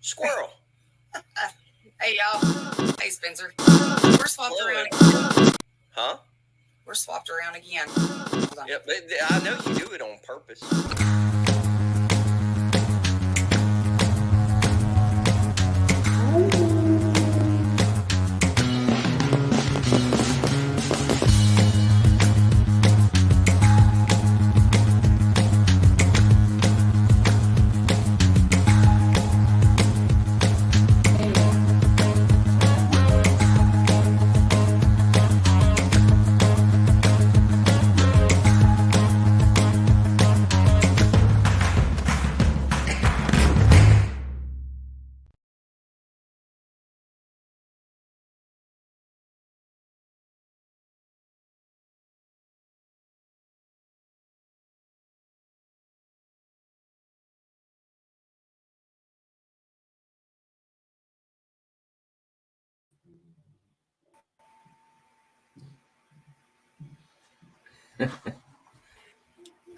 Squirrel. Hey, y'all. Hey, Spencer. We're swapped around again. Huh? We're swapped around again. Yep, I know you do it on purpose.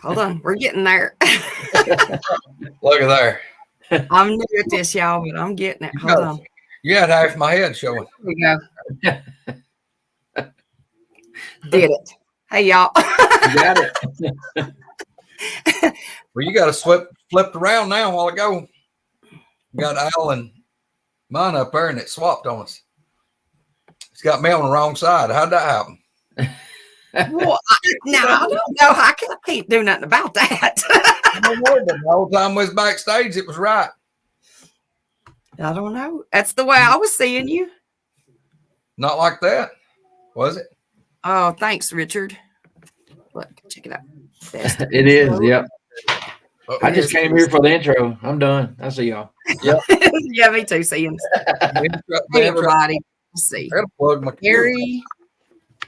Hold on, we're getting there. Look at there. I'm new at this, y'all, but I'm getting it. Hold on. You had half my head showing. Here we go. Did it. Hey, y'all. You got it. Well, you got to flipped around now a while ago. Got Al and mine up there, and it swapped on us. It's got me on the wrong side. How'd that happen? Well, I don't know. I can't do nothing about that. The whole time we was backstage, it was right. I don't know. That's the way I was seeing you. Not like that, was it? Oh, thanks, Richard. Look, check it out. It is, yep. I just came here for the intro. I'm done. I'll see y'all. Yep. Yeah, me too. See you. Hey, everybody. Let's see. Gary,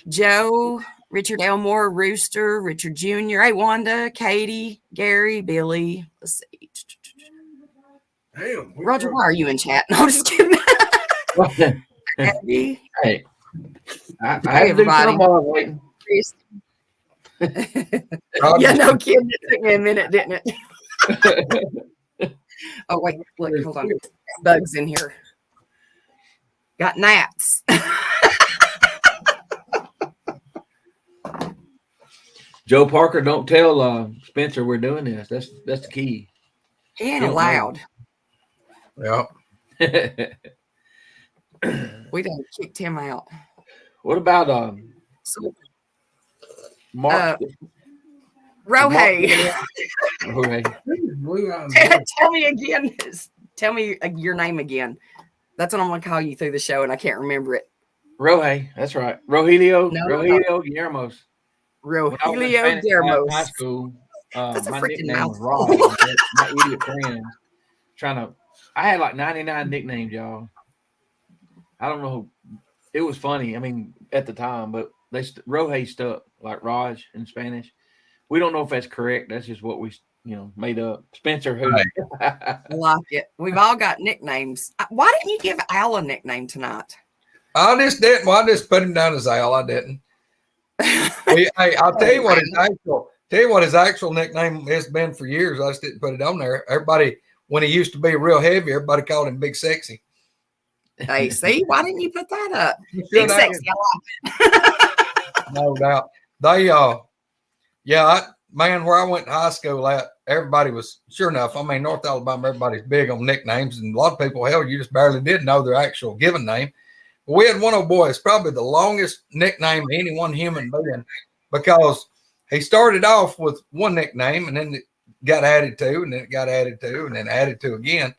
Joe, Richard Elmore, Rooster, Richard Jr., hey, Wanda, Katie, Gary, Billy. Let's see. Damn, Roger, why are you in chat? No, I'm just kidding. Hey, hey, everybody. Waiting. Yeah, no kidding. It took me a minute, didn't it? Oh, wait, look, hold on. Bugs in here. Got gnats. Joe Parker, don't tell Spencer we're doing this. That's the key. He ain't allowed. Yeah. We done kicked him out. What about Mark? Rohay. Rohay. Tell me again. Tell me your name again. That's what I'm going to call you through the show, and I can't remember it. Rohay. That's right. Rogelio. Rogelio Guillermo's. Rogelio Guillermo's. High school. That's a my freaking nickname was mouthful. Rob. My idiot friend. I had like 99 nicknames, y'all. I don't know. It was funny. I mean, at the time, but Rohay stuck, like Raj in Spanish. We don't know if that's correct. That's just what we, made up. Spencer, who? I like it. We've all got nicknames. Why didn't you give Al a nickname tonight? I just didn't. Well, I just put him down as Al. I didn't. Hey, I'll tell you what his actual nickname has been for years. I just didn't put it on there. Everybody, when he used to be real heavy, everybody called him Big Sexy. Hey, see, why didn't you put that up? Big Sexy. No doubt. They, man, where I went to high school at, everybody was, sure enough, I mean, North Alabama, everybody's big on nicknames, and a lot of people, hell, you just barely did know their actual given name. But we had one old boy, it's probably the longest nickname of any one human being, because he started off with one nickname, and then it got added to, and then it got added to, and then added to again.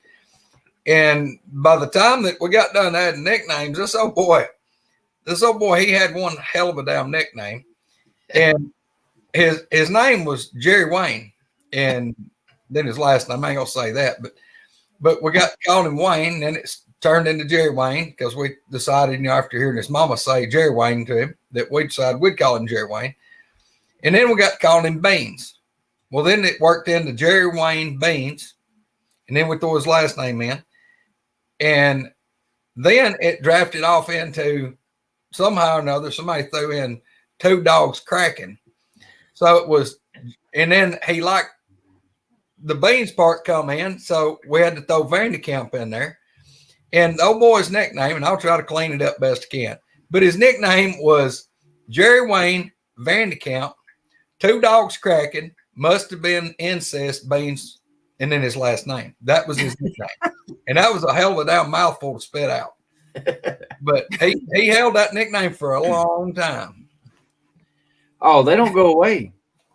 And by the time that we got done adding nicknames, this old boy, he had one hell of a damn nickname. And his name was Jerry Wayne. And then his last name, I ain't gonna say that, but we got called him Wayne, and it's turned into Jerry Wayne because we decided, after hearing his mama say Jerry Wayne to him, that we decided we'd call him Jerry Wayne. And then we got to call him Beans. Well, then it worked into Jerry Wayne Beans, and then we threw his last name in. And then it drafted off into, somehow or another, somebody threw in Two Dogs Cracking. So it was, and then he liked the beans part come in, so we had to throw Vanderkamp in there. And the old boy's nickname, and I'll try to clean it up best I can, but his nickname was Jerry Wayne Vanderkamp, two dogs cracking, must have been incest beans, and then his last name. That was his nickname. And that was a hell of a damn mouthful to spit out. But he held that nickname for a long time. Oh, they don't go away.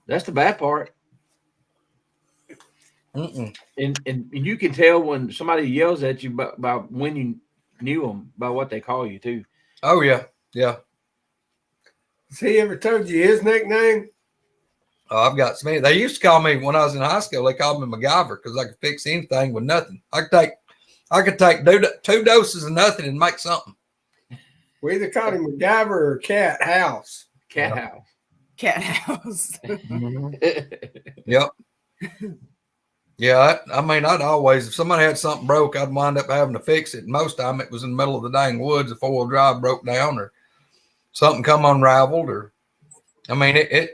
That's the bad part. Mm-mm. And you can tell when somebody yells at you by when you knew them by what they call you too. Oh yeah, yeah. Has he ever told you his nickname? Oh, I've got so many. They used to call me when I was in high school. They called me MacGyver because I could fix anything with nothing. I could take 2 doses of nothing and make something. We either called him MacGyver or Cat House. Cat house. Cat house. Yep. Yeah, I mean, I'd always, if somebody had something broke, I'd wind up having to fix it. And most time it was in the middle of the dang woods, if 4-wheel drive broke down or something come unraveled, or I mean, I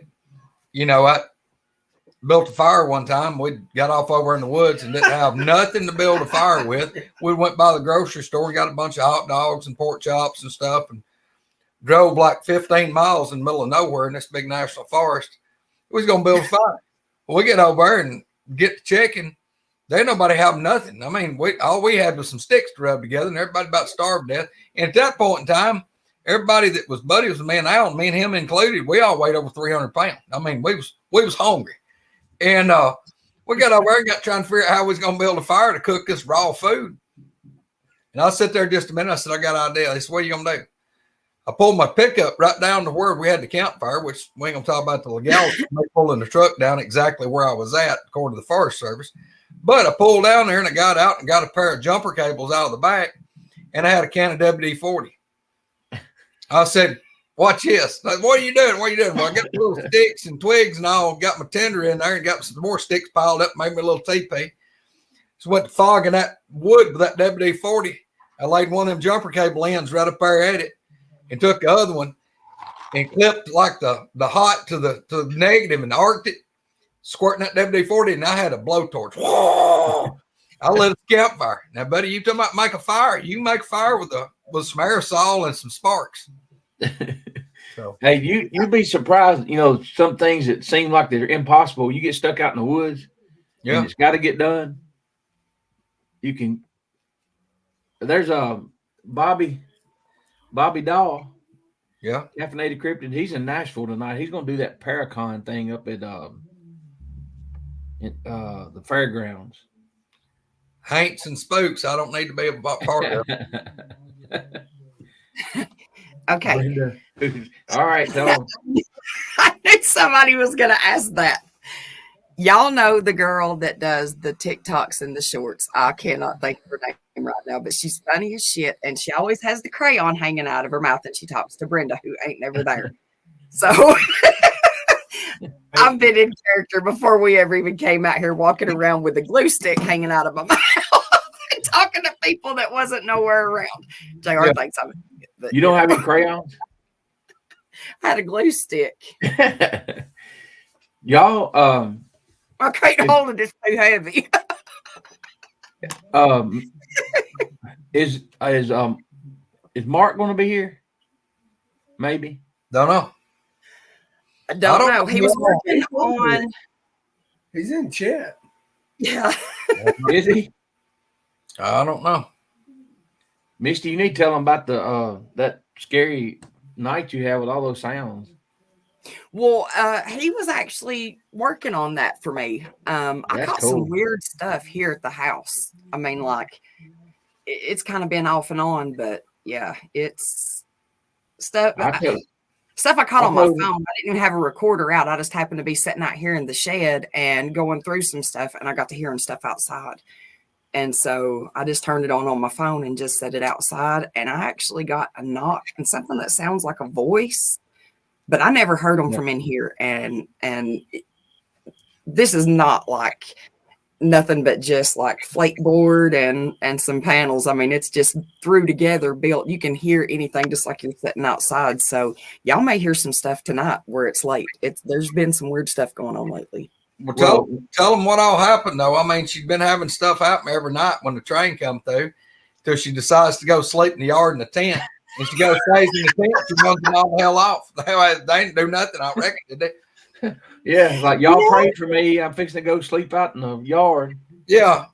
built a fire one time. We got off over in the woods and didn't have nothing to build a fire with. We went by the grocery store and got a bunch of hot dogs and pork chops and stuff and drove like 15 miles in the middle of nowhere in this big national forest. We was going to build a fire. Well, we get over there and get to checking. There ain't nobody having nothing. I mean, all we had was some sticks to rub together, and everybody about starved to death. And at that point in time, everybody that was buddies with me and Alan, me and him included, we all weighed over 300 pounds. I mean, we was hungry. And we got over there and got trying to figure out how we was going to build a fire to cook this raw food. And I sit there just a minute. I said, I got an idea. They said, what are you going to do? I pulled my pickup right down to where we had the campfire, which we ain't going to talk about the legality of pulling the truck down exactly where I was at, according to the Forest Service. But I pulled down there and I got out and got a pair of jumper cables out of the back, and I had a can of WD-40. I said, watch this. Like, what are you doing? What are you doing? Well, I got little sticks and twigs and all, got my tinder in there and got some more sticks piled up, made me a little teepee. So went to fogging that wood with that WD-40. I laid one of them jumper cable ends right up there at it and took the other one and clipped like the hot to the negative and arced it, squirting that WD-40, and I had a blowtorch. Whoa! I lit a campfire. Now, buddy, you talking about make a fire? You can make a fire with some aerosol and some sparks. So, hey, you'd be surprised. Some things that seem like they're impossible. You get stuck out in the woods. yeah, And it's got to get done. You can. There's Bobby Dahl, yeah. Caffeinated Cryptid. He's in Nashville tonight. He's going to do that Paracon thing up at the fairgrounds. Haints and spooks. I don't need to be a part of it. Okay. All right, tell him. I knew somebody was going to ask that. Y'all know the girl that does the TikToks and the shorts. I cannot think of her name right now, but she's funny as shit. And she always has the crayon hanging out of her mouth, and she talks to Brenda, who ain't never there. So I've been in character before we ever even came out here, walking around with a glue stick hanging out of my mouth and talking to people that wasn't nowhere around. JR thinks I'm it, but You don't have any crayons? I had a glue stick. Y'all, I can't hold it, it's too heavy. is Mark going to be here? Maybe. Don't know. I don't know. He was working on. He's in chat. Yeah. Is he? I don't know. Misty, you need to tell him about the that scary night you had with all those sounds. Well, he was actually working on that for me. I got cool. some weird stuff here at the house. I mean, like, it's kind of been off and on, but yeah, it's stuff. Stuff I caught on my phone. I didn't even have a recorder out. I just happened to be sitting out here in the shed and going through some stuff, and I got to hearing stuff outside. And so I just turned it on my phone and just set it outside. And I actually got a knock and something that sounds like a voice, but I never heard them from in here. And this is not like nothing but just like flake board and some panels. I mean, it's just through together built. You can hear anything just like you're sitting outside. So y'all may hear some stuff tonight where it's late. There's been some weird stuff going on lately. Well, tell them what all happened, though. I mean, she's been having stuff happen every night when the train come through till she decides to go sleep in the yard in the tent. And she goes, stays in the tent, she runs them all the hell off. They didn't do nothing, I reckon, did they? Yeah, like y'all prayed for me. I'm fixing to go sleep out in the yard. Yeah.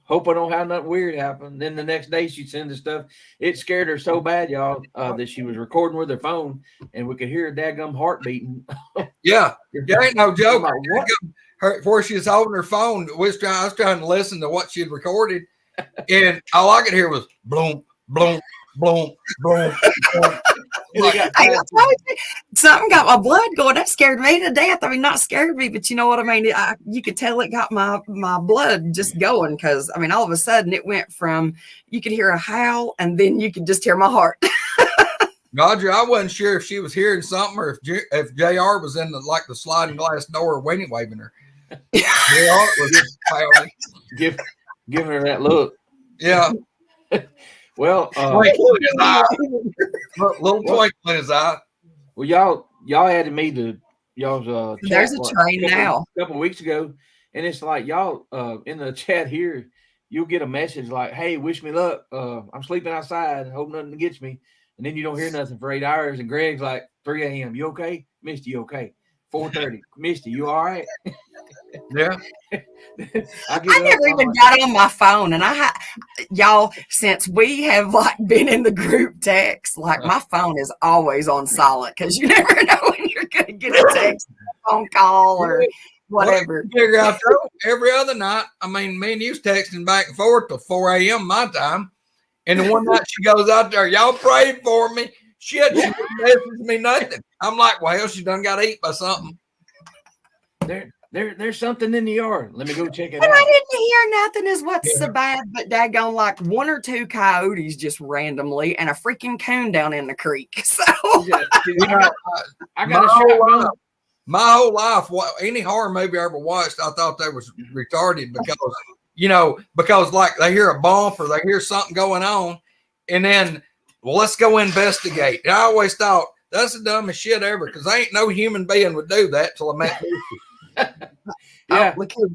Hope I don't have nothing weird happen. Then the next day she'd send the stuff. It scared her so bad, y'all, that she was recording with her phone and we could hear her daggum heart beating. Yeah. Yeah, ain't no joke. Like, what? Before she was holding her phone, I was trying to listen to what she had recorded, and all I could hear was bloom, bloom, bloom, bloom. Something got my blood going. That scared me to death. I mean, not scared me, but you know what I mean? You could tell it got my blood just going because, I mean, all of a sudden it went from you could hear a howl and then you could just hear my heart. Roger, I wasn't sure if she was hearing something or if JR was in the sliding glass door waiting, waving her. JR was just giving her that look. Yeah. Well, twinkle in his eye. Little twinkle in his eye. Well, y'all added me to y'all's chat. There's a train now. A couple of weeks ago, and it's like y'all in the chat here, you'll get a message like, "Hey, wish me luck. I'm sleeping outside. Hope nothing gets me." And then you don't hear nothing for 8 hours. And Greg's like, 3 a.m. You okay? Misty, you okay? 4:30. Misty, you all right? Yeah. I never even got on my phone, and y'all, since we have like been in the group text, like my phone is always on silent because you never know when you're gonna get a text, phone call, or whatever. Well, figure out every other night. I mean, me and you was texting back and forth till 4 a.m. my time, and the one night she goes out there, y'all prayed for me. Shit, she didn't message me nothing. I'm like, well, she done got eat by something. There's something in the yard. Let me go check it and out. I didn't hear nothing is what's so bad, but daggone like 1 or 2 coyotes just randomly and a freaking coon down in the creek. So I got a shotgun. My whole life, any horror movie I ever watched, I thought they was retarded because like they hear a bump or they hear something going on, and then let's go investigate. And I always thought that's the dumbest shit ever because ain't no human being would do that till I met Misty. Yeah, look here.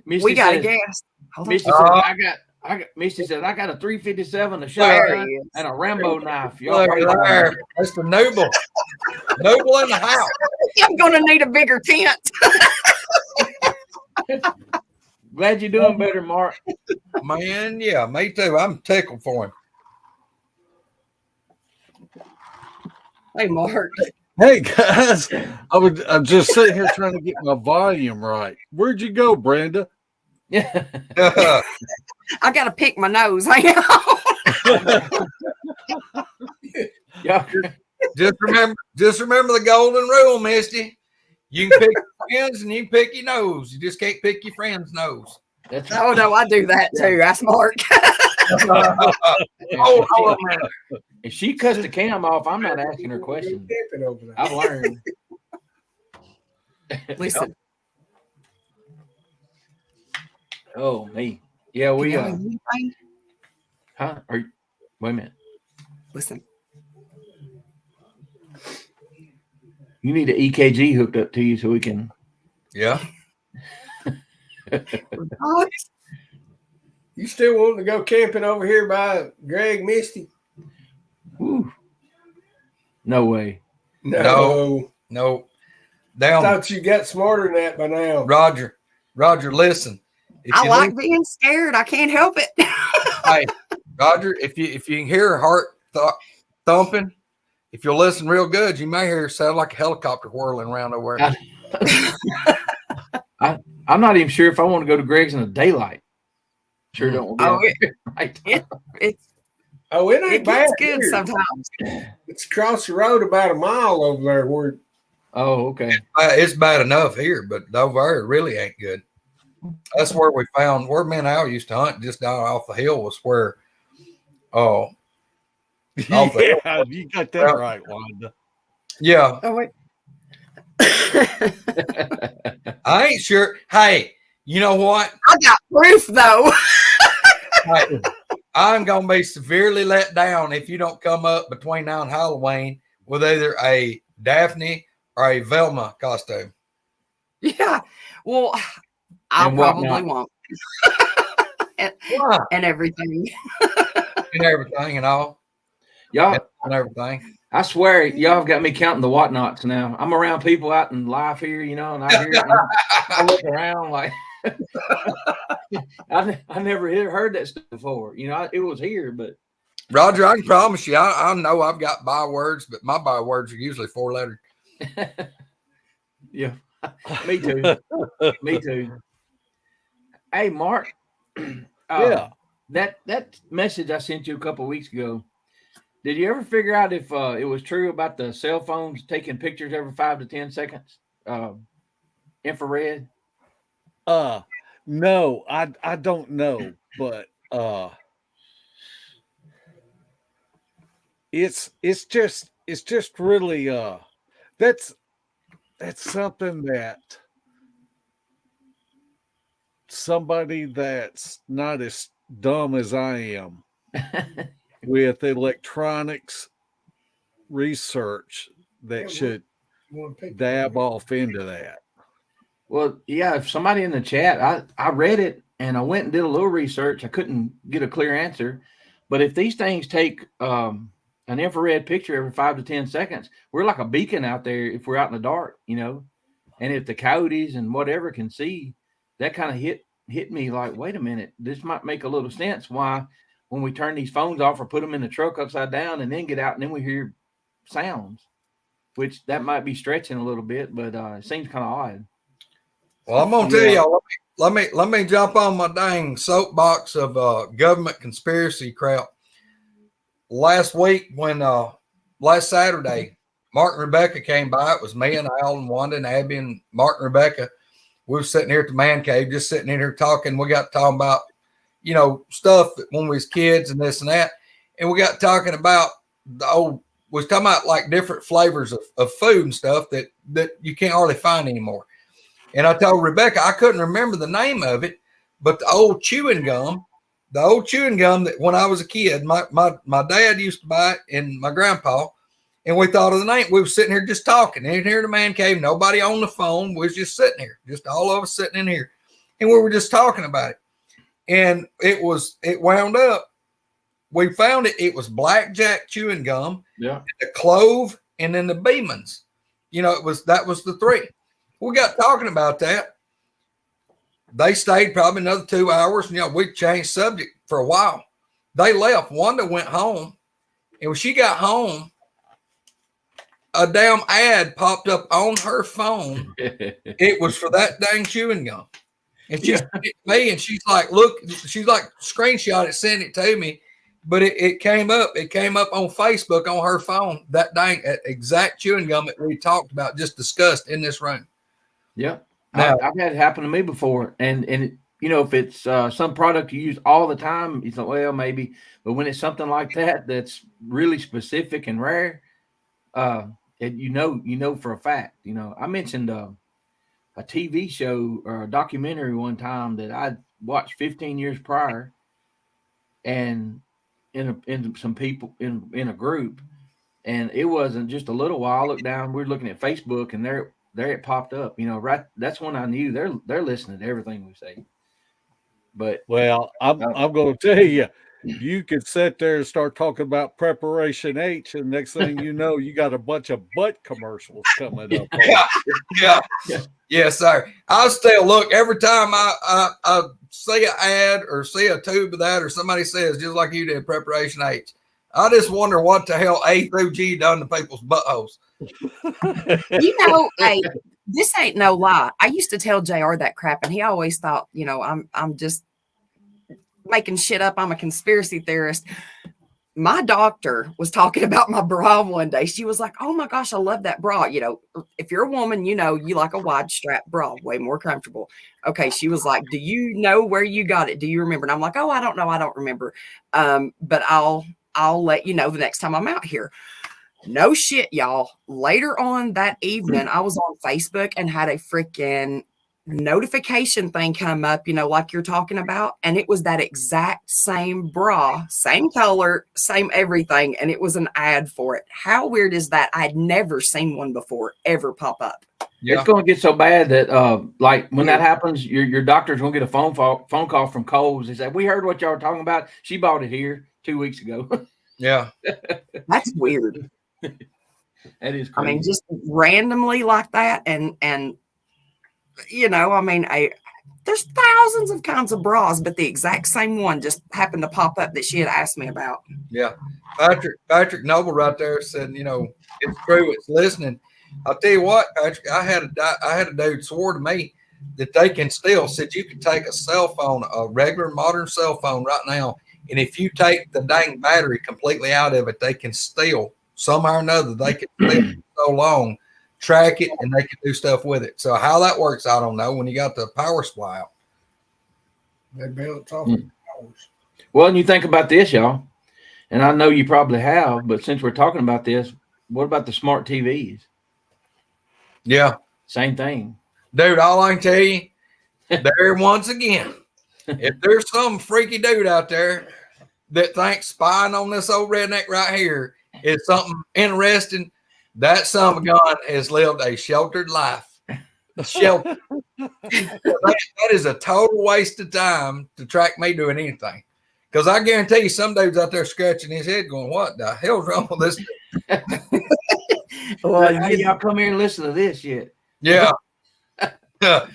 We got a guess. Misty said, Misty said, I got a 357, a shotgun, and a Rambo knife. Y'all there. That's the noble. Noble in the house. I'm gonna need a bigger tent. Glad you're doing better, Mark. Man, yeah, me too. I'm tickled for him. Hey, Mark. Hey guys, I'm just sitting here trying to get my volume right. Where'd you go, Brenda? Yeah. I gotta pick my nose. Hang on. Yeah. Just remember the golden rule, Misty. You can pick your friends and you can pick your nose. You just can't pick your friend's nose. That's Oh no, I do that too. That's Mark. Oh man. If she cuts the cam off, I'm not asking her questions. I've learned. Listen. Oh me. Yeah, we huh? Are you, wait a minute. Listen. You need an EKG hooked up to you so we can. Yeah. You still wanting to go camping over here by Greg, Misty? Whew. No way. No. I Down. thought you got smarter than that by now. Roger, listen. I like being scared. I can't help it. Hey, Roger, if you can hear her heart thumping, if you'll listen real good, you may hear her sound like a helicopter whirling around over there. I'm not even sure if I want to go to Greg's in the daylight. Sure don't. It ain't bad. It's good sometimes. It's across the road about a mile over there. Where? Oh, okay. It's bad enough here, but over there it really ain't good. That's where we found where me and Al used to hunt just down off the hill was where. Oh, yeah, you got that right, Wanda. Yeah. Oh wait. I ain't sure. Hey, you know what? I got proof though. Hey, I'm gonna be severely let down if you don't come up between now and Halloween with either a Daphne or a Velma costume. Yeah. Well, I And probably whatnot. won't. Why? And everything. And everything and all. Y'all, And everything. I swear, y'all have got me counting the whatnots now. I'm around people out in life here, you know, and I hear it. And I look around like I never heard that stuff before. You know, it was here, but Roger, I can promise you, I know I've got bywords, but my bywords are usually 4-lettered. yeah, me too. Me too. Hey, Mark. Yeah. That message I sent you a couple of weeks ago. Did you ever figure out if it was true about the cell phones taking pictures every 5 to 10 seconds? Infrared? No, I don't know, but it's just really that's something that somebody that's not as dumb as I am with electronics research that should dab off into that. Well, yeah, if somebody in the chat, I read it and I went and did a little research. I couldn't get a clear answer. But if these things take an infrared picture every 5 to 10 seconds, we're like a beacon out there if we're out in the dark, you know. And if the coyotes and whatever can see, that kind of hit me like, wait a minute, this might make a little sense why when we turn these phones off or put them in the truck upside down and then get out and then we hear sounds, which that might be stretching a little bit, but it seems kind of odd. Well, I'm gonna tell y'all. Let me jump on my dang soapbox of government conspiracy crap. Last week, when last Saturday, Mark and Rebecca came by. It was me and Al and Wanda and Abby and Mark and Rebecca. We were sitting here at the man cave, just sitting in here talking. We got talking about, you know, stuff that when we was kids and this and that, and we got talking about the old. We was talking about like different flavors of food and stuff that you can't hardly find anymore. And I told Rebecca I couldn't remember the name of it, but the old chewing gum that when I was a kid, my dad used to buy it and my grandpa, and we thought of the name. We were sitting here just talking in here in the man cave, nobody on the phone. We was just sitting here, just all of us sitting in here, and we were just talking about it. And it wound up. We found it. It was blackjack chewing gum, Yeah, the clove, and then the Beemans. You know, that was the three. We got talking about that. They stayed probably another 2 hours. And, you know, we changed subject for a while. They left. Wanda went home. And when she got home, a damn ad popped up on her phone. It was for that dang chewing gum. And she sent it to me, and she's like, look, she's like, screenshot it, send it to me. But it came up. It came up on Facebook on her phone, that dang exact chewing gum that we talked about, just discussed in this room. Yeah, Now, I've had it happen to me before, and you know, if it's some product you use all the time, it's like, well, maybe, but when it's something like that that's really specific and rare, and you know for a fact. You know, I mentioned a TV show or a documentary one time that I watched 15 years prior, and in some people in a group, and it wasn't just a little while. I looked down, we were looking at Facebook, and there it popped up, you know, right. That's when I knew they're listening to everything we say. But Well, I'm going to tell you, you could sit there and start talking about Preparation H, and next thing you know, you got a bunch of butt commercials coming up. Yeah, sir. I'll still look every time I see an ad or see a tube of that, or somebody says, just like you did, Preparation H. I just wonder what the hell A through G done to people's buttholes. You know, hey, this ain't no lie. I used to tell JR that crap, and he always thought, you know, I'm just making shit up. I'm a conspiracy theorist. My doctor was talking about my bra one day. She was like, oh my gosh, I love that bra. You know, if you're a woman, you know, you like a wide strap bra, way more comfortable. Okay. She was like, do you know where you got it? Do you remember? And I'm like, oh, I don't know. I don't remember. But I'll let you know the next time I'm out here. No shit, y'all. Later on that evening, I was on Facebook and had a freaking notification thing come up, you know, like you're talking about. And it was that exact same bra, same color, same everything. And it was an ad for it. How weird is that? I'd never seen one before ever pop up. It's going to get so bad that, like, when that happens, your doctor's going to get a phone call from Kohl's. They say, "We heard what y'all were talking about. She bought it here 2 weeks ago." Yeah, That's weird. That is crazy. I mean, just randomly like that, and you know, I mean, there's thousands of kinds of bras, but the exact same one just happened to pop up that she had asked me about. yeah. Patrick Noble right there said, you know, it's true. It's listening. I'll tell you what, Patrick. I had a dude swore to me that they can still said you can take a cell phone, a regular modern cell phone right now, and if you take the dang battery completely out of it, they can still somehow or another they can still so long track it and they can do stuff with it. So how that works, I don't know. When you got the power supply out, They balance off hours. Well, and you think about this, y'all, and I know you probably have, but since we're talking about this, what about the smart TVs? yeah, Same thing. dude. All I can tell you, there once again, if there's some freaky dude out there that thinks spying on this old redneck right here is something interesting, that son of a gun has lived a sheltered life. Shelter. That is a total waste of time to track me doing anything. Because I guarantee you, some dude's out there scratching his head, going, "What the hell's wrong with this?" Well, hey, y'all come here and listen to this yet? Yeah. Yeah.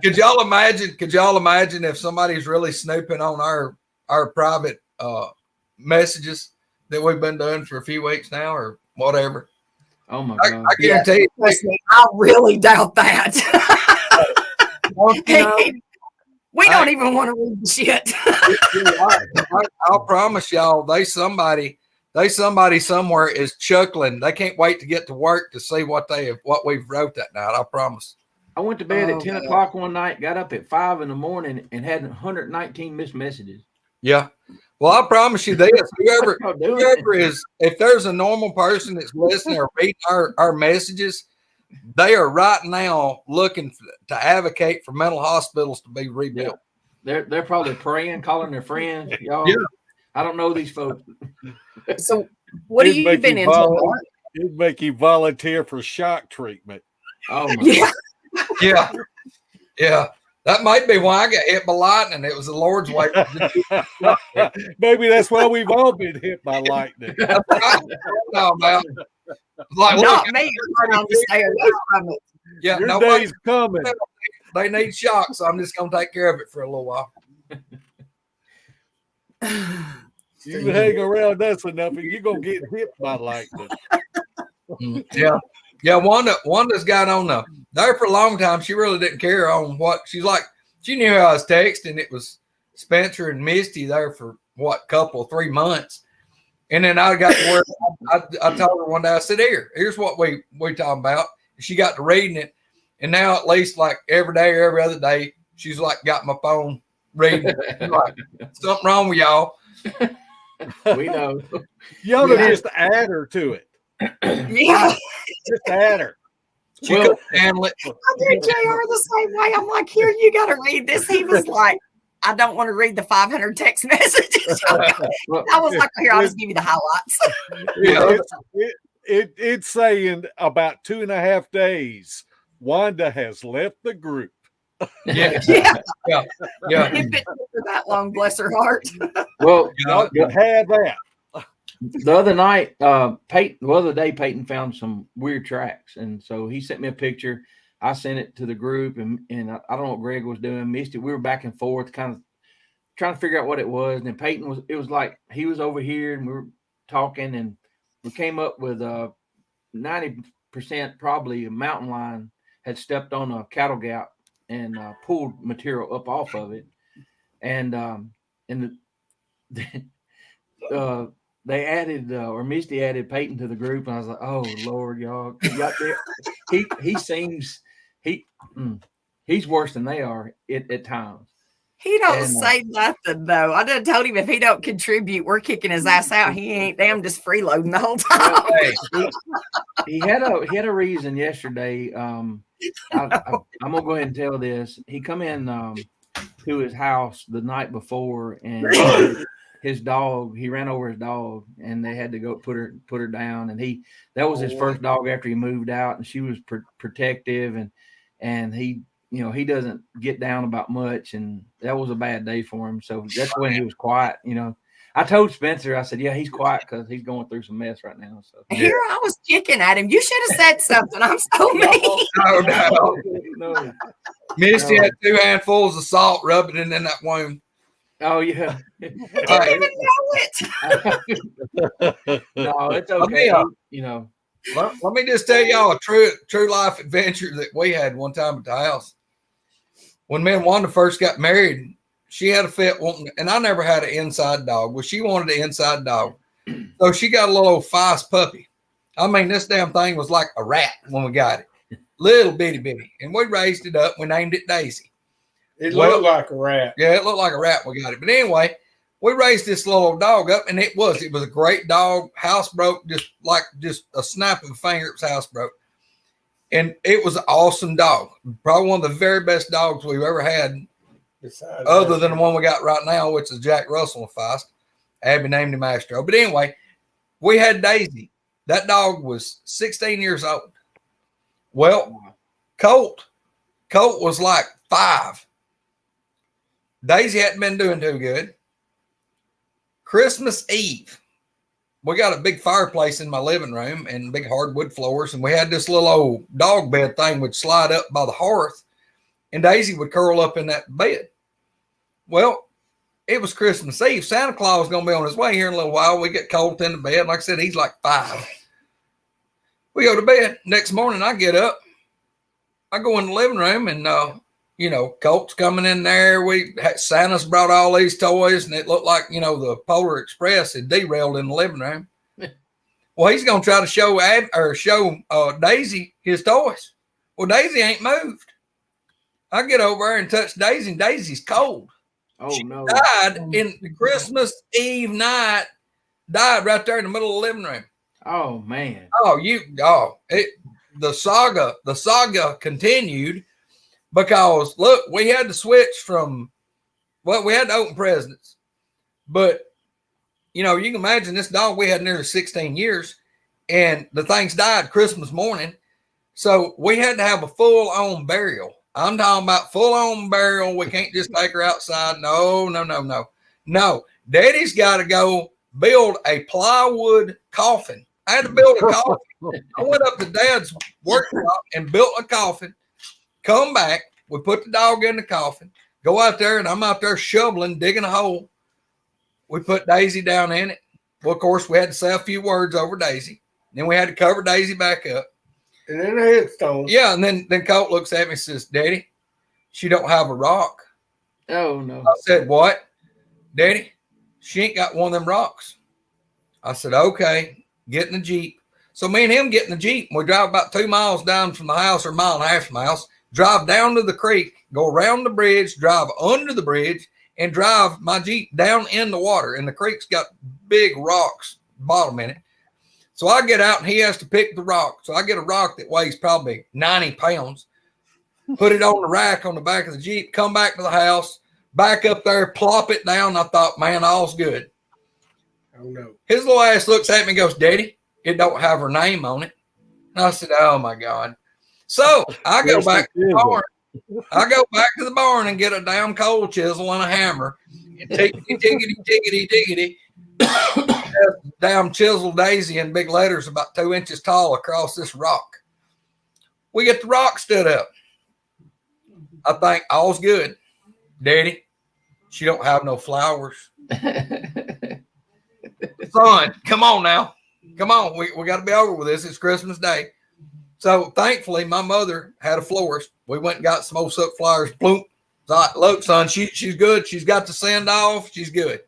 Could y'all imagine if somebody's really snooping on our private messages that we've been doing for a few weeks now or whatever? Oh my God. I guarantee you. I really doubt that. We don't even want to read the shit. I'll promise y'all, somebody somewhere is chuckling. They can't wait to get to work to see what we've wrote that night. I promise. I went to bed at 10 o'clock one night, got up at 5 in the morning, and had 119 missed messages. Yeah. Well, I promise you this. Whoever is, if there's a normal person that's listening or reading our messages, they are right now looking to advocate for mental hospitals to be rebuilt. Yeah. They're probably praying, calling their friends. Y'all, I don't know these folks. So what have you been into? It'd make you volunteer for shock treatment. Oh my God. Yeah. That might be why I got hit by lightning. It was the Lord's way. Maybe that's why we've all been hit by lightning. No, man. Like, not me. You're trying to stay away from it. Yeah, your day's coming. They need shock, so I'm just going to take care of it for a little while. You hang around us enough, and you're gonna get hit by lightning. Yeah. Wanda's got on there for a long time. She really didn't care on what she's like. She knew I was texting. It was Spencer and Misty there for 3 months, and then I got to where I told her one day. I said, "Here's what we talking about." She got to reading it, and now at least like every day or every other day, she's like got my phone reading it. Like, something wrong with y'all. We know. You ought to just add her to it. Yeah. Just add her. She couldn't handle it. I do JR the same way. I'm like, here, you got to read this. He was like, I don't want to read the 500 text messages. I was like, here, I'll just give you the highlights. It's saying about 2.5 days, Wanda has left the group. Yeah. It's been for that long, bless her heart. Well, You had that. the other night, Peyton found some weird tracks, and so he sent me a picture. I sent it to the group, and I don't know what Greg was doing. Missed it. We were back and forth, kind of trying to figure out what it was. And then Peyton it was like he was over here, and we were talking, and we came up with 90% probably a mountain lion had stepped on a cattle gap and pulled material up off of it, and they added or Misty added Peyton to the group, and I was like, "Oh Lord, y'all got there." He's worse than they are at times. He don't say nothing though. I done told him if he don't contribute, we're kicking his ass out. He ain't damn just freeloading the whole time. He had a reason yesterday. I'm gonna go ahead and tell this. He come in to his house the night before, and his dog. He ran over his dog, and they had to go put her down. And that was his first dog after he moved out, and she was protective, and he, you know, he doesn't get down about much, and that was a bad day for him. So that's when he was quiet. You know, I told Spencer, I said, yeah, he's quiet because he's going through some mess right now. So here I was kicking at him. You should have said something. I'm so mean. No. Misty had 2 handfuls of salt rubbing it in that wound. Oh yeah. I didn't even know it. No, it's okay. You know. Let me just tell y'all a true life adventure that we had one time at the house. When me and Wanda first got married, she had a fit wanting, and I never had an inside dog. Well, she wanted an inside dog. So she got a little old Feist puppy. I mean, this damn thing was like a rat when we got it. Little bitty. And we raised it up. We named it Daisy. It looked like a rat. Yeah, it looked like a rat when we got it. But anyway, we raised this little old dog up, and it was a great dog. Housebroke, just a snap of a finger, it was housebroke. And it was an awesome dog. Probably one of the very best dogs we've ever had, other than the one we got right now, which is Jack Russell and Feist. Abby named him Astro. But anyway, we had Daisy. That dog was 16 years old. Well, Colt was like 5. Daisy hadn't been doing too good. Christmas Eve, we got a big fireplace in my living room and big hardwood floors, and we had this little old dog bed thing would slide up by the hearth, and Daisy would curl up in that bed. Well, it was Christmas Eve. Santa Claus is going to be on his way here in a little while. We get Colt in the bed. Like I said, he's like 5. We go to bed. Next morning, I get up. I go in the living room, and you know, Colt's coming in there. Santa's brought all these toys, and it looked like, you know, the Polar Express had derailed in the living room. Well, he's going to try to show Daisy his toys. Well, Daisy ain't moved. I get over there and touch Daisy, and Daisy's cold. Oh, she no. died in the Christmas Eve night, died right there in the middle of the living room. Oh, man. The saga continued. Because, look, we had to switch we had to open presents. But, you know, you can imagine this dog, we had nearly 16 years, and the things died Christmas morning. So we had to have a full-on burial. I'm talking about full-on burial. We can't just take her outside. No. Daddy's got to go build a plywood coffin. I had to build a coffin. I went up to Dad's workshop and built a coffin. Come back, we put the dog in the coffin, go out there, and I'm out there shoveling, digging a hole. We put Daisy down in it. Well, of course, we had to say a few words over Daisy. Then we had to cover Daisy back up. And then a headstone. Yeah, and then Colt looks at me and says, Daddy, she don't have a rock. Oh, no. I said, what? Daddy, she ain't got one of them rocks. I said, okay, get in the Jeep. So me and him get in the Jeep. We drive about 2 miles down from the house, or a mile and a half from the house, drive down to the creek, go around the bridge, drive under the bridge, and drive my Jeep down in the water. And the creek's got big rocks bottom in it. So I get out, and he has to pick the rock. So I get a rock that weighs probably 90 pounds, put it on the rack on the back of the Jeep, come back to the house, back up there, plop it down. I thought, man, all's good. Oh, no. His little ass looks at me and goes, Daddy, it don't have her name on it. And I said, oh, my God. So I go back to the barn. I go back to the barn and get a damn coal chisel and a hammer. Tiggity. Damn chisel Daisy in big letters about 2 inches tall across this rock. We get the rock stood up. I think all's good. Daddy, she don't have no flowers. Son, come on now. Come on. We got to be over with this. It's Christmas Day. So thankfully, my mother had a florist. We went and got some old silk flowers. Bloop. Like, look, son, she's good. She's got the send off. She's good.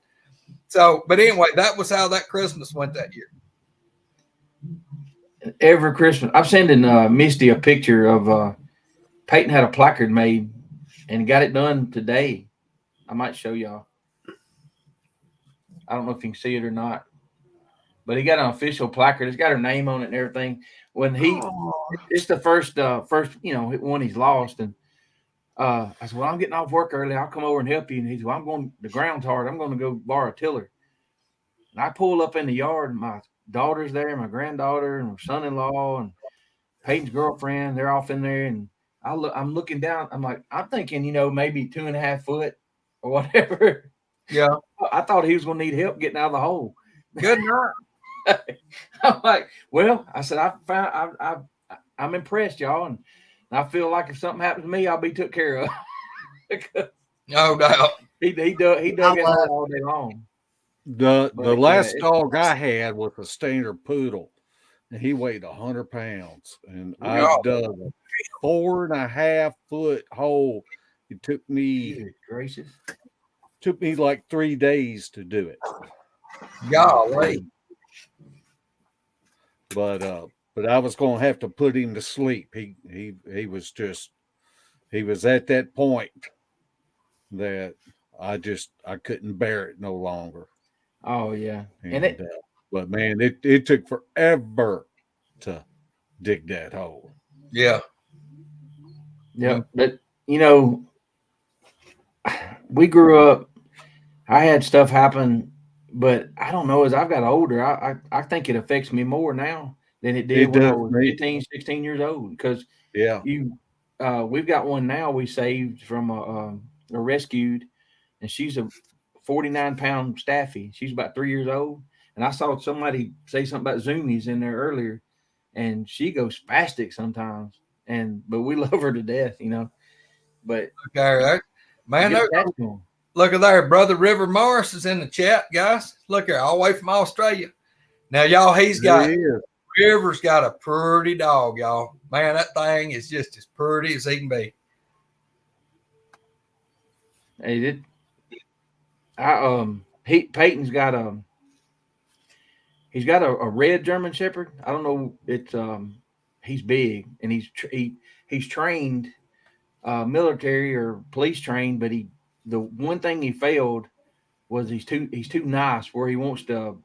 So, but anyway, that was how that Christmas went that year. Every Christmas, I'm sending Misty a picture of Peyton had a placard made and got it done today. I might show y'all. I don't know if you can see it or not, but he got an official placard. It's got her name on it and everything. When it's the first, one he's lost. And I said, well, I'm getting off work early. I'll come over and help you. And he said, well, the ground's hard. I'm going to go borrow a tiller. And I pull up in the yard, and my daughter's there, my granddaughter, and my son-in-law, and Peyton's girlfriend. They're off in there, and I'm looking down. I'm thinking, maybe 2.5 foot or whatever. Yeah. I thought he was going to need help getting out of the hole. Good night. I'm like, well, I said, I'm impressed, y'all, and I feel like if something happens to me, I'll be took care of. No doubt. He dug it out all day long. The last dog I had was a standard poodle, and he weighed 100 pounds. And I dug a 4.5 foot hole. It took me like 3 days to do it. Golly. But I was going to have to put him to sleep. He was at that point that I couldn't bear it no longer. Oh yeah. But man, it took forever to dig that hole. Yeah. Yeah. But we grew up, I had stuff happen, but I don't know, as I've got older, I think it affects me more now than it did when I was 15, 16 years old. Because we've got one now we saved from a rescued, and she's a 49-pound staffy. She's about 3 years old. And I saw somebody say something about zoomies in there earlier, and she goes spastic sometimes. But we love her to death, But okay, man, look at there, brother River Morris is in the chat, guys. Look here, all the way from Australia. Now, y'all, River's got a pretty dog, y'all. Man, that thing is just as pretty as he can be. Peyton's got he's got a red German Shepherd. I don't know. He's big, and he's trained military or police trained, but the one thing he failed was he's too nice where he wants to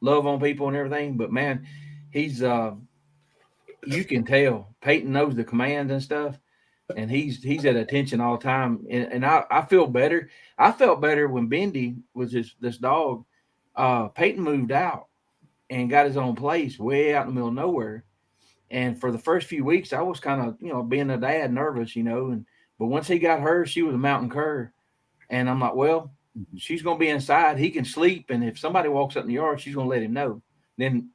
love on people and everything. But man, he's you can tell Peyton knows the commands and stuff, and he's at attention all the time. And I feel better. I felt better when Bendy was this dog. Peyton moved out and got his own place way out in the middle of nowhere. And for the first few weeks, I was kind of, being a dad, nervous, but once he got her, she was a mountain cur. And I'm like, well, she's going to be inside. He can sleep. And if somebody walks up in the yard, she's going to let him know. Then,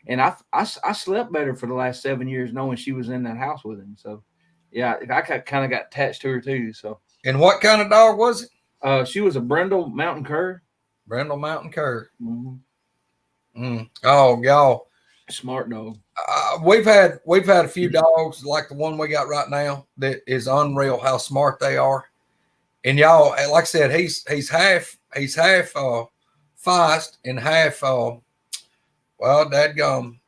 and I slept better for the last 7 years knowing she was in that house with him. So, yeah, I kind of got attached to her too. So. And what kind of dog was it? She was a Brindle Mountain Cur. Brindle Mountain Cur. Mm-hmm. Oh, y'all. Smart dog. We've had a few dogs like the one we got right now that is unreal how smart they are. And y'all, like I said, he's half feist and half dadgum.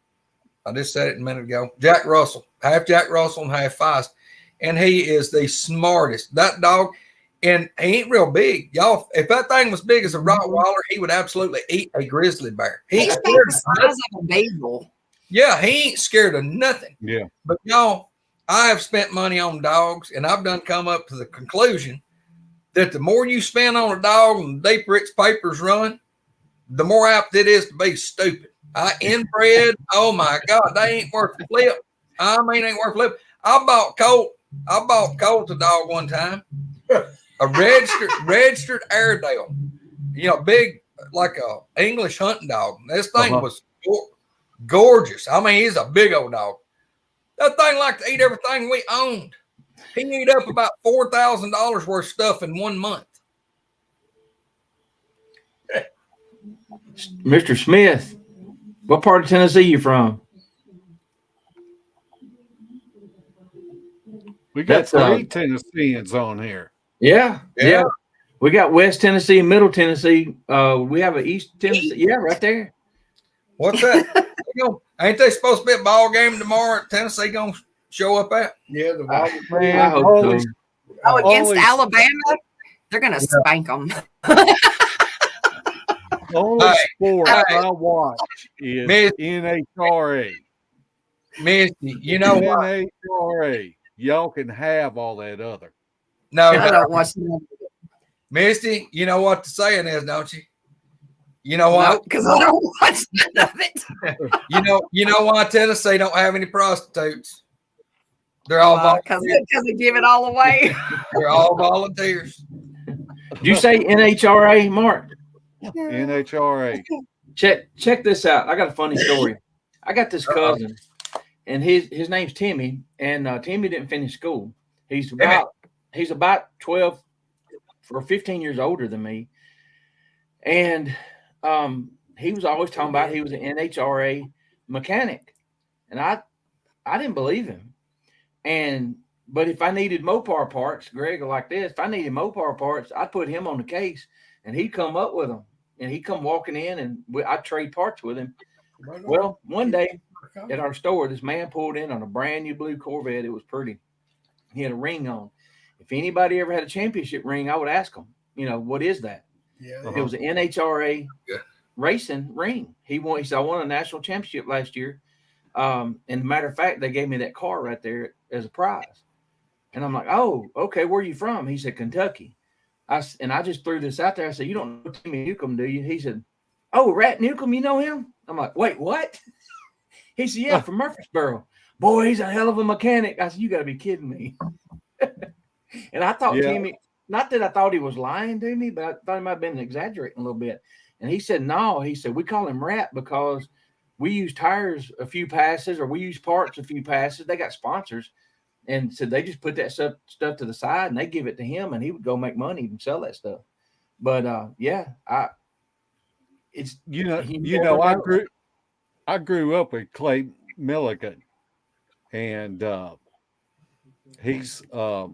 I just said it a minute ago. Jack Russell, half Jack Russell and half feist. And he is the smartest. That dog, and he ain't real big. Y'all, if that thing was big as a Rottweiler, he would absolutely eat a grizzly bear. He's the size of a bagel. Yeah, he ain't scared of nothing. Yeah. But y'all, I have spent money on dogs, and I've done come up to the conclusion that the more you spend on a dog and the deeper its papers run, the more apt it is to be stupid. Inbred, oh my God, they ain't worth a flip. Ain't worth a flip. I bought Colt a dog one time, a registered Airedale, big like a English hunting dog. This thing was gorgeous. He's a big old dog. That thing liked to eat everything we owned. He ate up about $4,000 worth of stuff in 1 month. Mr. Smith, what part of Tennessee you from? We got 3 Tennesseans on here. Yeah. We got West Tennessee and Middle Tennessee. We have an East Tennessee. Yeah, right there. What's that? Ain't they supposed to be a ball game tomorrow? Tennessee gonna show up at? Yeah, the ball Man, I hope so. Against Alabama, they're gonna spank them. Only sport I watch is NHRA. Misty, you know what? NHRA. Y'all can have all that other. No, I don't watch them. Misty, you know what the saying is, don't you? You know why? Because I don't watch none of it. You know why Tennessee don't have any prostitutes? They're all because they give it all away. They're all volunteers. Did you say NHRA, Mark? NHRA. Check this out. I got a funny story. I got this cousin, and his name's Timmy, and Timmy didn't finish school. He's about 12 or 15 years older than me, and he was always talking about he was an NHRA mechanic, and I didn't believe him. But if I needed Mopar parts, Greg, like this, if I needed Mopar parts, I'd put him on the case, and he'd come up with them, and he'd come walking in, and I'd trade parts with him. Well, one day at our store, this man pulled in on a brand new blue Corvette. It was pretty. He had a ring on. If anybody ever had a championship ring, I would ask him, what is that? Yeah. It was an NHRA racing ring. He said, I won a national championship last year. And matter of fact, they gave me that car right there as a prize. And I'm like, oh, okay, where are you from? He said, Kentucky. I just threw this out there. I said, you don't know Timmy Newcomb, do you? He said, oh, Rat Newcomb, you know him? I'm like, wait, what? He said, yeah, from Murfreesboro. Boy, he's a hell of a mechanic. I said, you got to be kidding me. And I thought Timmy, not that I thought he was lying to me, but I thought he might have been exaggerating a little bit. And he said, no, he said, we call him Rat because we use tires a few passes, or we use parts a few passes. They got sponsors. And so they just put that stuff to the side, and they give it to him, and he would go make money and sell that stuff. But I grew up with Clay Milligan, and he's a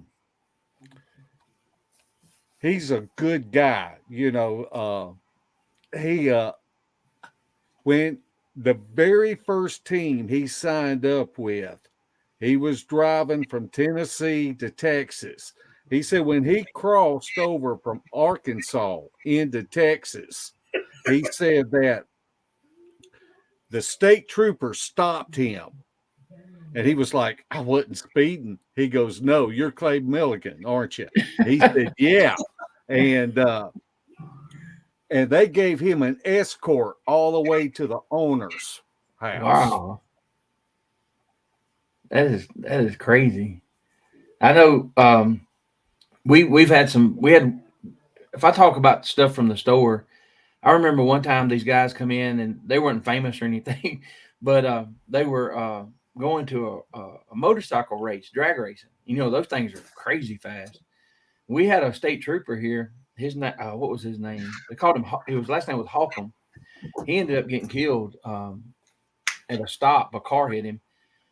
good guy. When the very first team he signed up with, he was driving from Tennessee to Texas. He said when he crossed over from Arkansas into Texas, he said that the state trooper stopped him. And he was like, I wasn't speeding. He goes, no, you're Clay Milligan, aren't you? He said, yeah. And they gave him an escort all the way to the owner's house. Wow. That is crazy. I know if I talk about stuff from the store, I remember one time these guys come in and they weren't famous or anything, but they were going to a motorcycle race, drag racing. Those things are crazy fast. We had a state trooper here. His name, what was his name? They called him. His last name was Holcomb. He ended up getting killed at a stop. A car hit him,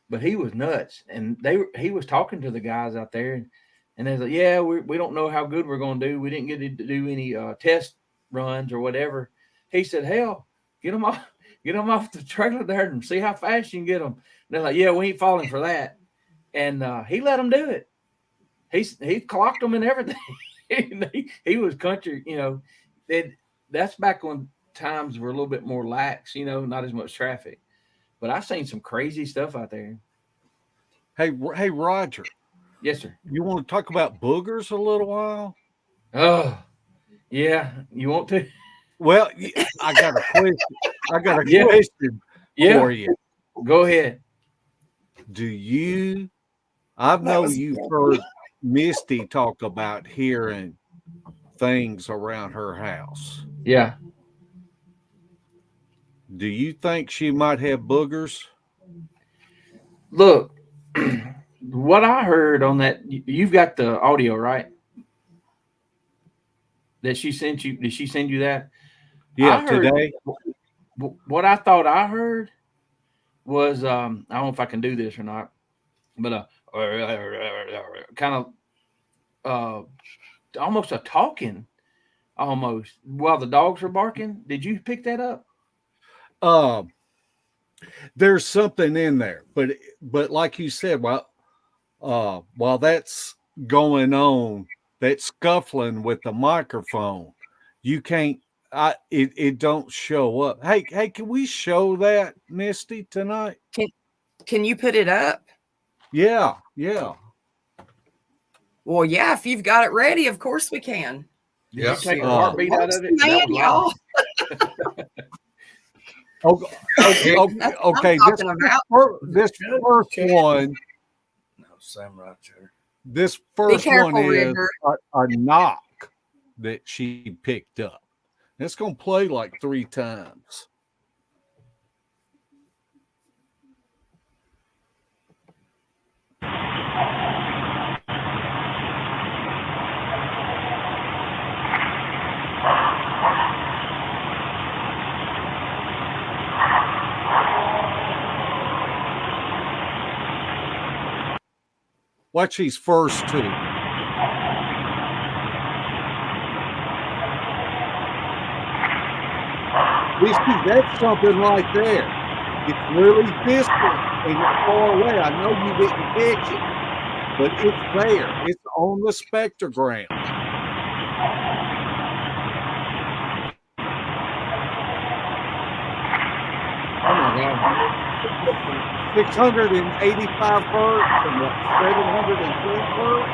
but he was nuts. And he was talking to the guys out there, and they said, "Yeah, we don't know how good we're going to do. We didn't get to do any test runs or whatever." He said, "Hell, get them off the trailer there and see how fast you can get them." And they're like, "Yeah, we ain't falling for that." And he let them do it. He clocked them and everything. he was country, that's back when times were a little bit more lax, not as much traffic. But I've seen some crazy stuff out there. Hey, Roger. Yes, sir. You want to talk about boogers a little while? Oh, yeah. You want to? Well, I got a question. Question for you. Go ahead. I know you've heard Misty talk about hearing things around her house. Yeah. Do you think she might have boogers? Look, what I heard on that, you've got the audio, right? That she sent you. Did she send you that? Yeah, today. What I thought I heard was, I don't know if I can do this or not, but kind of almost a talking, almost while the dogs were barking. Did you pick that up? There's something in there, but like you said, while that's going on, that scuffling with the microphone, you can't. It don't show up. Hey, can we show that, Misty, tonight? Can you put it up? Yeah. Well, yeah, if you've got it ready, of course we can. Yeah. Take a heartbeat out of it. Man, y'all. Okay. That's what I'm talking about. This first one. No, samurai chair. This first careful, one is River. a knock that she picked up. It's going to play like 3 times. Watch these first 2. You see, that's something right there. It's really distant and it's far away. I know you didn't catch it, but it's there. It's on the spectrogram. Oh my God. 685 hertz and 710 hertz.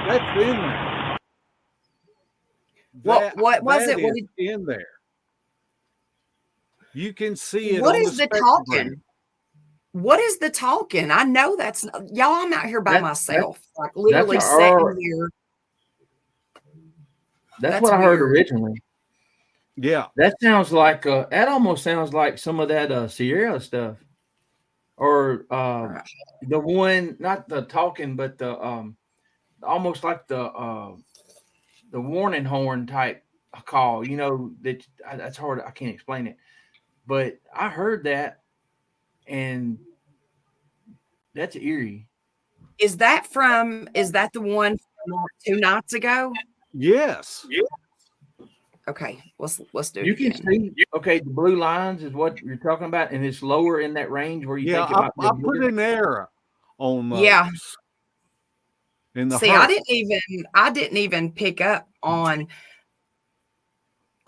That's in there. What was that it? What is in there? You can see it. What on is the spectrogram. talking? What is the talking? I know that's y'all. I'm out here by myself, like literally sitting here. That's what I heard originally. Yeah, that sounds like that almost sounds like some of that Sierra stuff, or the one, not the talking, but the almost like the warning horn type call. You know that's hard. I can't explain it, but I heard that, and that's eerie. Is that the one from 2 nights ago? Yes. Yeah. Okay, let's do it. You can see, okay, the blue lines is what you're talking about, and it's lower in that range where you think about. I put an arrow on those. Yeah. In the see, heart. I didn't even pick up on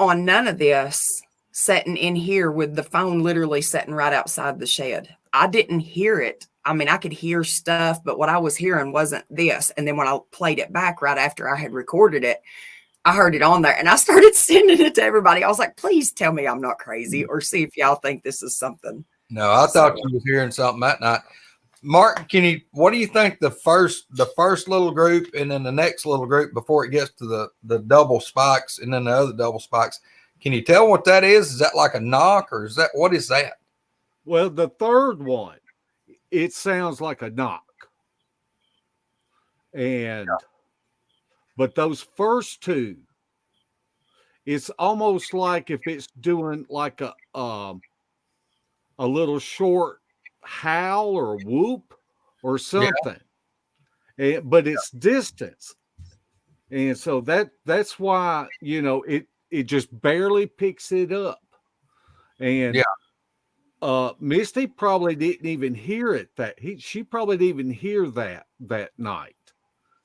none of this sitting in here with the phone literally sitting right outside the shed. I didn't hear it. I mean, I could hear stuff, but what I was hearing wasn't this. And then when I played it back right after I had recorded it, I heard it on there and I started sending it to everybody. I was like, please tell me I'm not crazy, or see if y'all think this is something. No, I thought you was hearing something that night. Mark, what do you think the first little group and then the next little group before it gets to the double spikes and then the other double spikes? Can you tell what that is? Is that like a knock, or what is that? Well, the third one, it sounds like a knock. And but those first 2, it's almost like if it's doing like a little short howl or whoop or something. Yeah. But it's distance. And so that's why, it just barely picks it up. And Misty probably didn't even hear it she probably didn't even hear that night.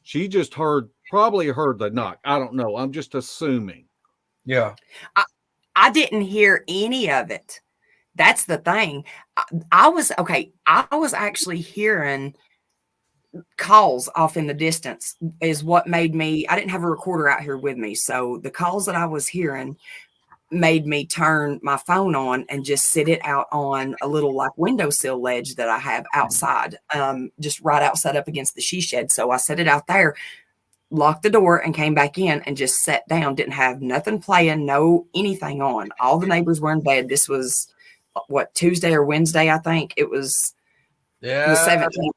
She just probably heard the knock. I don't know. I'm just assuming. Yeah. I didn't hear any of it. That's the thing. I was actually hearing calls off in the distance is what made me, I didn't have a recorder out here with me. So the calls that I was hearing made me turn my phone on and just sit it out on a little like windowsill ledge that I have outside, just right outside up against the she shed. So I set it out there, locked the door and came back in and just sat down. Didn't have nothing playing, no anything on. All the neighbors were in bed. This was Tuesday or Wednesday, I think. It was the 17th.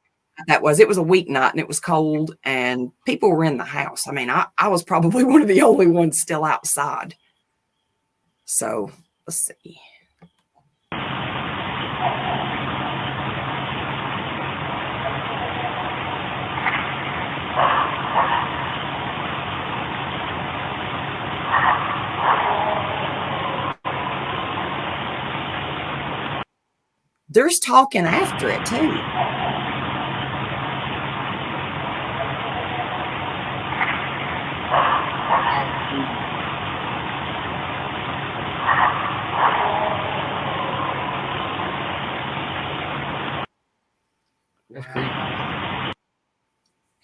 It was a weeknight and it was cold and people were in the house. I mean, I was probably one of the only ones still outside. So let's see. There's talking after it too.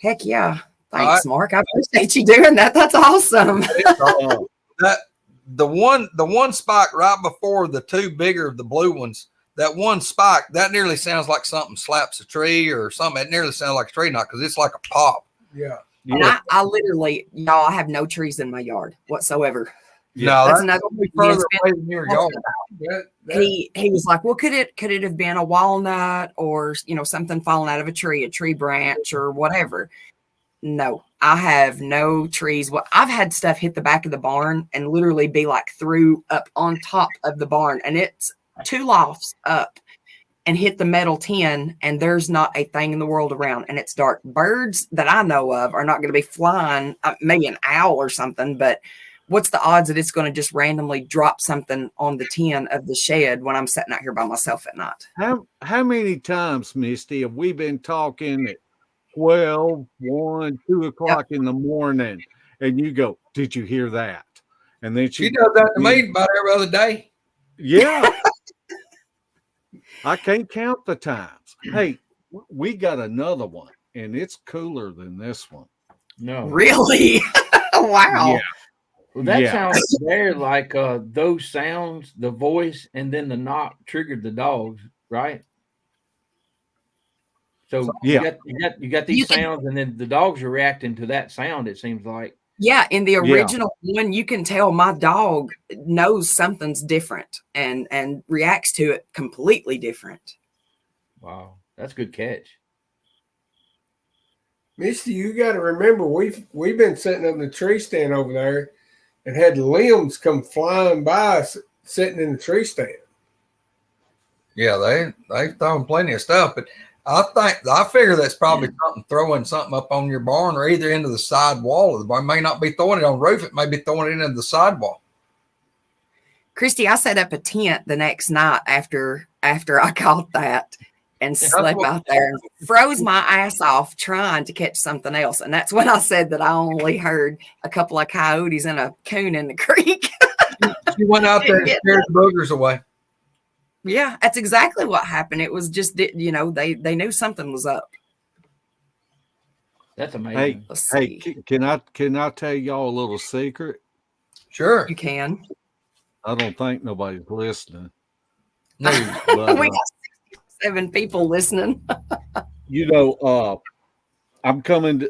Heck yeah. Thanks, Mark. I appreciate you doing that. That's awesome. the one spike right before the two bigger, the blue ones, that one spike, that nearly sounds like something slaps a tree or something. It nearly sounds like a tree knot because it's like a pop. Yeah. And I literally, y'all, I have no trees in my yard whatsoever. No, that's another further away than your yard. He was like, well, could it have been a walnut or, you know, something falling out of a tree branch or whatever? No, I have no trees. Well, I've had stuff hit the back of the barn and literally be like through up on top of the barn, and it's 2 lofts up, and hit the metal tin, and there's not a thing in the world around, and it's dark. Birds that I know of are not going to be flying, maybe an owl or something, but what's the odds that it's going to just randomly drop something on the tin of the shed when I'm sitting out here by myself at night? How many times, Misty, have we been talking at 12, 1, 2 o'clock in the morning, and you go, did you hear that? And then she does that to me about every other day. Yeah. I can't count the times. Hey, we got another one, and it's cooler than this one. No. Really? Wow. Yeah. Well, that sounds there like those sounds, the voice, and then the knock triggered the dogs, right? So you got these sounds, and then the dogs are reacting to that sound, it seems like. Yeah, in the original one, you can tell my dog knows something's different and reacts to it completely different. Wow, that's a good catch. Misty, you got to remember, we've been sitting on the tree stand over there and had limbs come flying by us sitting in the tree stand. Yeah, they've thrown plenty of stuff, but I figure that's probably something throwing something up on your barn or either into the side wall of the barn. It may not be throwing it on the roof, it may be throwing it into the sidewall. Christy, I set up a tent the next night after I caught that and slept out there and froze my ass off trying to catch something else. And that's when I said that I only heard a couple of coyotes and a coon in the creek. She went out there and scared the boogers away. Yeah, that's exactly what happened. It was just, you know, they knew something was up. That's amazing. Hey, can I tell y'all a little secret? Sure. You can. I don't think nobody's listening. No, but, we got 67 people listening. You know, I'm coming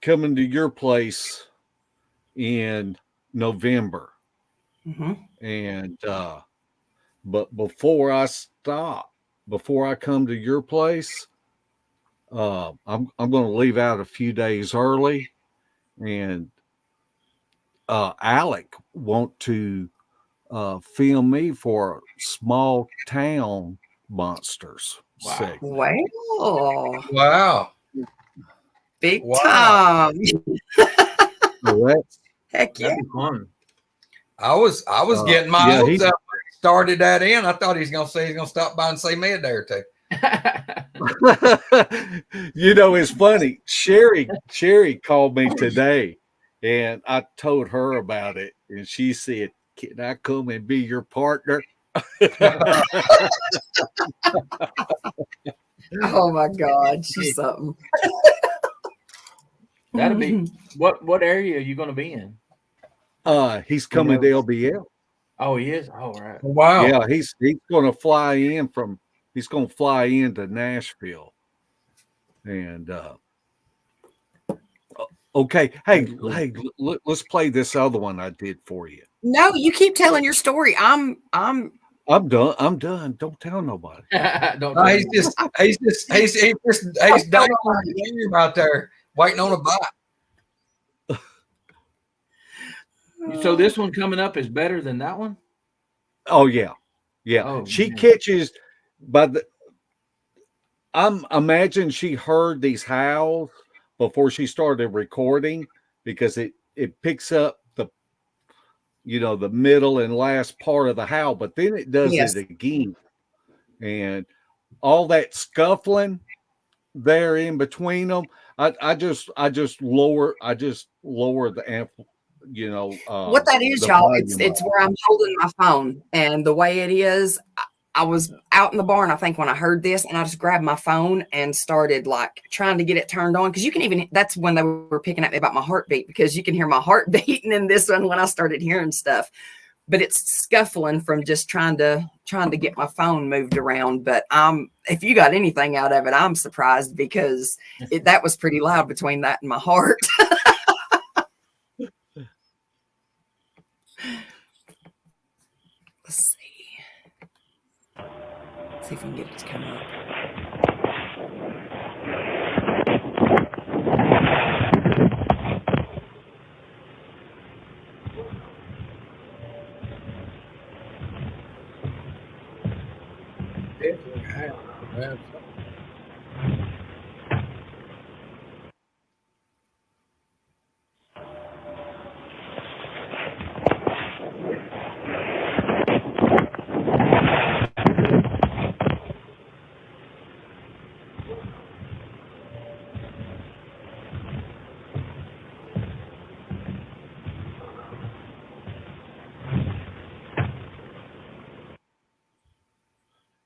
to your place in November. Mm-hmm. And but before I come to your place, I'm going to leave out a few days early, and Alec want to film me for Small Town Monsters. Wow! Wow! Big time! Heck yeah! That'd be fun. I was getting my hopes up when he started that in. I thought he's gonna stop by and see me a day or two. You know, it's funny. Sherry called me today, and I told her about it, and she said, "Can I come and be your partner?" Oh my God, she's something. That'll be what area are you going to be in? He's coming to LBL. Oh, he is. Oh, right. Wow. Yeah, he's going to fly into Nashville, and okay. Hey, let's play this other one I did for you. No, you keep telling your story. I'm done. Don't tell nobody. He's done out there waiting on a bite. So this one coming up is better than that one? Oh yeah. Oh, she catches I'm imagine she heard these howls before she started recording, because it picks up the middle and last part of the howl, but then it does it again. And all that scuffling there in between them, I just lower the amp. What that is, y'all, it's where I'm holding my phone, and the way it is, I was out in the barn, I think, when I heard this, and I just grabbed my phone and started like trying to get it turned on, because that's when they were picking at me about my heartbeat, because you can hear my heart beating in this one when I started hearing stuff. but it's scuffling from just trying to get my phone moved around. But if you got anything out of it, I'm surprised, because that was pretty loud between that and my heart. Let's see. See if we can get it to come up.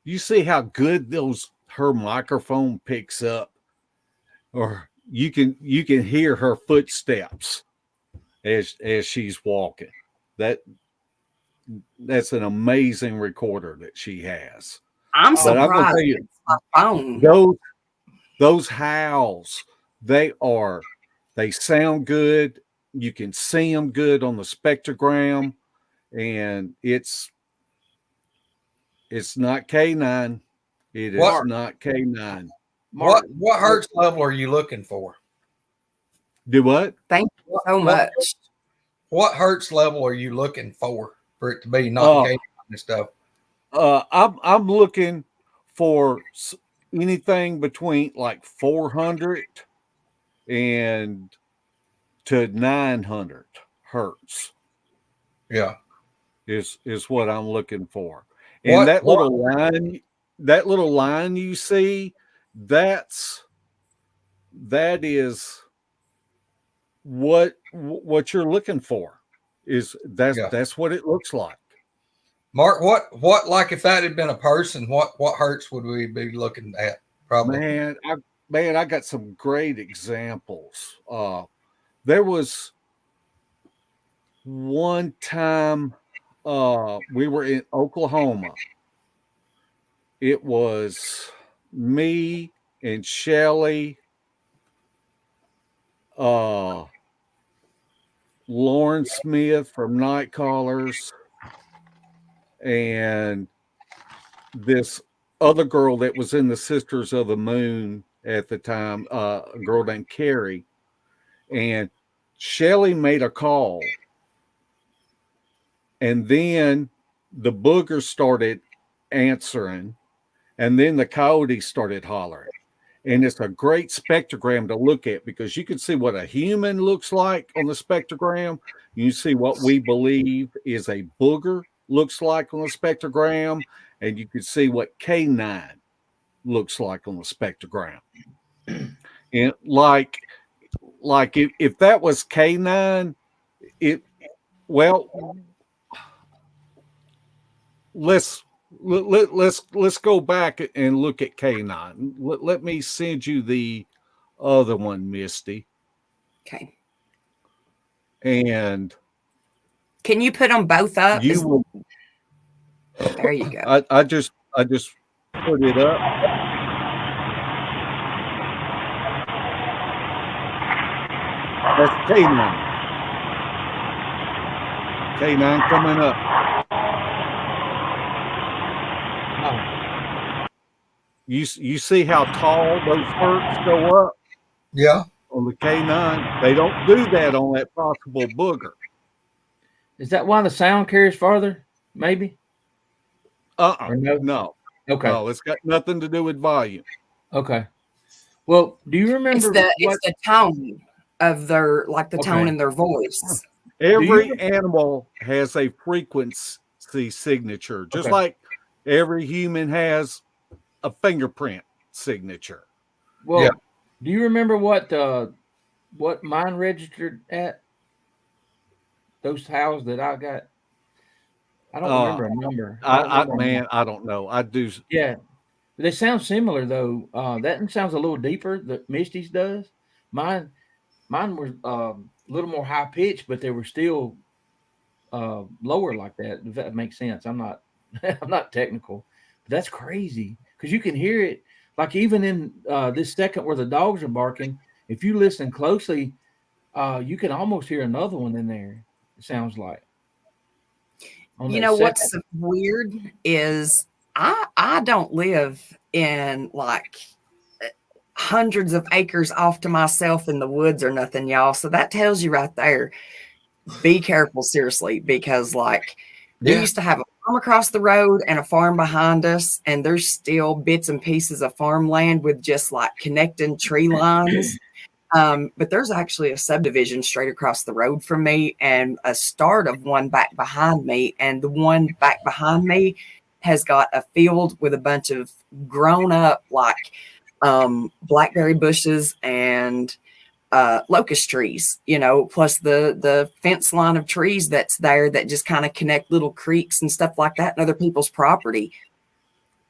You see how good her microphone picks up, or you can hear her footsteps as she's walking. That's an amazing recorder that she has. I'm surprised. It's my phone. Those howls, they sound good. You can see them good on the spectrogram, and it's not K9. It is not K9. What hertz level are you looking for? Do what? Thank you so much. What hertz level are you looking for it to be not K9 and stuff? I'm looking for anything between like 400 and to 900 hertz. Yeah, is what I'm looking for. And that little line you see, that is what you're looking for. That's what it looks like. Mark, what like if that had been a person, what hertz would we be looking at? Probably. Man, I got some great examples. There was one time we were in Oklahoma. It was me and Shelly, Lauren Smith from Night Callers, and this other girl that was in the Sisters of the Moon at the time, a girl named Carrie. And Shelly made a call. And then the boogers started answering. And then the coyotes started hollering. And it's a great spectrogram to look at, because you can see what a human looks like on the spectrogram. You see what we believe is a booger looks like on the spectrogram. And you can see what K9 looks like on the spectrogram. And like if that was K9, let's go back and look at K9. Let me send you the other one, Misty. Okay. And can you put them both up? There you go. I just put it up. That's K9. K9 coming up. You see how tall those hertz go up? Yeah. On the K9. They don't do that on that possible booger. Is that why the sound carries farther? Maybe? No. Okay. No, it's got nothing to do with volume. Okay. Well, do you remember it's the tone of their, like the tone in their voice. Every animal has a frequency signature, just like every human has a fingerprint signature. Well, do you remember what mine registered at? Those howls that I got. I don't remember a number. I don't know. I do. Yeah, they sound similar though. That sounds a little deeper. The Misty's does. Mine were a little more high pitched, but they were still lower like that. If that makes sense. I'm not I'm not technical, but that's crazy because you can hear it. Like even in this second where the dogs are barking, if you listen closely, you can almost hear another one in there. It sounds like. You know what's weird is I don't live in like hundreds of acres off to myself in the woods or nothing, y'all. So that tells you right there, be careful, seriously, because like we used to have a farm across the road and a farm behind us, and there's still bits and pieces of farmland with just like connecting tree lines. But there's actually a subdivision straight across the road from me and a start of one back behind me. And the one back behind me has got a field with a bunch of grown up like blackberry bushes and locust trees, you know, plus the fence line of trees that's there that just kind of connect little creeks and stuff like that and other people's property.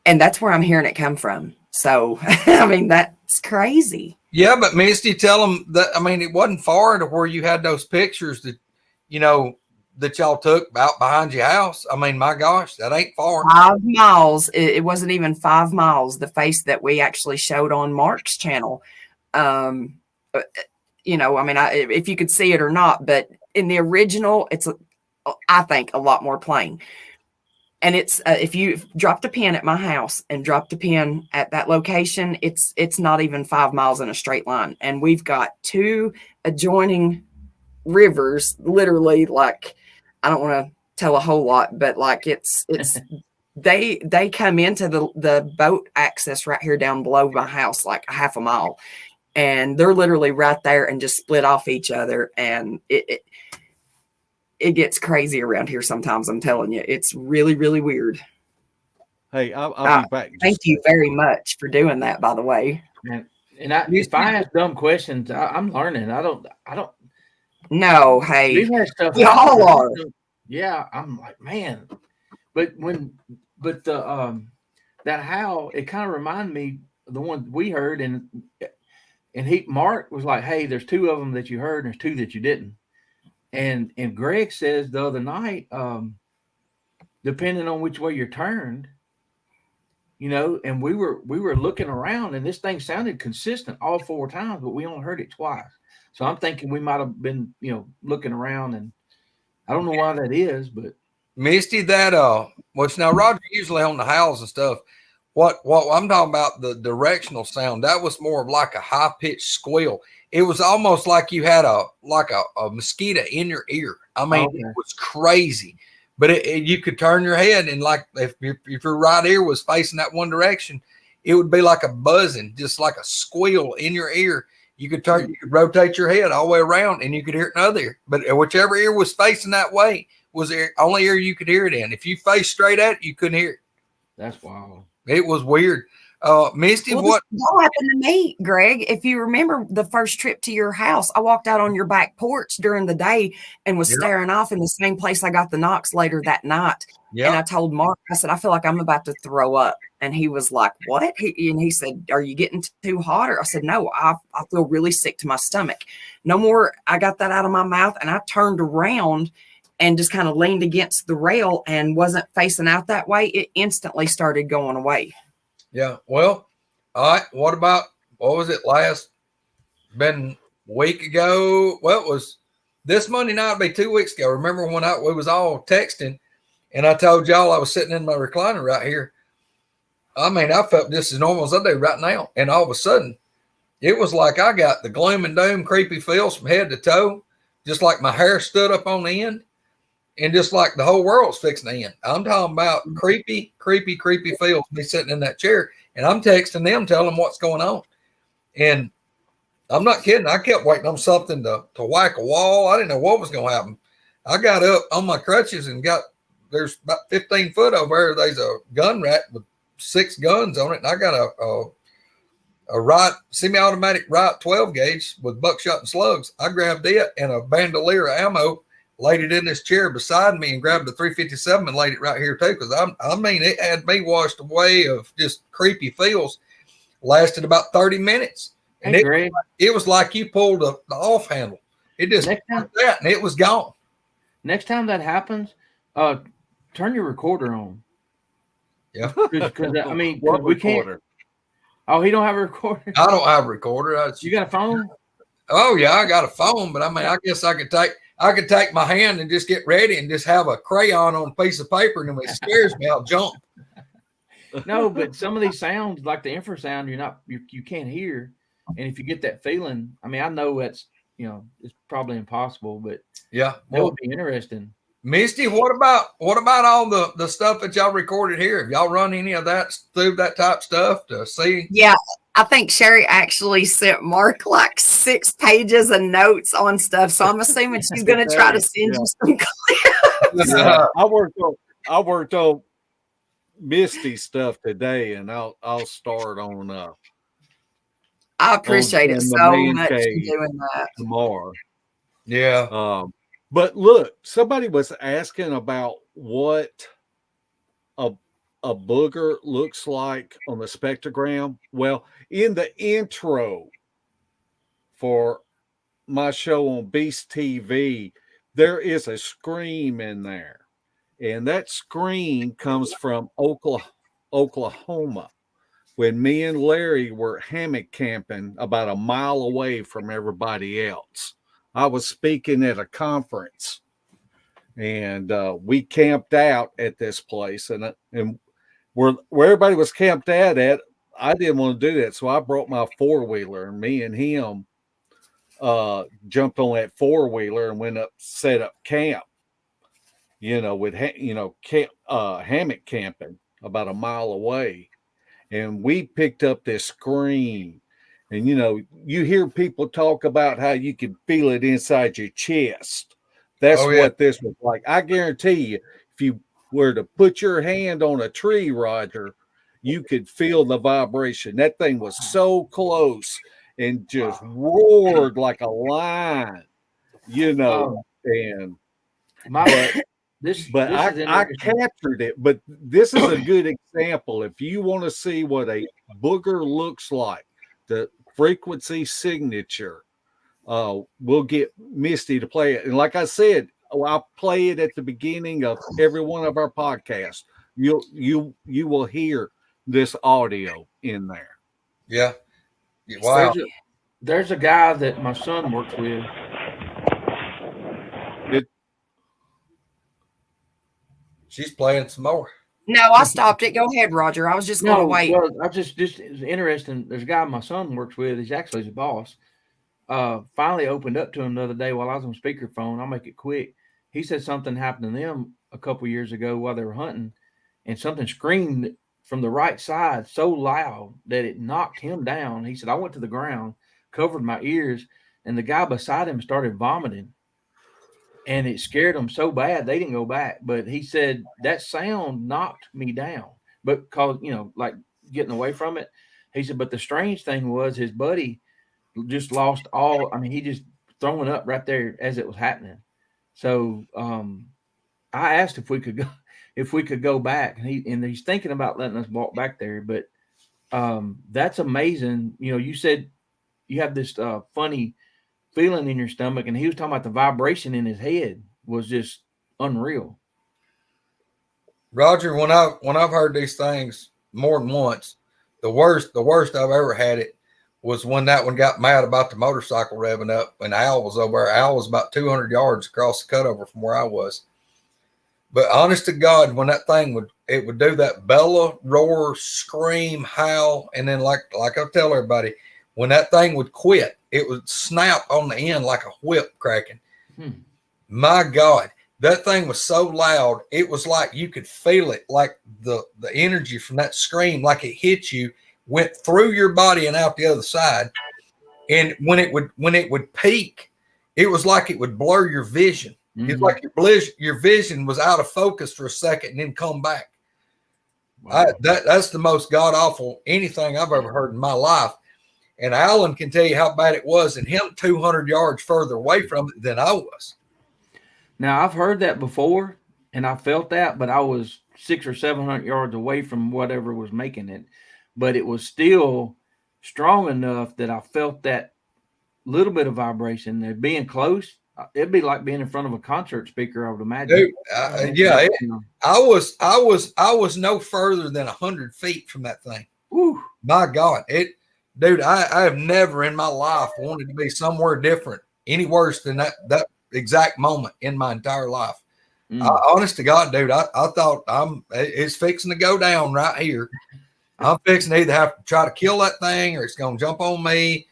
And that's where I'm hearing it come from. So, I mean, that's crazy. Yeah, but Misty, tell them that, I mean, it wasn't far to where you had those pictures that, you know, that y'all took out behind your house. I mean, my gosh, that ain't far. 5 miles. It wasn't even 5 miles. The face that we actually showed on Mark's channel. You know, I mean, if you could see it or not, but in the original, it's, I think, a lot more plain. And it's if you dropped a pin at my house and dropped a pin at that location, it's not even 5 miles in a straight line. And we've got 2 adjoining rivers, literally, like, I don't want to tell a whole lot, but like it's they come into the boat access right here down below my house, like a half a mile. And they're literally right there and just split off each other. And it gets crazy around here sometimes. I'm telling you, it's really, really weird. Hey, I'll be back. Thank you very much for doing that, by the way. And if I ask dumb questions, I'm learning. I don't. No, hey, We've had stuff. we all are. Yeah, I'm like, man. But the that howl, it kind of reminded me of the one we heard, and Mark was like, hey, there's 2 of them that you heard, and there's 2 that you didn't. And Greg says the other night, depending on which way you're turned, you know, and we were looking around, and this thing sounded consistent all 4 times, but we only heard it twice. So I'm thinking we might have been, you know, looking around, and I don't know why that is, but Misty, that which now Roger usually on the howls and stuff. What I'm talking about, the directional sound, that was more of like a high pitched squeal. It was almost like you had a mosquito in your ear. I mean, okay. It was crazy, but you could turn your head, and like if your right ear was facing that one direction, it would be like a buzzing, just like a squeal in your ear. You could rotate your head all the way around, and you could hear it in the other ear. But whichever ear was facing that way was the only ear you could hear it in. If you faced straight at it, you couldn't hear it. That's wild. It was weird. Misty, what happened to me, Greg? If you remember the first trip to your house, I walked out on your back porch during the day and was staring off in the same place I got the knocks later that night. Yep. And I told Mark, I said, I feel like I'm about to throw up. And he was like, what? He said, are you getting too hot? Or I said, no, I feel really sick to my stomach. No more. I got that out of my mouth, and I turned around and just kind of leaned against the rail and wasn't facing out that way. It instantly started going away. Yeah. Well, all right. What was it been a week ago? Well, it was this Monday night, it'd be 2 weeks ago. Remember when we was all texting, and I told y'all I was sitting in my recliner right here. I mean, I felt just as normal as I do right now. And all of a sudden, it was like I got the gloom and doom creepy feels from head to toe, just like my hair stood up on the end, and just like the whole world's fixing to end. I'm talking about creepy feels, me sitting in that chair, and I'm texting them, telling them what's going on. And I'm not kidding. I kept waiting on something to whack a wall. I didn't know what was going to happen. I got up on my crutches and there's about 15 foot over there. There's a gun rack with 6 guns on it, and I got a semi-automatic Wright 12 gauge with buckshot and slugs. I grabbed it and a bandolier of ammo, laid it in this chair beside me, and grabbed a 357 and laid it right here too. Because I mean, it had me washed away of just creepy feels. Lasted about 30 minutes, and it was like you pulled the off handle. It just like that, and it was gone. next time that happens, turn your recorder on. Yeah. Because I mean, What we can't. recorder? Oh, he don't have a recorder. I don't have a recorder. You got a phone? Oh yeah, I got a phone, but I mean, I guess I could take my hand and just get ready and just have a crayon on a piece of paper, and if it scares me, I'll jump. No, but some of these sounds, like the infrasound, you can't hear, and if you get that feeling, I mean, I know that's it's probably impossible, but Yeah, that would be interesting. Misty, what about all the stuff that y'all recorded here? Have y'all run any of that through that type stuff to see? Yeah, I think Sherry actually sent Mark like 6 pages of notes on stuff. So I'm assuming she's going to try to send you some clips. Yeah, I worked on Misty stuff today, and I'll start on I appreciate it in the so man much for cave doing that. tomorrow. Yeah. But look, somebody was asking about what a booger looks like on the spectrogram. Well, in the intro for my show on Beast TV, there is a scream in there. And that scream comes from Oklahoma, when me and Larry were hammock camping about a mile away from everybody else. I was speaking at a conference, and we camped out at this place, and where everybody was camped out at, I didn't want to do that, so I brought my 4-wheeler, and me and him jumped on that 4-wheeler and went up, set up camp. With hammock camping about a mile away, and we picked up this scream. And, you hear people talk about how you can feel it inside your chest. That's what this was like. I guarantee you, if you were to put your hand on a tree, Roger, you could feel the vibration. That thing was so close and just roared like a lion, and I captured it. But this is a good example. If you want to see what a booger looks like, the frequency signature, we'll get Misty to play it. And like I said, I'll play it at the beginning of every one of our podcasts. You will hear this audio in there. Yeah. Wow. There's a guy that my son works with. She's playing some more. No, I stopped it. Go ahead, Roger. I was just going to wait. Well, I just it's interesting. There's a guy my son works with. He's actually his boss. Finally opened up to him the other day while I was on speakerphone. I'll make it quick. He said something happened to them a couple years ago while they were hunting, and something screamed from the right side so loud that it knocked him down. He said, I went to the ground, covered my ears, and the guy beside him started vomiting. And it scared them so bad they didn't go back. But he said that sound knocked me down, but because like getting away from it. He said, but the strange thing was his buddy just lost all. I mean, he just throwing up right there as it was happening. So I asked if we could go back, and he's thinking about letting us walk back there. But that's amazing. You said you have this funny feeling in your stomach, and he was talking about the vibration in his head was just unreal. Roger, when I've heard these things more than once, the worst I've ever had it was when that one got mad about the motorcycle revving up, and Al was over there. Al was about 200 yards across the cutover from where I was. But honest to God, when that thing would do that bella, roar, scream, howl, and then like I tell everybody, when that thing would quit, it would snap on the end like a whip cracking. My God, that thing was so loud. It was like you could feel it, like the energy from that scream, like it hit you, went through your body and out the other side. And when it would peak, it was like it would blur your vision. Mm-hmm. It's like your vision was out of focus for a second and then come back. Wow. That's the most god awful anything I've ever heard in my life. And Alan can tell you how bad it was, and him 200 yards further away from it than I was. Now, I've heard that before, and I felt that, but I was 600 or 700 yards away from whatever was making it. But it was still strong enough that I felt that little bit of vibration. And being close, it'd be like being in front of a concert speaker, I would imagine. Dude, I was no further than 100 feet from that thing. Whew. My God, dude, I have never in my life wanted to be somewhere different, any worse than that exact moment in my entire life. Honest to God, dude, I thought it's fixing to go down right here. I'm fixing to either have to try to kill that thing or it's going to jump on me.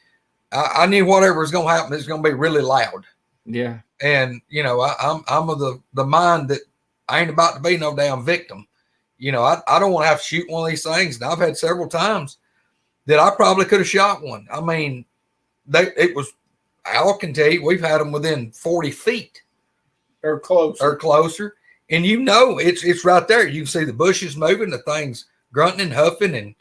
I knew whatever was going to happen is going to be really loud. Yeah. And, I'm of the mind that I ain't about to be no damn victim. I don't want to have to shoot one of these things. And I've had several times that I probably could have shot one. I mean, Al can tell you, we've had them within 40 feet. Or closer. And it's right there. You can see the bushes moving, the things grunting and huffing and,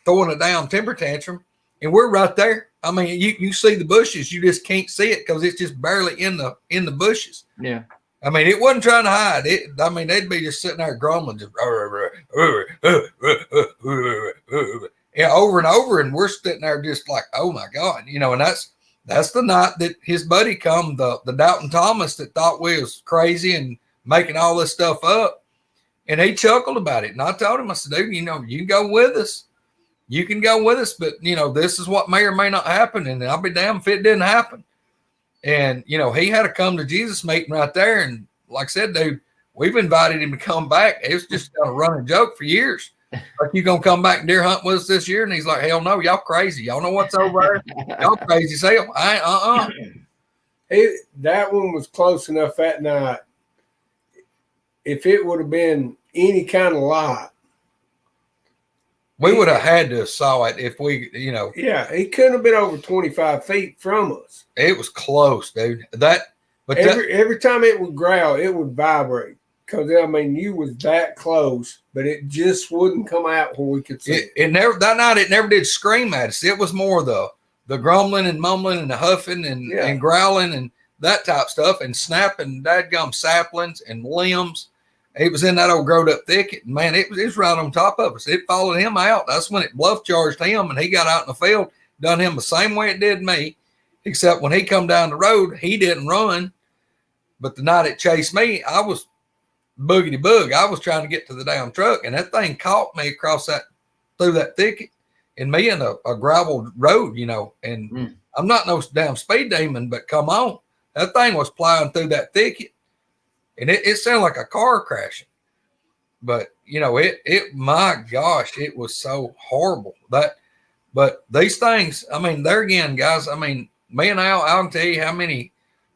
throwing a down temper tantrum. And we're right there. I mean, you see the bushes, you just can't see it because it's just barely in the bushes. Yeah. I mean, it wasn't trying to hide. They'd be just sitting there grumbling, just over and over, and we're sitting there just like, oh my God, and that's the night that his buddy come, the Doubting Thomas that thought we was crazy and making all this stuff up. And he chuckled about it. And I told him, I said, dude, you can go with us. You can go with us, but this is what may or may not happen. And I'll be damned if it didn't happen. And, he had a come to Jesus meeting right there. And like I said, dude, we've invited him to come back. It was just a running joke for years. Like, you going to come back and deer hunt with us this year? And he's like, hell no, y'all crazy. Y'all know what's over there? Y'all crazy as hell. I ain't, That one was close enough that night. If it would have been any kind of light, we would have had to have saw it if we, Yeah, he couldn't have been over 25 feet from us. It was close, dude. Every time it would growl, it would vibrate. Because, you was that close, but it just wouldn't come out where we could see it. That night, it never did scream at us. It was more the grumbling and mumbling and the huffing and growling and that type stuff and snapping dadgum saplings and limbs. It was in that old growed up thicket. Man, it was right on top of us. It followed him out. That's when it bluff charged him, and he got out in the field, done him the same way it did me, except when he come down the road, he didn't run. But the night it chased me, I was boogity boog. I was trying to get to the damn truck, and that thing caught me through that thicket, and me in a gravel road, and I'm not no damn speed demon, but come on. That thing was plowing through that thicket. And it sounded like a car crashing, but my gosh, it was so horrible but these things, there again, guys, me and Al can tell you how many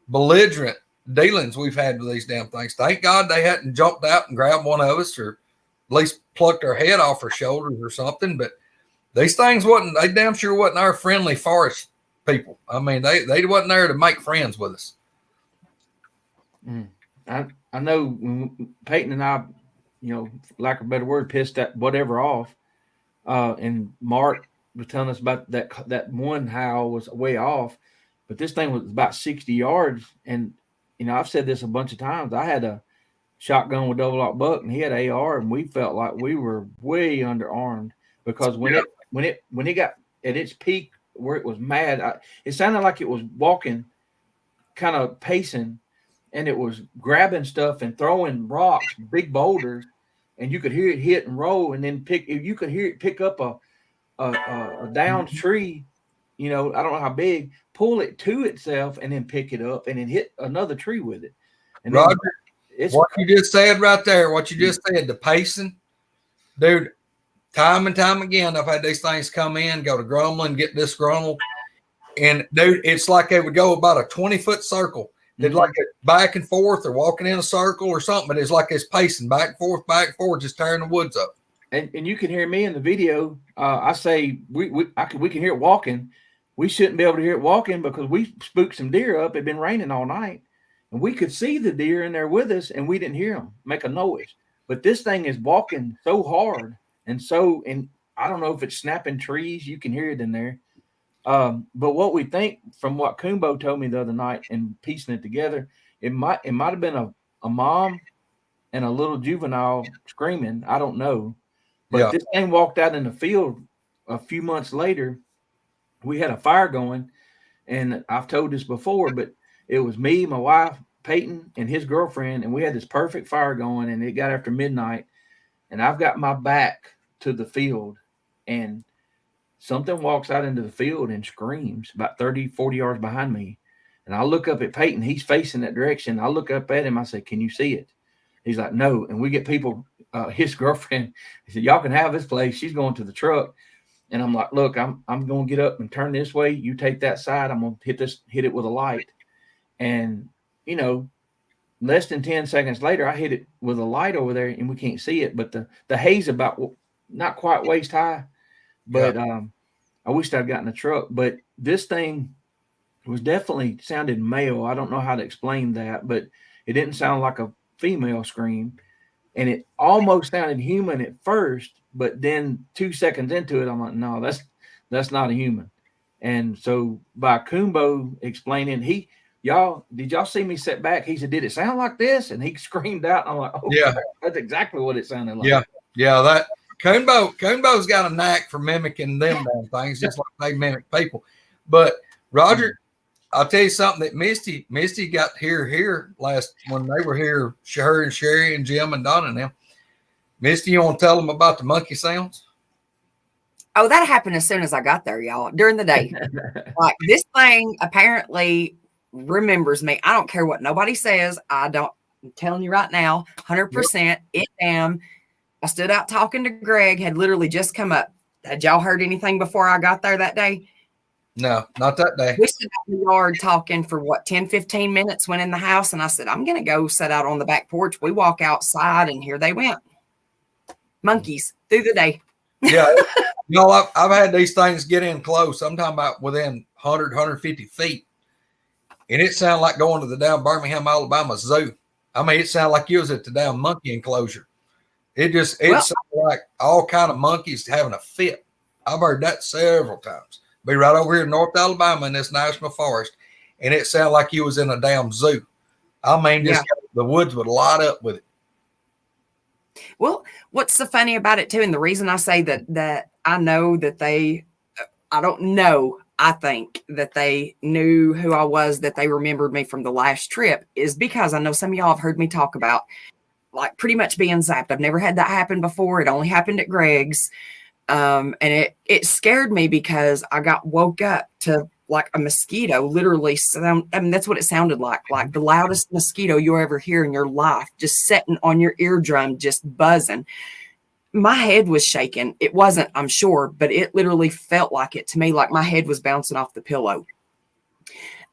belligerent dealings we've had with these damn things. Thank God they hadn't jumped out and grabbed one of us or at least plucked our head off our shoulders or something. But these things they damn sure wasn't our friendly forest people. They wasn't there to make friends with us. I know when Peyton and I, lack of a better word, pissed that whatever off. And Mark was telling us about that one howl was way off, but this thing was about 60 yards. And, I've said this a bunch of times. I had a shotgun with double lock buck and he had AR, and we felt like we were way underarmed because when it got at its peak where it was mad, it sounded like it was walking, kind of pacing. And it was grabbing stuff and throwing rocks, big boulders, and you could hear it hit and roll, and then you could hear it pick up a downed tree, I don't know how big, pull it to itself, and then pick it up, and then hit another tree with it. And Roger, what you just said right there, the pacing, dude. Time and time again, I've had these things come in, go to grumbling, get disgruntled, and dude, it's like they would go about a 20-foot circle. They'd like it back and forth or walking in a circle or something, but it's like it's pacing back and forth, just tearing the woods up. And you can hear me in the video. I say we can hear it walking. We shouldn't be able to hear it walking because we spooked some deer up. It'd been raining all night, and we could see the deer in there with us, and we didn't hear them make a noise. But this thing is walking so hard, and I don't know if it's snapping trees. You can hear it in there. But what we think from what Kumbo told me the other night and piecing it together, it might have been a mom and a little juvenile screaming. I don't know. But This thing walked out in the field a few months later. We had a fire going, and I've told this before, but it was me, my wife, Peyton, and his girlfriend, and we had this perfect fire going, and it got after midnight, and I've got my back to the field, and something walks out into the field and screams about 30, 40 yards behind me. And I look up at Peyton. He's facing that direction. I look up at him. I say, can you see it? He's like, no. And we get people, his girlfriend, he said, y'all can have this place. She's going to the truck. And I'm like, look, I'm going to get up and turn this way. You take that side. I'm going to hit it with a light. And, you know, less than 10 seconds later, I hit it with a light over there and we can't see it. But the haze about not quite waist high. But I wished I'd gotten a truck. But this thing was definitely sounded male. I don't know how to explain that, but it didn't sound like a female scream. And it almost sounded human at first, but then 2 seconds into it, I'm like, no, that's not a human. And so by Kumbo explaining, did y'all see me sit back? He said, did it sound like this? And he screamed out. And I'm like, oh, yeah, that's exactly what it sounded like. Yeah, that Kumbo's got a knack for mimicking them damn things, just like they mimic people. But Roger, I'll tell you something that Misty got here last when they were here, her and Sherry and Jim and Don and them. Misty, you want to tell them about the monkey sounds? Oh, that happened as soon as I got there, y'all, during the day. Like, this thing apparently remembers me. I don't care what nobody says. I'm telling you right now, 100%. It am. I stood out talking to Greg, had literally just come up. Had y'all heard anything before I got there that day? No, not that day. We stood out in the yard talking for 10, 15 minutes, went in the house, and I said, I'm going to go sit out on the back porch. We walk outside, and here they went. Monkeys through the day. Yeah. You know, I've had these things get in close. I'm talking about within 100, 150 feet. And it sounded like going to the down Birmingham, Alabama zoo. I mean, it sounded like you was at the down monkey enclosure. It sounded like all kind of monkeys having a fit. I've heard that several times. Be right over here in North Alabama in this national forest, and it sounded like you was in a damn zoo. I mean, the woods would light up with it. Well, what's so funny about it too, and the reason I say that I know that I think that they knew who I was, that they remembered me from the last trip, is because I know some of y'all have heard me talk about like pretty much being zapped. I've never had that happen before. It only happened at Greg's. And it scared me because I got woke up to like a mosquito literally that's what it sounded like the loudest mosquito you'll ever hear in your life, just sitting on your eardrum, just buzzing. My head was shaking. It wasn't, I'm sure, but it literally felt like it to me, like my head was bouncing off the pillow.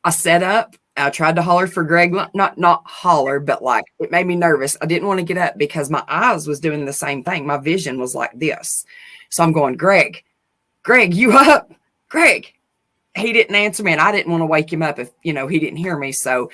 I sat up. I tried to holler for Greg, not holler, but like it made me nervous. I didn't want to get up because my eyes was doing the same thing. My vision was like this. So I'm going, Greg, you up? Greg. He didn't answer me, and I didn't want to wake him up if, he didn't hear me. So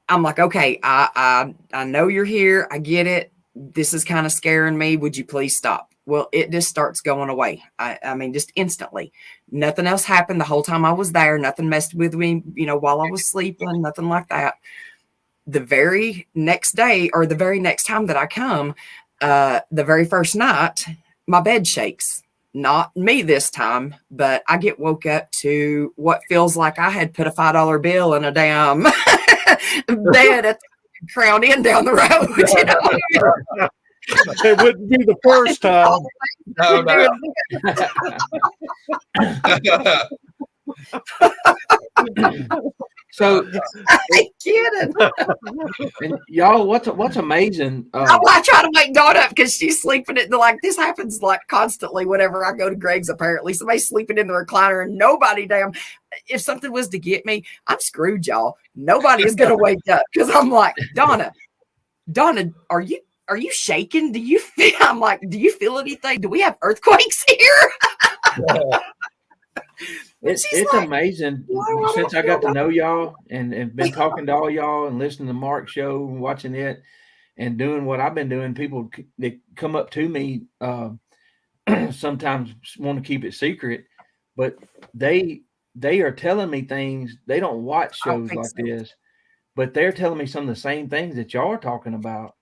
I'm like, okay, I know you're here. I get it. This is kind of scaring me. Would you please stop? Well, it just starts going away. I mean, just instantly. Nothing else happened the whole time I was there. Nothing messed with me, while I was sleeping, nothing like that. The very next day, or the very next time that I come, the very first night, my bed shakes. Not me this time, but I get woke up to what feels like I had put a $5 bill in a damn bed at the Crown Inn down the road. It wouldn't be the first time. No. So I kidding. And y'all, what's amazing? I try to wake Dawn up because she's sleeping this happens like constantly whenever I go to Greg's. Apparently, somebody's sleeping in the recliner and nobody if something was to get me, I'm screwed, y'all. Nobody is gonna wake up because I'm like, Donna, are you shaking? Do you feel? I'm like, do you feel anything? Do we have earthquakes here? It's like, amazing since I got to know y'all and been talking to all y'all and listening to Mark's show and watching it and doing what I've been doing. People, they come up to me sometimes want to keep it secret, but they are telling me things. They don't watch shows like this, but they're telling me some of the same things that y'all are talking about.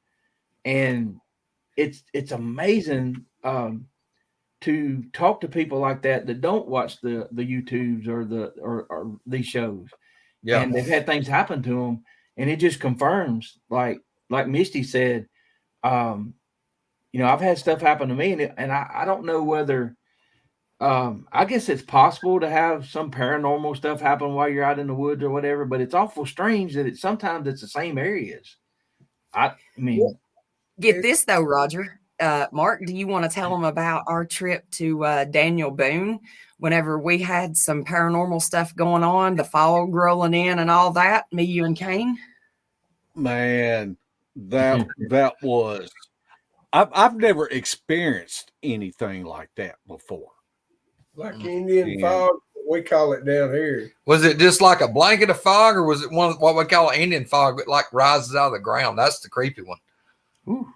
And it's amazing to talk to people like that don't watch the YouTubes or these shows, Yeah. And they've had things happen to them, and it just confirms, like Misty said, I've had stuff happen to me, and I don't know whether, I guess it's possible to have some paranormal stuff happen while you're out in the woods or whatever, but it's awful strange that sometimes it's the same areas. I mean, get this though, Roger. Mark, do you want to tell them about our trip to Daniel Boone whenever we had some paranormal stuff going on, the fog rolling in and all that, me, you, and Kane? Man, that was, I've never experienced anything like that before. Like Indian fog, we call it down here. Was it just like a blanket of fog, or was it one what we call Indian fog, but like rises out of the ground? That's the creepy one. ooh.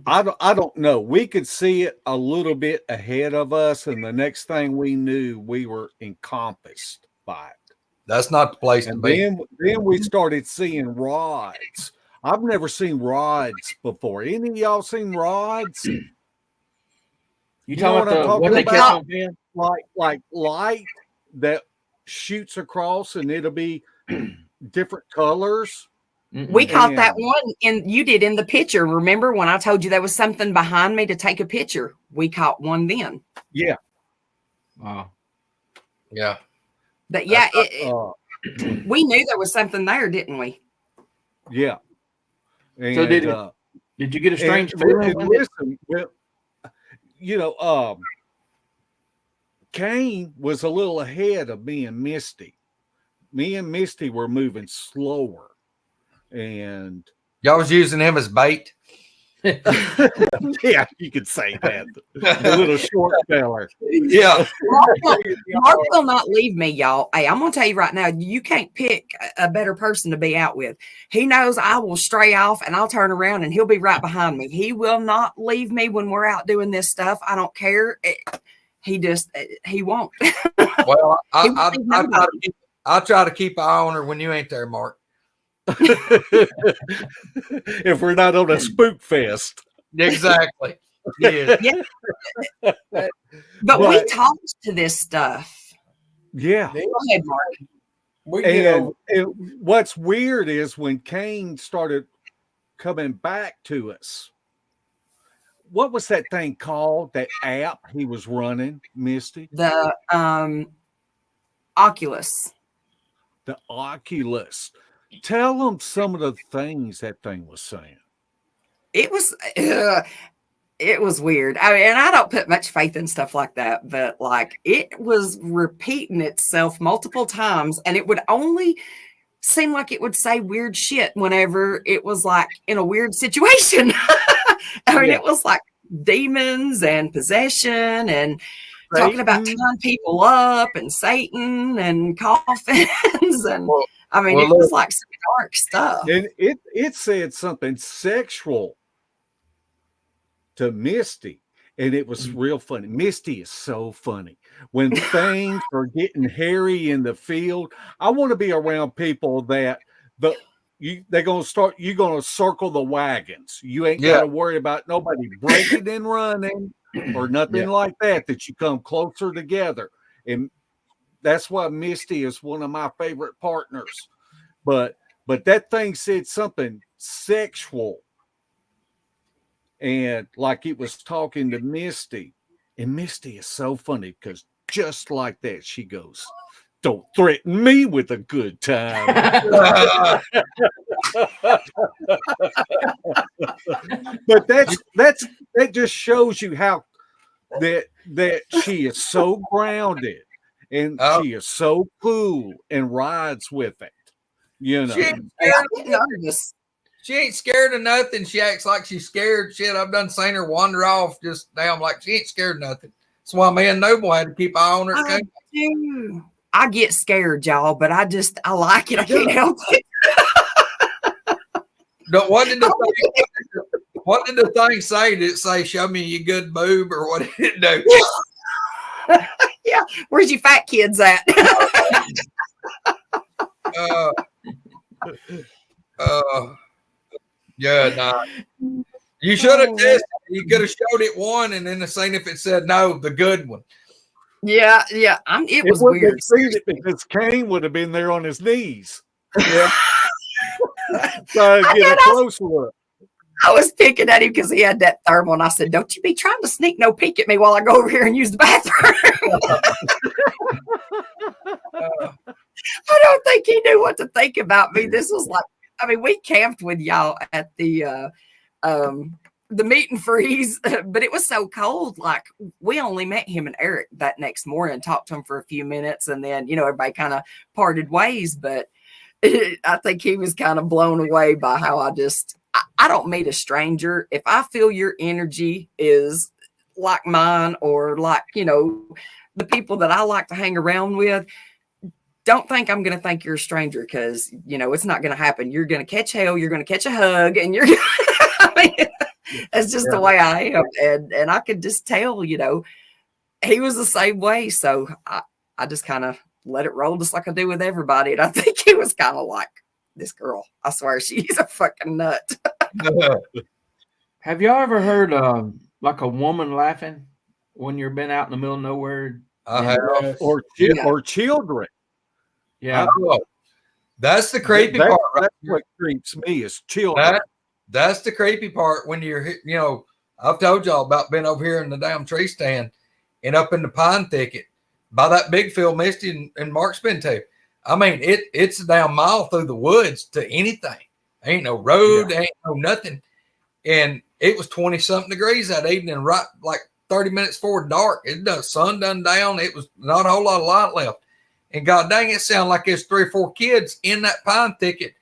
I don't know. We could see it a little bit ahead of us, and the next thing we knew, we were encompassed by it. That's not the place And to be. then we started seeing rods. I've never seen rods before. Any of y'all seen rods? You talking about what they catch on film? Like light that shoots across, and it'll be different colors. We caught that one you did in the picture. Remember when I told you there was something behind me to take a picture? We caught one then. Yeah. Wow. Yeah. But yeah, we knew there was something there, didn't we? Yeah. And, So did you get a strange feeling? Listen, well, Kane was a little ahead of me and Misty. Me and Misty were moving slower. And y'all was using him as bait. yeah, you could say that. The little short feller. Yeah. Mark will not leave me, y'all. Hey, I'm gonna tell you right now, you can't pick a better person to be out with. He knows I will stray off and I'll turn around and he'll be right behind me. He will not leave me when we're out doing this stuff. I don't care. He won't. Well, I try to keep an eye on her when you ain't there, Mark. If we're not on a spook fest. Exactly. Yeah. But we talked to this stuff. Yeah. Go ahead, Mark. And what's weird is when Kane started coming back to us, what was that thing called? That app he was running, Misty? The Oculus. The Oculus. Tell them some of the things that thing was saying. It was weird. I mean, and I don't put much faith in stuff like that, but like it was repeating itself multiple times, and it would only seem like it would say weird shit whenever it was like in a weird situation. I mean, it was like demons and possession and talking about tying people up and Satan and coffins and I mean, it was like some dark stuff. And it said something sexual to Misty, and it was real funny. Misty is so funny. When things are getting hairy in the field, I want to be around people that they're going to start, you're going to circle the wagons. You ain't got to worry about nobody breaking and running or nothing like that you come closer together. And that's why Misty is one of my favorite partners. But that thing said something sexual. And like it was talking to Misty. And Misty is so funny because just like that, she goes, "Don't threaten me with a good time." But that just shows you how that she is so grounded and she is so cool and rides with it. You know, she ain't scared of nothing. She acts like she's scared. Shit, I've done seen her wander off just now. I'm like, she ain't scared of nothing. That's why me and Noble had to keep an eye on her. I get scared, y'all, but I like it. I can't help it. What did the thing say? Did it say, "Show me your good boob," or what did it do? Yeah, where's your fat kids at? Nah. You should have tested. You could have showed it one and then seen if it said no, the good one. Yeah. It was weird. Because Kane would have been there on his knees. Yeah. So get a closer look. I was picking at him because he had that thermal, and I said, "Don't you be trying to sneak no peek at me while I go over here and use the bathroom." I don't think he knew what to think about me. This was like, I mean, we camped with y'all at the meet and freeze, but it was so cold. Like, we only met him and Eric that next morning, talked to him for a few minutes, and then, you know, everybody kind of parted ways. But I think he was kind of blown away by how I don't meet a stranger. If I feel your energy is like mine, or like, you know, the people that I like to hang around with, don't think I'm going to think you're a stranger, because, you know, it's not going to happen. You're going to catch hell. You're going to catch a hug, and you're I mean, that's just the way I am. And I could just tell, you know, he was the same way. So I just kind of let it roll just like I do with everybody. And I think he was kind of like, this girl, I swear she's a fucking nut. Have y'all ever heard like a woman laughing when you've been out in the middle of nowhere? Or children. Yeah. That's the creepy part. Right? That's what creeps me is children. That's the creepy part when you're, you know, I've told y'all about being over here in the damn tree stand and up in the pine thicket by that big field Misty and Mark's been to. I mean, it's a damn mile through the woods to anything. Ain't no road, ain't no nothing. And it was 20-something degrees that evening, right like 30 minutes before dark. Sun done down. It was not a whole lot of light left. And god dang, it sounded like there's 3 or 4 kids in that pine thicket.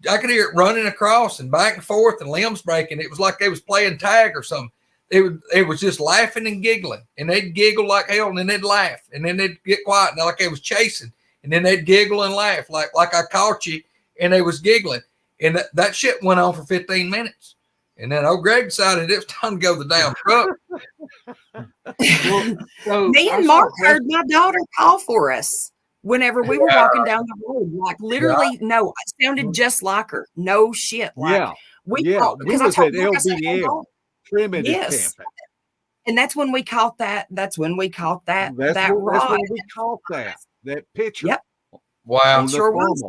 I could hear it running across and back and forth and limbs breaking. It was like they was playing tag or something. It was just laughing and giggling. And they'd giggle like hell, and then they'd laugh. And then they'd get quiet, and like they was chasing. And then they'd giggle and laugh like I caught you, and they was giggling. And that shit went on for 15 minutes. And then old Greg decided it was time to go to the damn truck. Me and Mark heard my daughter call for us whenever we were walking down the road. Like, literally, no, it sounded just like her. No shit. Like, we was at LBL primitive camping. And that's when we caught that. That's when we caught that. That's when we caught that picture. Yep. Wow. Sure was.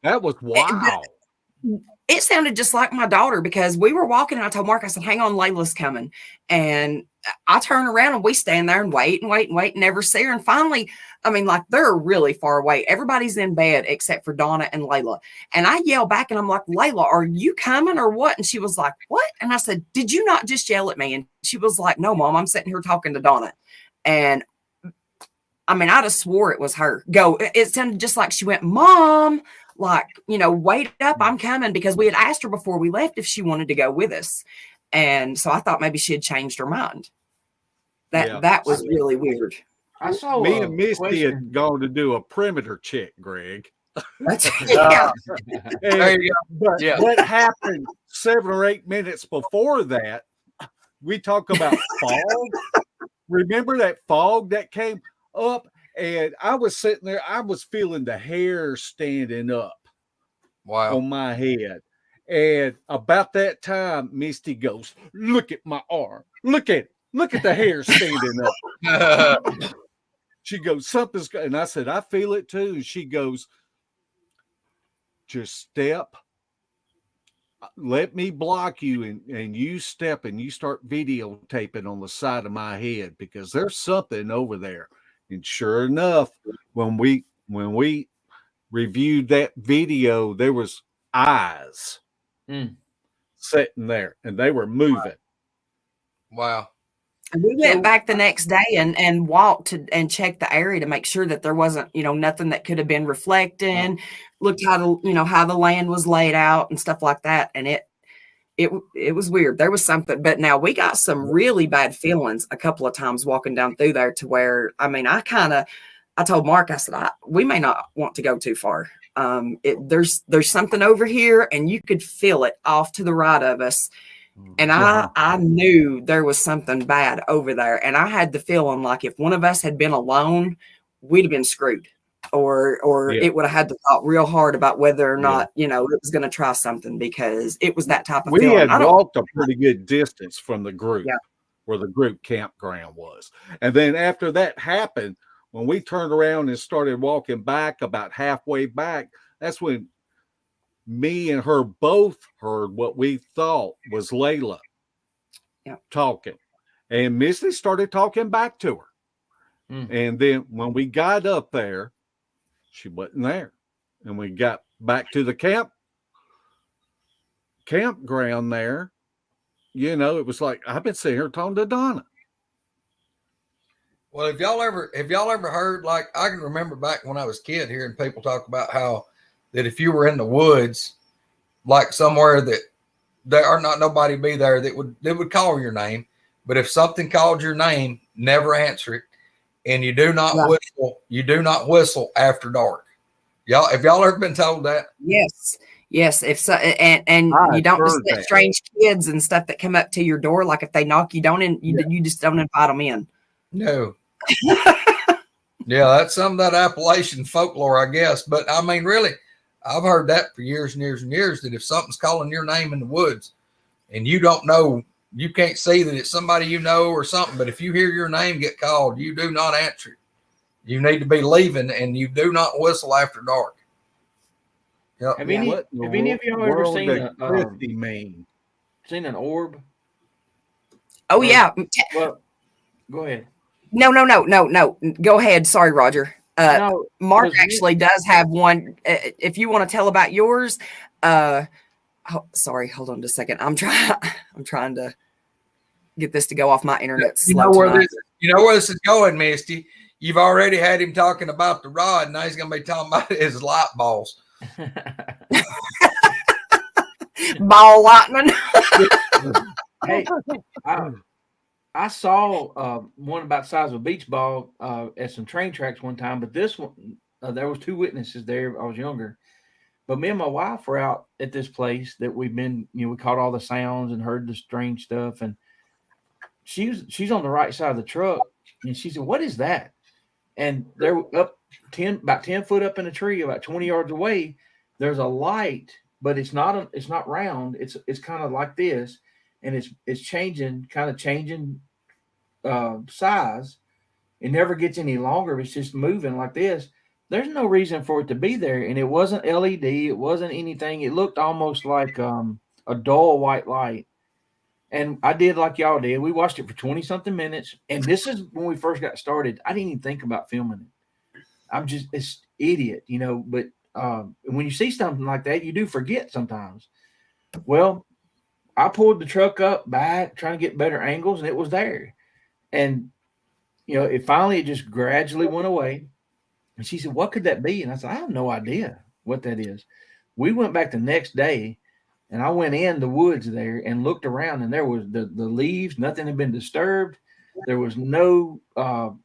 That was wow. It sounded just like my daughter, because we were walking and I told Mark, I said, hang on, Layla's coming. And I turn around and we stand there and wait and never see her. And finally, I mean, like, they're really far away. Everybody's in bed except for Donna and Layla. And I yell back and I'm like, Layla, are you coming or what? And she was like, what? And I said, did you not just yell at me? And she was like, no, Mom, I'm sitting here talking to Donna. And I mean, I just swore it was her. It sounded just like she went, Mom, like, you know, wait up, I'm coming, because we had asked her before we left if she wanted to go with us. And so I thought maybe she had changed her mind. That was really weird. I saw me and Misty had gone to do a perimeter check, Greg. What happened 7 or 8 minutes before that, we talk about fog. Remember that fog that came up? And I was sitting there, I was feeling the hair standing up on my head. And about that time, Misty goes, look at my arm. Look at it. Look at the hair standing up. She goes, something's good. And I said, I feel it too. And she goes, just step. Let me block you, and you step, and you start videotaping on the side of my head, because there's something over there. And sure enough, when we reviewed that video, there was eyes sitting there, and they were moving. Wow. And we went back the next day and walked and checked the area to make sure that there wasn't, you know, nothing that could have been reflecting. Looked how the land was laid out and stuff like that. And it was weird. There was something, but now we got some really bad feelings a couple of times walking down through there, to where, I mean, I told Mark, I said, we may not want to go too far. There's something over here, and you could feel it off to the right of us. And I knew there was something bad over there. And I had the feeling like if one of us had been alone, we'd have been screwed. Or it would have had to thought real hard about whether or not, you know, it was going to try something, because it was that type of feeling. We had walked a pretty good distance from the group where the group campground was. And then after that happened, When we turned around and started walking back, about halfway back, that's when me and her both heard what we thought was Layla talking. And Misty started talking back to her. And then when we got up there, she wasn't there. And we got back to the campground there. You know, it was like, I've been sitting here talking to Donna. Well, have y'all ever heard, like, I can remember back when I was a kid hearing people talk about how that if you were in the woods, like somewhere that there are not nobody be there, they would call your name. But if something called your name, never answer it. And you do not whistle after dark. Have y'all ever been told that? Yes. If so, and you don't just let strange kids and stuff that come up to your door. Like if they knock, you just don't invite them in. No. Yeah, that's some of that Appalachian folklore, I guess. But I mean, really, I've heard that for years and years and years, that if something's calling your name in the woods and you don't know, you can't see that it's somebody you know or something, but if you hear your name get called, you do not answer it. You need to be leaving, and you do not whistle after dark. Yep. Have any of y'all ever seen an orb? Oh, yeah. Well, go ahead. No. Go ahead. Sorry, Roger. No, Mark actually does have one. If you want to tell about yours, sorry, hold on just a second. I'm trying to get this to go off my internet. You know where this is going, Misty. You've already had him talking about the rod, and now he's going to be talking about his light balls. Ball lightning. Hey, I saw one about the size of a beach ball at some train tracks one time, but this one, there was 2 witnesses there. I was younger, but me and my wife were out at this place that we've been, we caught all the sounds and heard the strange stuff. And she's on the right side of the truck, and she said, "What is that?" And they're up about 10 foot up in a tree, about 20 yards away. There's a light, but it's not round. It's kind of like this. And it's changing size. It never gets any longer. It's just moving like this. There's no reason for it to be there. And it wasn't LED. It wasn't anything. It looked almost like a dull white light. And I did like y'all did. We watched it for 20-something minutes. And this is when we first got started. I didn't even think about filming it. I'm just it's idiot, But when you see something like that, you do forget sometimes. Well, I pulled the truck up back, trying to get better angles, and it was there. And, it just gradually went away. And she said, "What could that be?" And I said, "I have no idea what that is." We went back the next day, and I went in the woods there and looked around, and there was the leaves. Nothing had been disturbed. There was no,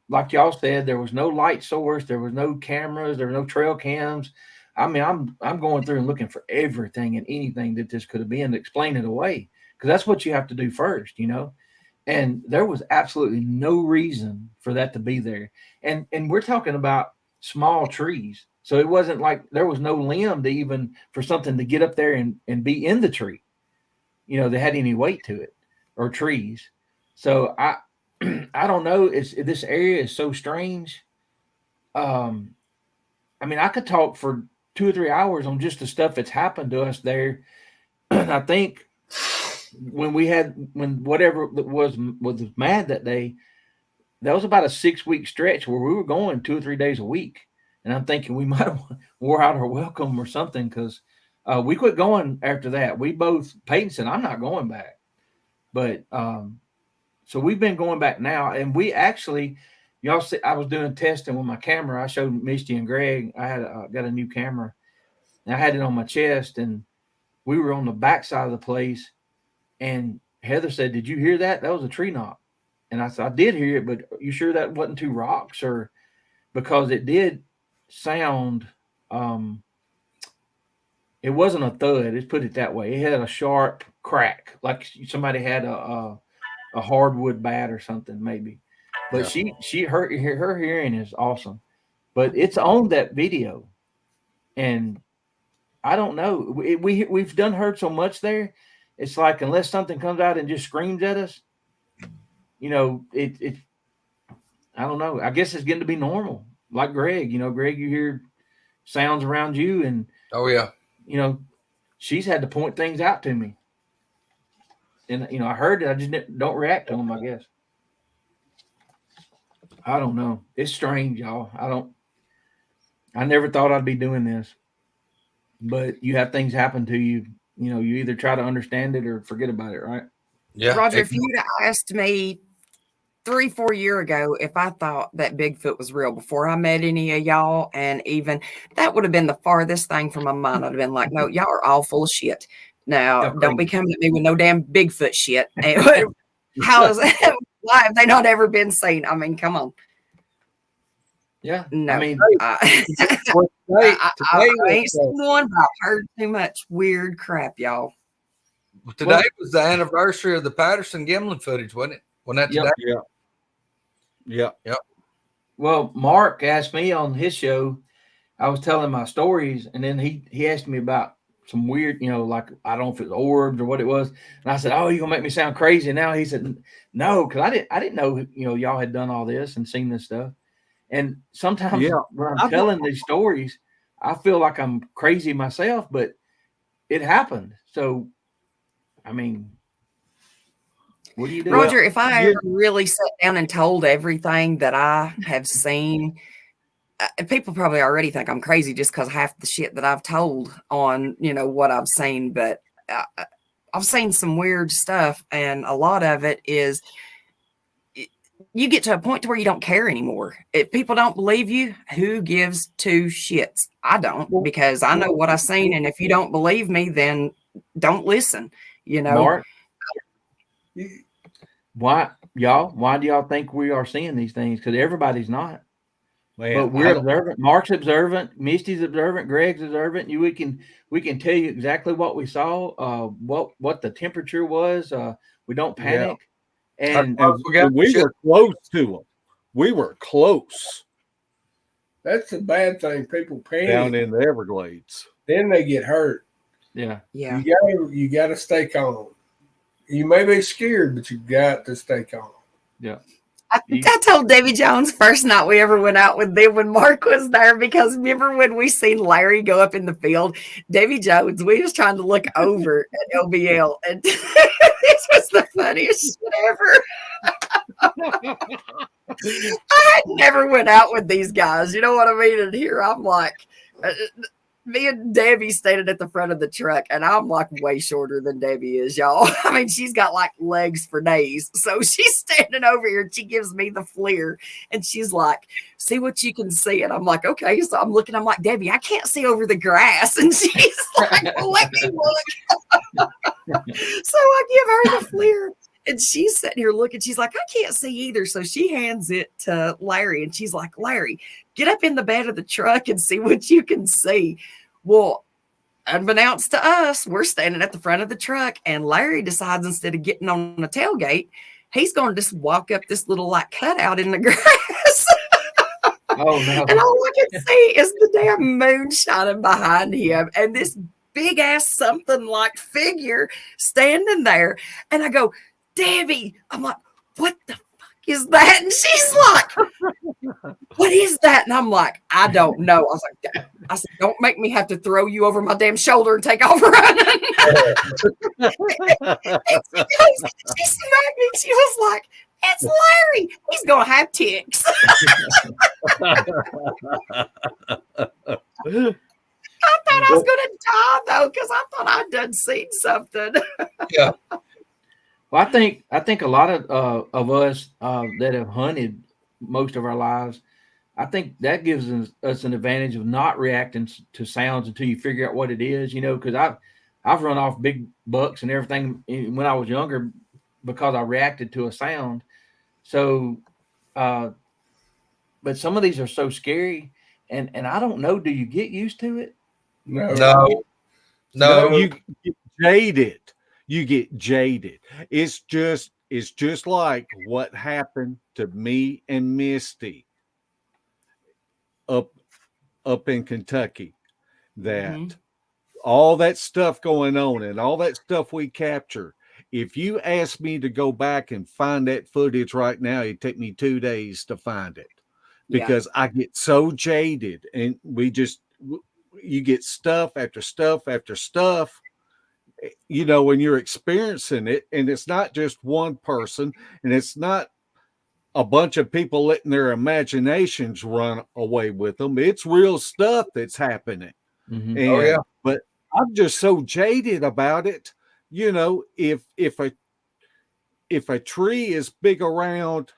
like y'all said, there was no light source. There was no cameras. There were no trail cams. I mean, I'm going through and looking for everything and anything that this could have been to explain it away, because that's what you have to do first, And there was absolutely no reason for that to be there. And we're talking about small trees. So it wasn't like there was no limb for something to get up there and be in the tree, that had any weight to it, or trees. So I don't know. This area is so strange. I mean, I could talk for 2 or 3 hours on just the stuff that's happened to us there. I think when whatever was mad that day, that was about a 6-week stretch where we were going 2 or 3 days a week. And I'm thinking we might have wore out our welcome or something, because we quit going after that. Peyton said, "I'm not going back." But so we've been going back now. And we actually, y'all see, I was doing testing with my camera. I showed Misty and Greg. I had got a new camera, and I had it on my chest, and we were on the back side of the place. And Heather said, "Did you hear that? That was a tree knock." And I said, "I did hear it, but you sure that wasn't 2 rocks?" Or because it did sound, it wasn't a thud. Let's put it that way. It had a sharp crack, like somebody had a hardwood bat or something, maybe. But her hearing is awesome. But it's on that video, and I don't know. We've heard so much there. It's like unless something comes out and just screams at us, I don't know. I guess it's getting to be normal. Like Greg, Greg, you hear sounds around you, and oh yeah, she's had to point things out to me, and I heard it. I just don't react to them. I guess. I don't know. It's strange, y'all. I never thought I'd be doing this, but you have things happen to you. You either try to understand it or forget about it, right? Yeah. Roger, if you'd asked me 3-4 years ago if I thought that Bigfoot was real before I met any of y'all, and even that would have been the farthest thing from my mind. I'd have been like, no, y'all are all full of shit. Now, don't be coming at me with no damn Bigfoot shit. How is that? Why have they not ever been seen? I mean, come on. Yeah. No, I mean, I ain't seen one, but I've heard too much weird crap, y'all. Today was the anniversary of the Patterson Gimlin footage, wasn't it? Wasn't that today? Yeah. Well, Mark asked me on his show, I was telling my stories, and then he asked me about some weird, like, I don't know if it was Orbs or what it was. And I said, oh, you're going to make me sound crazy. And now he said, no, because I didn't know, y'all had done all this and seen this stuff. And sometimes when I'm telling these stories, I feel like I'm crazy myself, but it happened. So, I mean, what do you do? Roger, if I ever really sat down and told everything that I have seen, people probably already think I'm crazy just because half the shit that I've told on, what I've seen. But I've seen some weird stuff, and a lot of it is you get to a point to where you don't care anymore. If people don't believe you, who gives two shits? I don't, because I know what I've seen, and if you don't believe me, then don't listen. Mark, why do y'all think we are seeing these things? Because everybody's not. Man, but we're observant. Mark's observant. Misty's observant. Greg's observant. We can tell you exactly what we saw. What the temperature was. We don't panic. Yeah. And we were close to them. We were close. That's the bad thing. People panic down in the Everglades. Then they get hurt. Yeah. You gotta stay calm. You may be scared, but you got to stay calm. Yeah. I told Davy Jones first night we ever went out with them when Mark was there, because remember when we seen Larry go up in the field, Davy Jones, we was trying to look over at LBL, and this was the funniest shit ever. I had never went out with these guys, you know what I mean? And here I'm like, me and Debbie standing at the front of the truck, and I'm like way shorter than Debbie is, y'all. I mean, she's got like legs for days. So she's standing over here and she gives me the flare, and she's like, see what you can see. And I'm like, okay. So I'm looking, I'm like, Debbie, I can't see over the grass. And she's like, well, let me look. So I give her the flare. And she's sitting here looking. She's like, I can't see either. So she hands it to Larry. And she's like, Larry, get up in the bed of the truck and see what you can see. Well, unbeknownst to us, we're standing at the front of the truck. And Larry decides, instead of getting on the tailgate, he's going to just walk up this little like cutout in the grass. Oh, no. And all I can see is the damn moon shining behind him. And this big ass something like figure standing there. And I go, Debbie, I'm like, what the fuck is that? And she's like, what is that? And I'm like, I don't know. I said, don't make me have to throw you over my damn shoulder and take off running. She smacked me. She was like, it's Larry. He's going to have ticks. I thought I was going to die, though, because I thought I'd done seen something. Yeah. Well, I think a lot of us that have hunted most of our lives, I think that gives us an advantage of not reacting to sounds until you figure out what it is, because I've run off big bucks and everything when I was younger because I reacted to a sound. So, but some of these are so scary, and I don't know. Do you get used to it? No. You get jaded. You get jaded. It's just like what happened to me and Misty up in Kentucky. That all that stuff going on and all that stuff we capture if you ask me to go back and find that footage right now, it'd take me 2 days to find it because I get so jaded, and you get stuff after stuff after stuff, you know, when you're experiencing it, and it's not just one person, and it's not a bunch of people letting their imaginations run away with them. It's real stuff that's happening. Mm-hmm. And, but I'm just so jaded about it. You know, if a tree is big around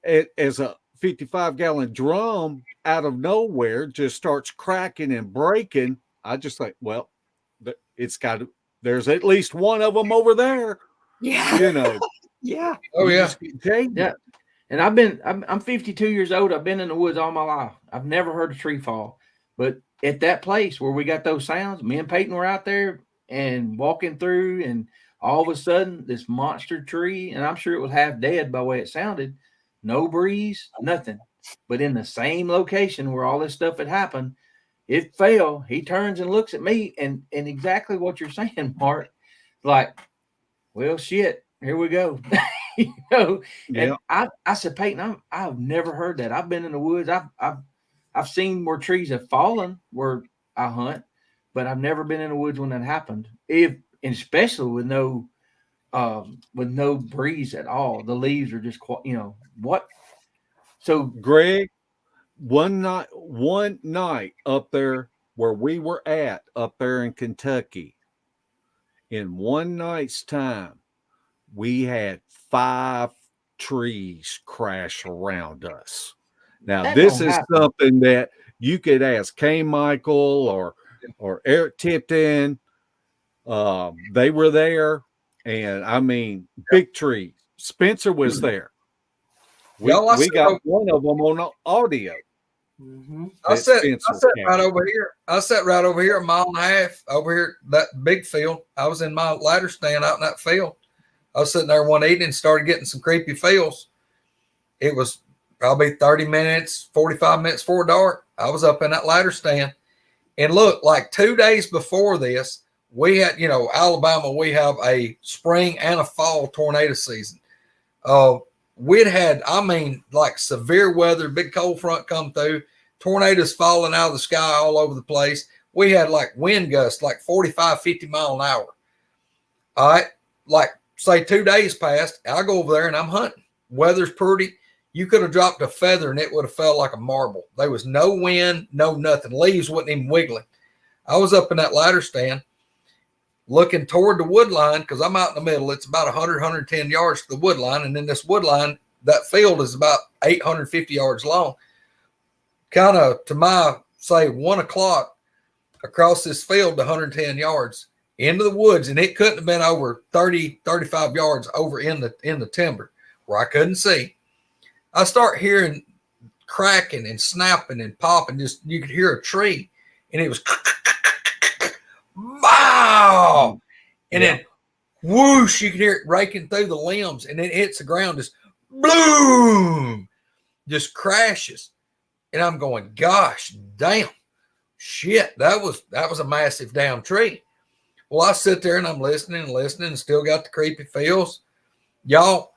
as a 55-gallon drum out of nowhere just starts cracking and breaking, I just think, well, it's got to, there's at least one of them over there. Yeah. You know. Yeah. Oh yeah. Yeah. And I'm 52 years old. I've been in the woods all my life. I've never heard a tree fall. But at that place where we got those sounds, me and Peyton were out there and walking through, and all of a sudden this monster tree, and I'm sure it was half dead by the way it sounded, no breeze, nothing. But in the same location where all this stuff had happened, it fell. He turns and looks at me, and exactly what you're saying, Mark, like, well, shit, here we go. You know, and I said, Peyton, I've never heard that. I've been in the woods. I've seen where trees have fallen where I hunt, but I've never been in the woods when that happened. Especially with no breeze at all. The leaves are just, you know, what? So Greg, one night up there where we were at up there in Kentucky, in one night's time, we had 5 trees crash around us. Now, that this is happen. something that you could ask K. Michael or Eric Tipton. They were there, and I mean, big trees. Spencer was there. We got one of them on audio. Mm-hmm. I sat right over here. I sat right over here, a mile and a half over here, that big field. I was in my ladder stand out in that field. I was sitting there one evening and started getting some creepy feels. It was probably 30 minutes, 45 minutes before dark. I was up in that ladder stand. And look, like 2 days before this, we had, you know, Alabama, we have a spring and a fall tornado season. We'd had, I mean, like severe weather, big cold front come through, tornadoes falling out of the sky all over the place. We had like wind gusts, like 45, 50 mile an hour. All right. Like, say 2 days passed, I go over there and I'm hunting. Weather's pretty. You could have dropped a feather and it would have felt like a marble. There was no wind, no nothing. Leaves wasn't even wiggling. I was up in that ladder stand looking toward the wood line because I'm out in the middle. It's about 100, 110 yards to the wood line. And then this wood line, that field is about 850 yards long. Kind of to my, say, 1 o'clock across this field to 110 yards into the woods. And it couldn't have been over 30, 35 yards over in the timber where I couldn't see. I start hearing cracking and snapping and popping. Just, you could hear a tree and it was wow. And then whoosh, you could hear it raking through the limbs, and then it hits the ground, just boom, just crashes. And I'm going, gosh, damn, shit, that was a massive damn tree. Well, I sit there and I'm listening and still got the creepy feels. Y'all,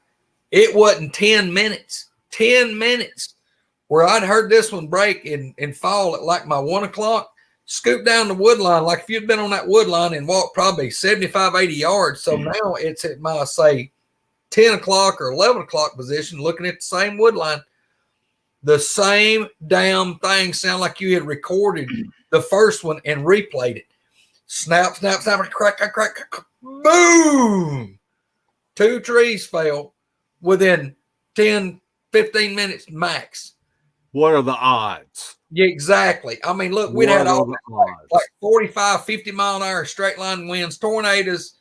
it wasn't 10 minutes where I'd heard this one break and fall at like my 1 o'clock. Scoop down the wood line, like if you'd been on that wood line and walked probably 75, 80 yards. So now it's at my, say, 10 o'clock or 11 o'clock position, looking at the same wood line. The same damn thing sound like you had recorded the first one and replayed it. Snap, snap, snap, crack, crack, crack, crack, boom. 2 trees fell within 10, 15 minutes max. What are the odds? Yeah, exactly. I mean, look, we'd had all like 45, 50 mile an hour straight line winds, tornadoes.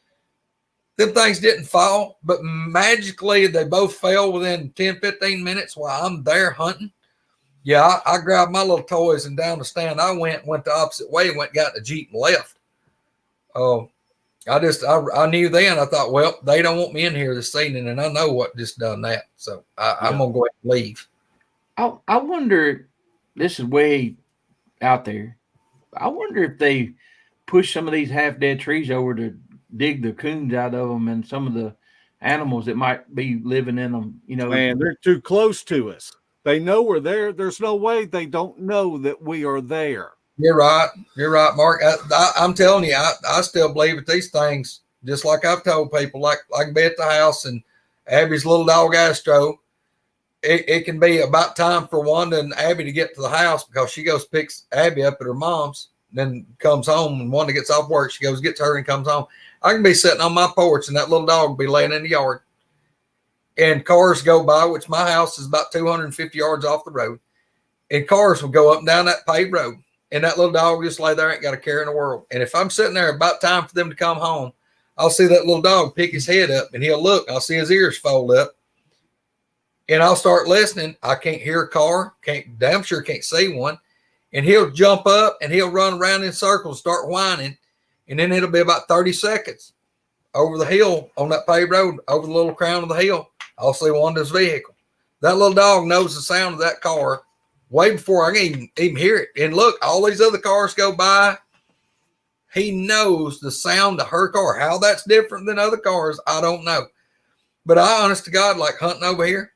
Them things didn't fall, but magically they both fell within 10, 15 minutes while I'm there hunting. Yeah, I grabbed my little toys and down the stand I went the opposite way, got the Jeep and left. I knew then, I thought, well, they don't want me in here this evening, and I know what just done that. So I'm going to go ahead and leave. I wonder, this is way out there. I wonder if they push some of these half-dead trees over to dig the coons out of them and some of the animals that might be living in them. You know, Man, they're too close to us. They know we're there. There's no way they don't know that we are there. You're right. You're right, Mark. I'm telling you, I still believe that these things, just like I've told people, like I can be at the house and Abby's little dog Astro. It can be about time for Wanda and Abby to get to the house because she goes picks Abby up at her mom's, then comes home, and Wanda gets off work. She goes, gets her, and comes home. I can be sitting on my porch, and that little dog will be laying in the yard. And cars go by, which my house is about 250 yards off the road. And cars will go up and down that paved road. And that little dog just lay there, ain't got a care in the world. And if I'm sitting there about time for them to come home, I'll see that little dog pick his head up, and he'll look. I'll see his ears fold up. And I'll start listening. I can't hear a car, damn sure can't see one. And he'll jump up and he'll run around in circles, start whining. And then it'll be about 30 seconds over the hill on that paved road, over the little crown of the hill. I'll see Wanda's vehicle. That little dog knows the sound of that car way before I can even hear it. And look, all these other cars go by. He knows the sound of her car. How that's different than other cars, I don't know. But I, honest to God, like hunting over here,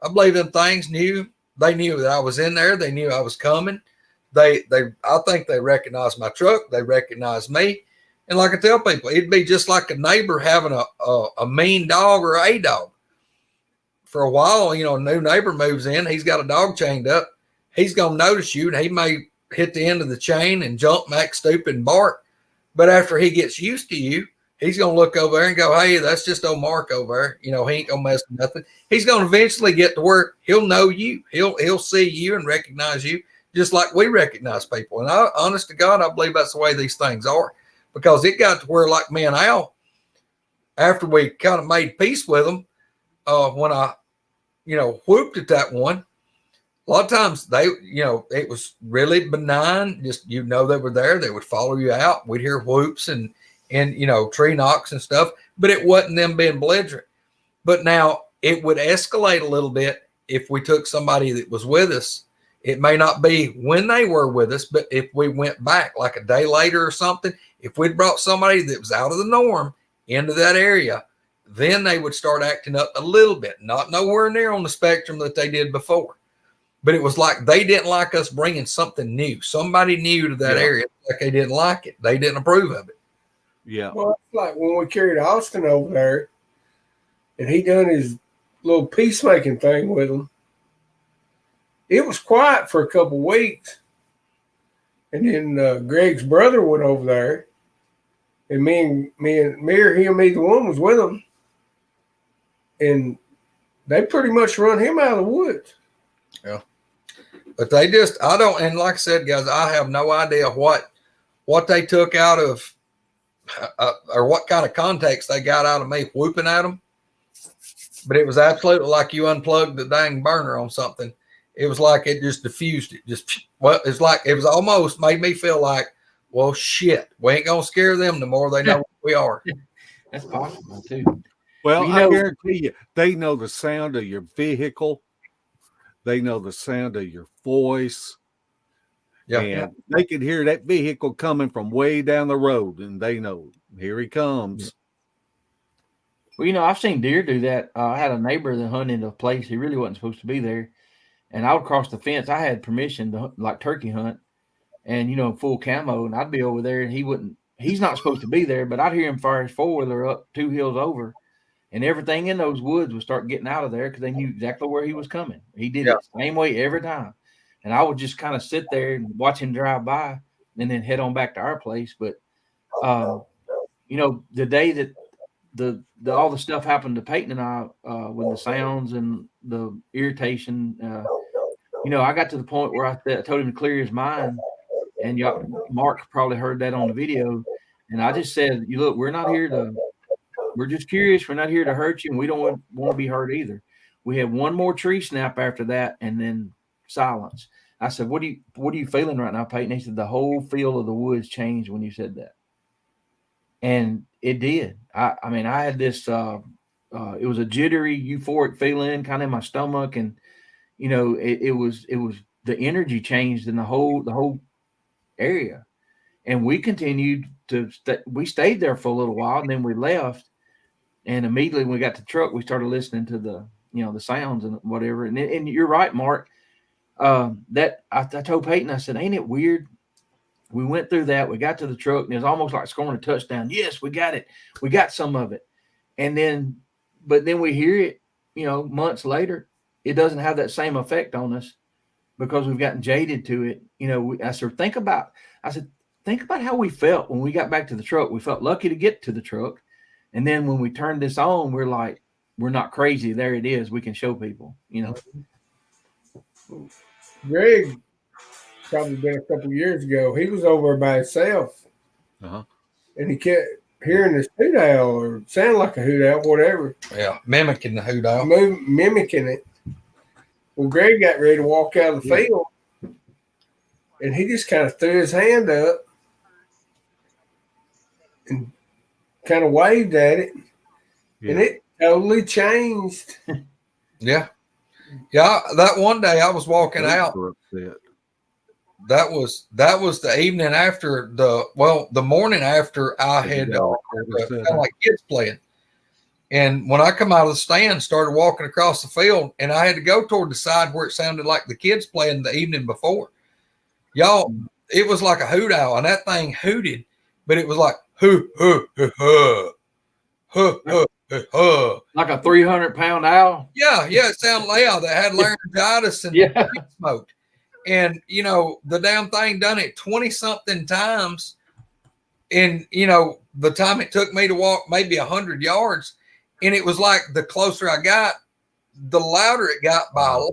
I believe them things knew. They knew that I was in there. They knew I was coming. I think they recognized my truck. They recognized me. And like I tell people, it'd be just like a neighbor having a mean dog or a dog. For a while, you know, a new neighbor moves in. He's got a dog chained up. He's going to notice you, and he may hit the end of the chain and jump back, stupid, and bark. But after he gets used to you, he's going to look over there and go, hey, that's just old Mark over there. You know, he ain't going to mess with nothing. He's going to eventually get to where he'll know you. He'll see you and recognize you just like we recognize people. And honest to God, I believe that's the way these things are, because it got to where, like me and Al, after we kind of made peace with them, when I, you know, whooped at that one, a lot of times they, you know, it was really benign. Just, you know, they were there. They would follow you out. We'd hear whoops and, you know, tree knocks and stuff, but it wasn't them being belligerent. But now it would escalate a little bit if we took somebody that was with us. It may not be when they were with us, but if we went back like a day later or something, if we'd brought somebody that was out of the norm into that area, then they would start acting up a little bit, not nowhere near on the spectrum that they did before. But it was like they didn't like us bringing something new, somebody new to that area. Like they didn't like it. They didn't approve of it. Yeah. Well, it's like when we carried Austin over there and he done his little peacemaking thing with them. It was quiet for a couple of weeks. And then Greg's brother went over there. And me and either one was with him. And they pretty much run him out of the woods. Yeah. But they just, I don't, and like I said, guys, I have no idea what they took out of, or what kind of context they got out of me whooping at them. But it was absolutely like you unplugged the dang burner on something. It was like it just diffused it. Just, well, it's like, it was almost made me feel like, well, shit, we ain't going to scare them the more they know what we are. That's possible too. Well, I guarantee you, they know the sound of your vehicle. They know the sound of your voice. Yeah. And they can hear that vehicle coming from way down the road, and they know, here he comes. Well, you know, I've seen deer do that. I had a neighbor that hunted in a place he really wasn't supposed to be there. And I would cross the fence. I had permission to like turkey hunt and, you know, full camo. And I'd be over there and he's not supposed to be there, but I'd hear him fire his four-wheeler up 2 hills over. And everything in those woods would start getting out of there because they knew exactly where he was coming. He did it the same way every time. And I would just kind of sit there and watch him drive by and then head on back to our place. But, you know, the day that all the stuff happened to Peyton and I with the sounds and the irritation, you know, I got to the point where I told him to clear his mind. And Mark probably heard that on the video. And I just said, you look, we're just curious. We're not here to hurt you, and we don't want to be hurt either. We had one more tree snap after that, and then silence. I said, what are you feeling right now, Peyton? He said, the whole feel of the woods changed when you said that. And it did. I mean, I had this, it was a jittery, euphoric feeling kind of in my stomach. And, you know, it was the energy changed in the whole area. And we continued we stayed there for a little while, and then we left. And immediately when we got to the truck, we started listening to the, the sounds and whatever. And you're right, Mark. That I told Peyton, I said, ain't it weird? We went through that. We got to the truck, and it was almost like scoring a touchdown. Yes, we got it. We got some of it. But then we hear it, months later. It doesn't have that same effect on us because we've gotten jaded to it. I said, think about how we felt when we got back to the truck. We felt lucky to get to the truck. And then when we turned this on, we're like, we're not crazy. There it is. We can show people, Greg, probably been a couple of years ago, he was over by himself. Uh-huh. And he kept hearing this hoot owl or sound like a hoot owl, whatever. Yeah, mimicking the hoot owl. Mimicking it. Well, Greg got ready to walk out of the field, and he just kind of threw his hand up and kind of waved at it, and it totally changed. Yeah. That one day I was walking out. That was the evening after the morning after I had kind of like kids playing. And when I come out of the stand, started walking across the field, and I had to go toward the side where it sounded like the kids playing the evening before. Y'all, it was like a hoot owl, and that thing hooted, but it was like hoo hoo hoo hoo hoo hoo hoo hoo. Like a 300-pound owl. Yeah, it sounded loud. That had laryngitis and smoked. And the damn thing done it 20-something times. And the time it took me to walk maybe 100 yards. And it was like the closer I got, the louder it got by a lot.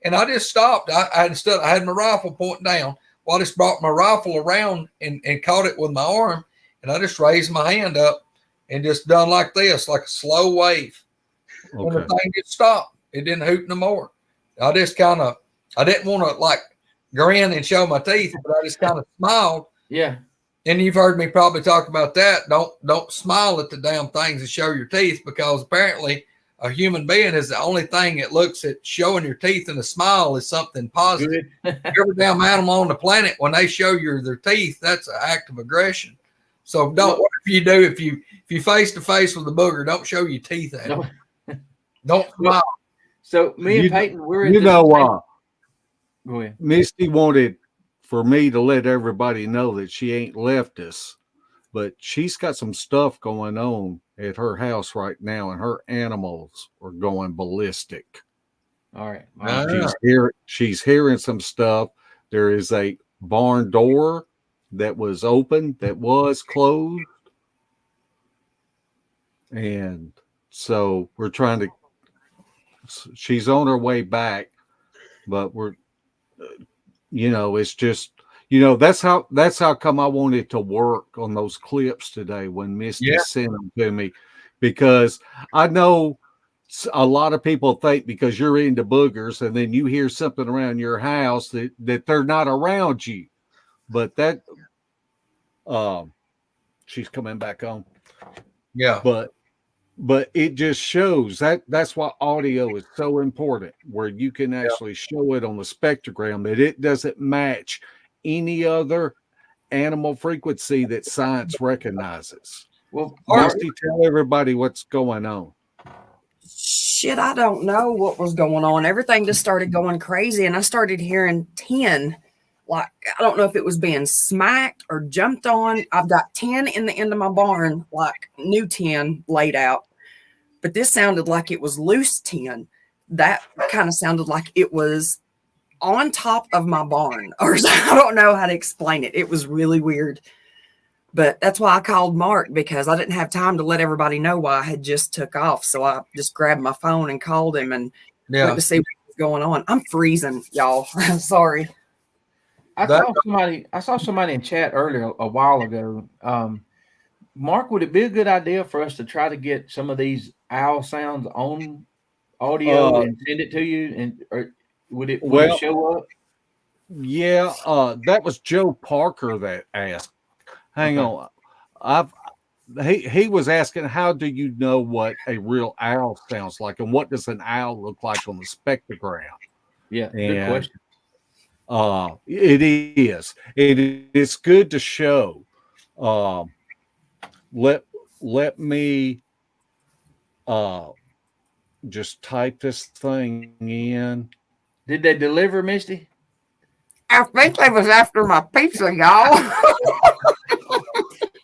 And I just stopped. I had my rifle pointing down. Well, I just brought my rifle around and caught it with my arm. And I just raised my hand up and just done like this, like a slow wave. Okay. And the thing just stopped. It didn't hoot no more. I just I didn't want to like grin and show my teeth, but I just kind of smiled. Yeah. And you've heard me probably talk about that. Don't smile at the damn things and show your teeth, because apparently a human being is the only thing that looks at showing your teeth and a smile is something positive. Every damn animal on the planet, when they show you their teeth, that's an act of aggression. So whatever you do, if you face to face with a booger, don't show your teeth at it. Don't smile. So me and Peyton, we're in Go ahead. Misty wanted for me to let everybody know that she ain't left us, but she's got some stuff going on at her house right now, and her animals are going ballistic. All right. She's hearing some stuff. There is a barn door that was open that was closed, and so we're trying to. She's on her way back, but we're. It's just, that's how come I wanted to work on those clips today when Misty sent them to me, because I know a lot of people think because you're into boogers and then you hear something around your house that they're not around you, but that, she's coming back on. Yeah. But it just shows that's why audio is so important, where you can actually show it on the spectrogram that it doesn't match any other animal frequency that science recognizes. Well, Misty, tell everybody what's going on. Shit, I don't know what was going on. Everything just started going crazy, and I started hearing 10. Like, I don't know if it was being smacked or jumped on. I've got 10 in the end of my barn, like new 10 laid out. But this sounded like it was loose 10. That kind of sounded like it was on top of my barn. Or I don't know how to explain it. It was really weird. But that's why I called Mark, because I didn't have time to let everybody know why I had just took off. So I just grabbed my phone and called him and went to see what was going on. I'm freezing, y'all. Sorry. I saw somebody in chat earlier a while ago. Mark, would it be a good idea for us to try to get some of these owl sounds on audio and send it to you? And or would it show up? Yeah, that was Joe Parker that asked. Hang on. He was asking, how do you know what a real owl sounds like, and what does an owl look like on the spectrogram? Yeah, good question. It is. It's good to show. Let me just type this thing in. Did they deliver, Misty? I think they was after my pizza, y'all.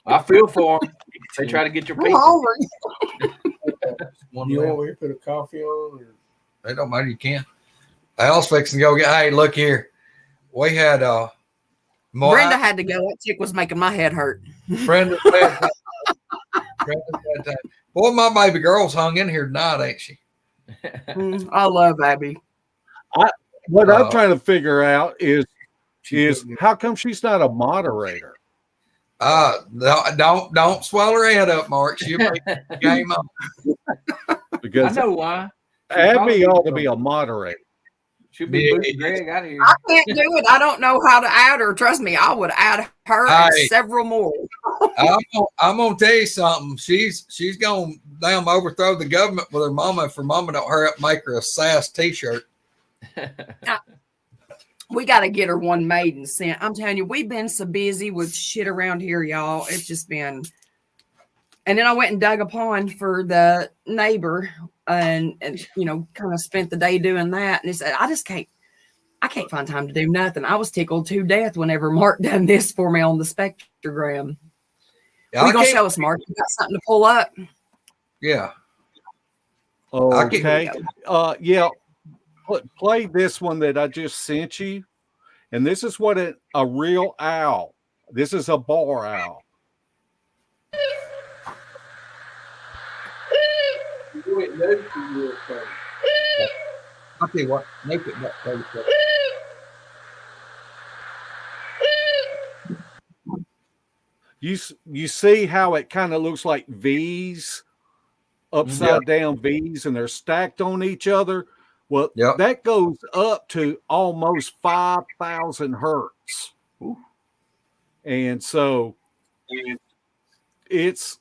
I feel for them. They try to get your I'm pizza. hungry. You want me to put a coffee on? Or? They don't matter. You can. I was fixing to go get. Hey, look here. We had Brenda had to go. That chick was making my head hurt. Brenda's bedtime. Brenda's bedtime. Boy, my baby girl's hung in here tonight, ain't she? I love Abby. What I'm trying to figure out is how come she's not a moderator? Don't swell her head up, Mark. She'll make the game up. Because I know why. Abby ought to be a moderator. Should be pushing Greg out of here. I can't do it. I don't know how to add her. Trust me, I would add her and several more. I'm gonna tell you something. She's gonna damn overthrow the government with her mama if her mama don't hurry up and make her a SAS t-shirt. We got to get her one made and sent. I'm telling you, we've been so busy with shit around here, y'all. It's just been. And then I went and dug a pond for the neighbor, and kind of spent the day doing that. And he said, I can't find time to do nothing. I was tickled to death whenever Mark done this for me on the Spectrogram. Yeah, you gonna show us, Mark? You got something to pull up? Yeah. Okay. Yeah. Play this one that I just sent you, and this is what a real owl. This is a bar owl. I'll tell you what, make it that way. You see how it kind of looks like V's, upside down V's, and they're stacked on each other. Well, that goes up to almost 5,000 hertz. Ooh. And so it's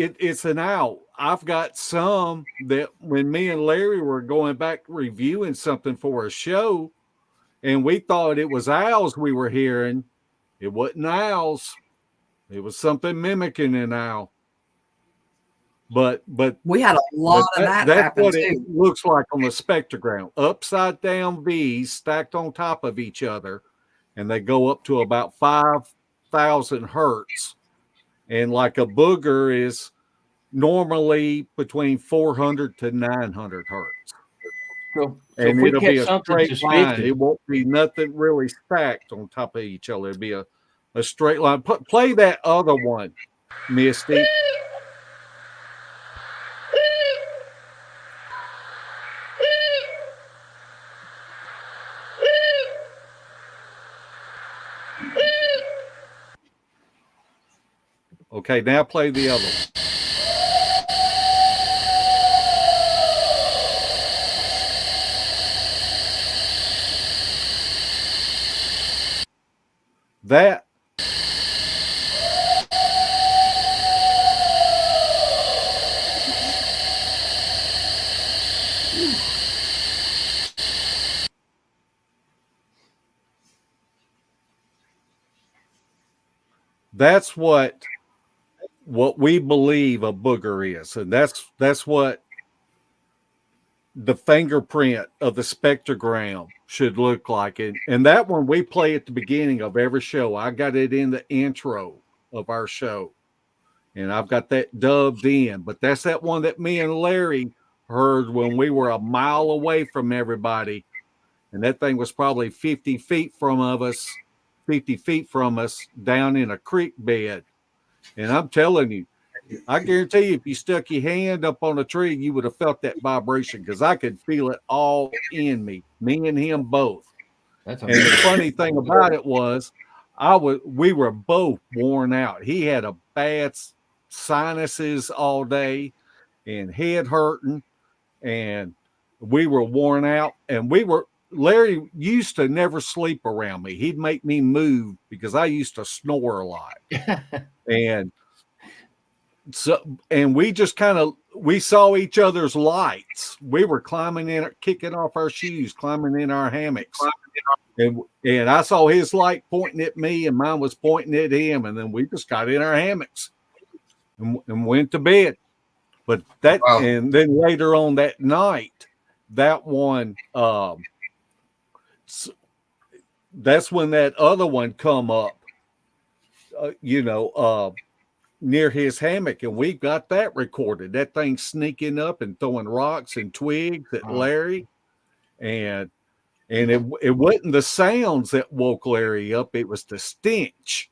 an owl. I've got some that when me and Larry were going back reviewing something for a show, and we thought it was owls we were hearing. It wasn't owls. It was something mimicking an owl. But we had a lot of that. That's what it looks like on the spectrogram. Upside down V's stacked on top of each other, and they go up to about 5,000 hertz. And like a booger is normally between 400 to 900 hertz. So and it'll be a straight line. It won't be nothing really stacked on top of each other. It'll be a straight line. Play that other one, Misty. Okay, now play the other one. That's what we believe a booger is, and that's what the fingerprint of the spectrogram should look like. And that one we play at the beginning of every show. I got it in the intro of our show, and I've got that dubbed in. But that's that one that me and Larry heard when we were a mile away from everybody, and that thing was probably 50 feet from us down in a creek bed. And I'm telling you, I guarantee you, if you stuck your hand up on a tree, you would have felt that vibration, because I could feel it all in me and him both. And the funny thing about it was, we were both worn out. He had a bad sinuses all day and head hurting, and we were worn out. And Larry used to never sleep around me. He'd make me move because I used to snore a lot. And we just we saw each other's lights. We were climbing in, kicking off our shoes, climbing in our hammocks. And I saw his light pointing at me and mine was pointing at him. And then we just got in our hammocks and went to bed. But that, and then later on that night, that one, that's when that other one come up, near his hammock, and we've got that recorded. That thing sneaking up and throwing rocks and twigs at Larry, and it wasn't the sounds that woke Larry up; it was the stench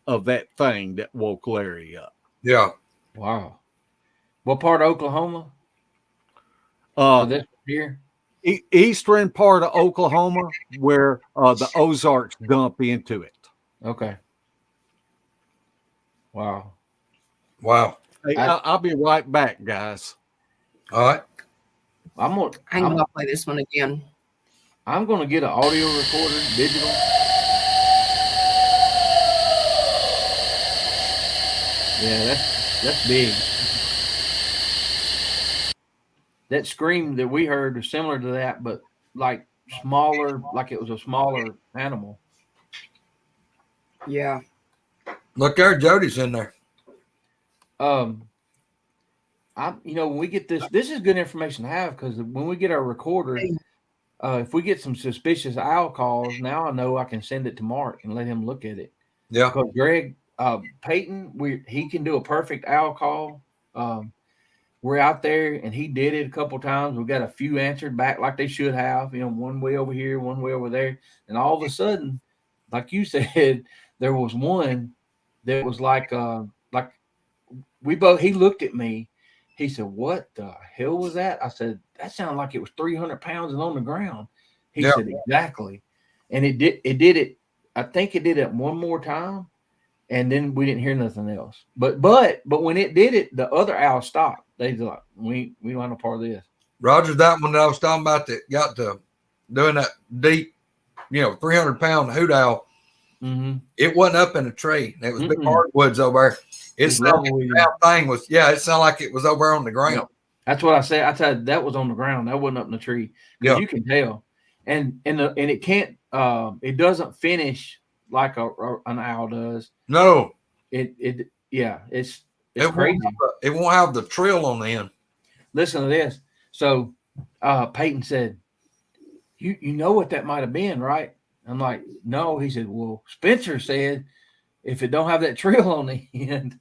of that thing that woke Larry up. Yeah. Wow. What part of Oklahoma? This here? Eastern part of Oklahoma, where the Ozarks dump into it. Okay. Wow. Hey, I'll be right back, guys. All right. I'm gonna play this one again. I'm gonna get an audio recorder, digital. Yeah, that's big. That scream that we heard was similar to that, but like smaller, like it was a smaller animal. Yeah. Look there, Jody's in there. When we get this is good information to have, because when we get our recorder, if we get some suspicious owl calls, now I know I can send it to Mark and let him look at it. Yeah. Because Greg Peyton, he can do a perfect owl call. We're out there, and he did it a couple times. We got a few answered back like they should have, one way over here, one way over there. And all of a sudden, like you said, there was one that was he looked at me. He said, "What the hell was that?" I said, "That sounded like it was 300 pounds and on the ground." He said, "Exactly." And it did it. I think it did it one more time. And then we didn't hear nothing else. But when it did it, the other owl stopped. They like, we don't have no part of this. Roger, that one that I was talking about that got to doing that deep, 300-pound hoot owl. Mm-hmm. It wasn't up in a tree. It was big hardwoods over there. It sounded like it was over on the ground. Yep. That's what I said. I said that was on the ground. That wasn't up in the tree. Yeah, you can tell. And it can't. It doesn't finish like an owl does. No. It's crazy. It won't have the trill on the end. Listen to this. So Peyton said, you know what that might have been, right? I'm like, no. He said, well, Spencer said if it don't have that trill on the end,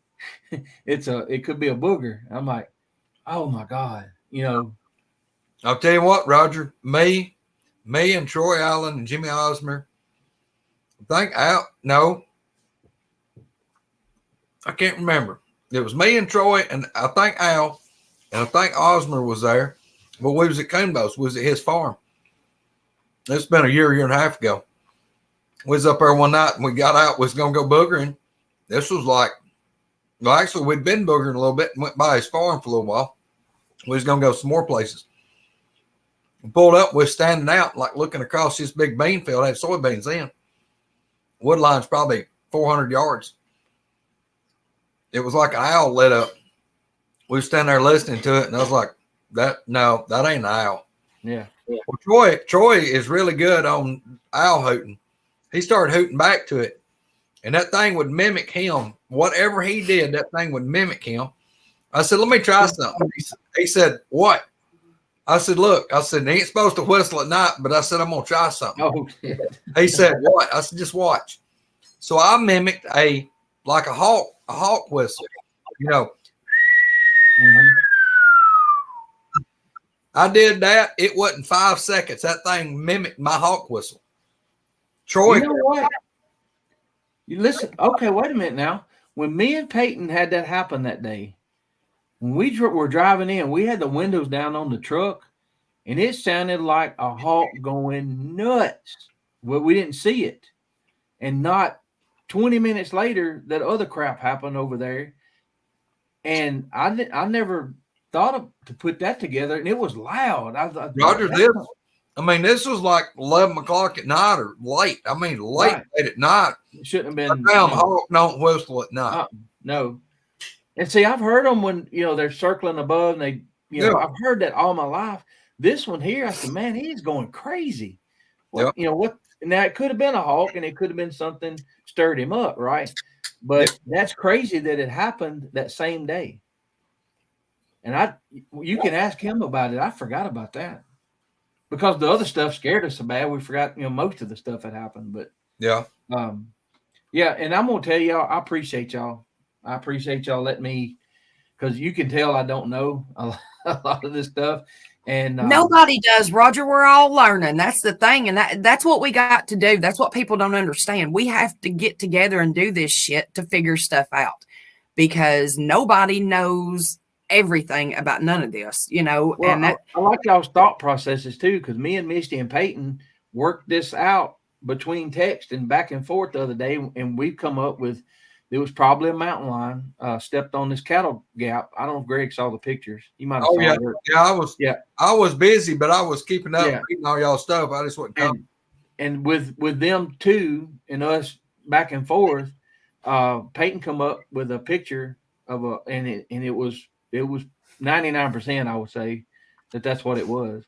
it could be a booger. I'm like, oh my God. I'll tell you what, Roger, me and Troy Allen and Jimmy Osmer, I can't remember. It was me and Troy, and I think Al, and I think Osmer was there. But we was at Coonbos. We was at his farm. It's been a year and a half ago. We was up there one night, and we got out. We was going to go boogering. This was actually, we'd been boogering a little bit and went by his farm for a little while. We was going to go some more places. We pulled up. We was standing out, looking across this big bean field. Had soybeans in. Woodline's probably 400 yards. It was like an owl lit up. We were standing there listening to it, and I was like, that ain't an owl. Yeah. Well, Troy is really good on owl hooting. He started hooting back to it, and that thing would mimic him. Whatever he did, that thing would mimic him. I said, let me try something. He said, what? I said, look, he ain't supposed to whistle at night, but I said, I'm going to try something. Oh, shit. He said, what? I said, just watch. So I mimicked a hawk whistle, Mm-hmm. I did that. It wasn't 5 seconds. That thing mimicked my hawk whistle. Troy. You know what? You listen. Okay, wait a minute now. When me and Peyton had that happen that day, when we were driving in, we had the windows down on the truck, and it sounded like a hawk going nuts. Well, we didn't see it. And not 20 minutes later, that other crap happened over there. And I never thought to put that together, and it was loud. Roger, this was like 11 o'clock at night or late. Late at night. It shouldn't have been. Hawk don't whistle at night. No. And see, I've heard them when, they're circling above, and I've heard that all my life. This one here, I said, man, he's going crazy. What? Now it could have been a hawk, and it could have been something stirred him up, right? But that's crazy that it happened that same day. And you can ask him about it. I forgot about that because the other stuff scared us so bad. We forgot, most of the stuff that happened, but yeah. Yeah. And I'm going to tell y'all, I appreciate y'all. I appreciate y'all letting me, because you can tell I don't know a lot of this stuff. And nobody does, Roger. We're all learning. That's the thing. And that's what we got to do. That's what people don't understand. We have to get together and do this shit to figure stuff out, because nobody knows everything about none of this, Well, and I like y'all's thought processes too, because me and Misty and Peyton worked this out between text and back and forth the other day, and we've come up with, it was probably a mountain lion stepped on this cattle gap. I don't know if Greg saw the pictures. You might have saw yeah. it. Yeah, I was busy, but I was keeping up reading all y'all stuff. I just wasn't coming. And with them two and us back and forth, Peyton come up with a picture of it was 99%, I would say, that's what it was.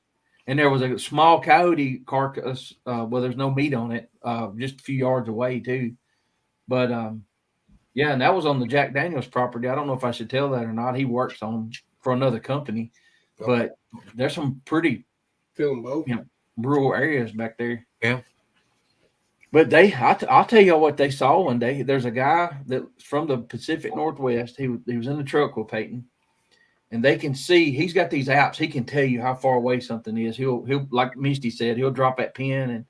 And there was a small coyote carcass, there's no meat on it, just a few yards away too. But yeah, and that was on the Jack Daniels property. I don't know if I should tell that or not. He works on them for another company, but there's some pretty rural areas back there. Yeah. But I'll tell you what they saw one day. There's a guy that's from the Pacific Northwest. He was in the truck with Peyton, and they can see, he's got these apps. He can tell you how far away something is. He'll like Misty said, he'll drop that pin. And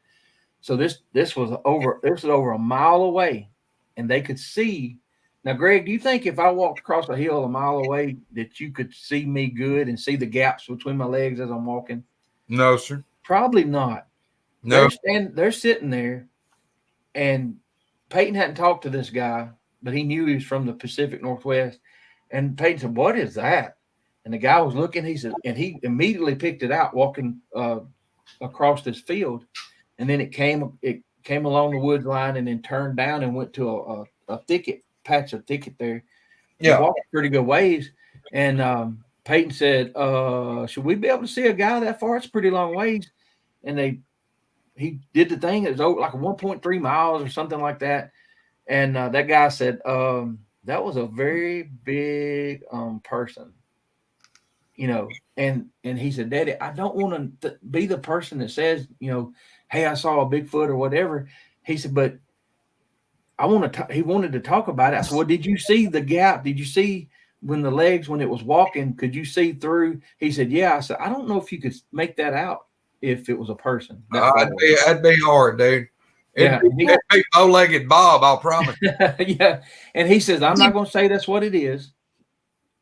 so this was over a mile away, and they could see. Now, Greg, do you think if I walked across a hill a mile away that you could see me good and see the gaps between my legs as I'm walking? No, sir. Probably not. No. They're sitting there, and Peyton hadn't talked to this guy, but he knew he was from the Pacific Northwest. And Peyton said, "What is that?" And the guy was looking. He said, and he immediately picked it out walking across this field. And then it came along the woods line and then turned down and went to a patch of thicket there. Yeah. He walked a pretty good ways. And Peyton said, should we be able to see a guy that far? It's a pretty long ways. And he did the thing. It was over like 1.3 miles or something like that. And that guy said, that was a very big person, and he said, "Daddy, I don't want to be the person that says, hey, I saw a Bigfoot or whatever." He said, but I want to, he wanted to talk about it. I said, well, did you see the gap? Did you see when it was walking, could you see through? He said, yeah. I said, I don't know if you could make that out if it was a person. That'd be hard, dude. Yeah, it'd be bow-legged Bob, I'll promise. Yeah, and he says, I'm not going to say that's what it is,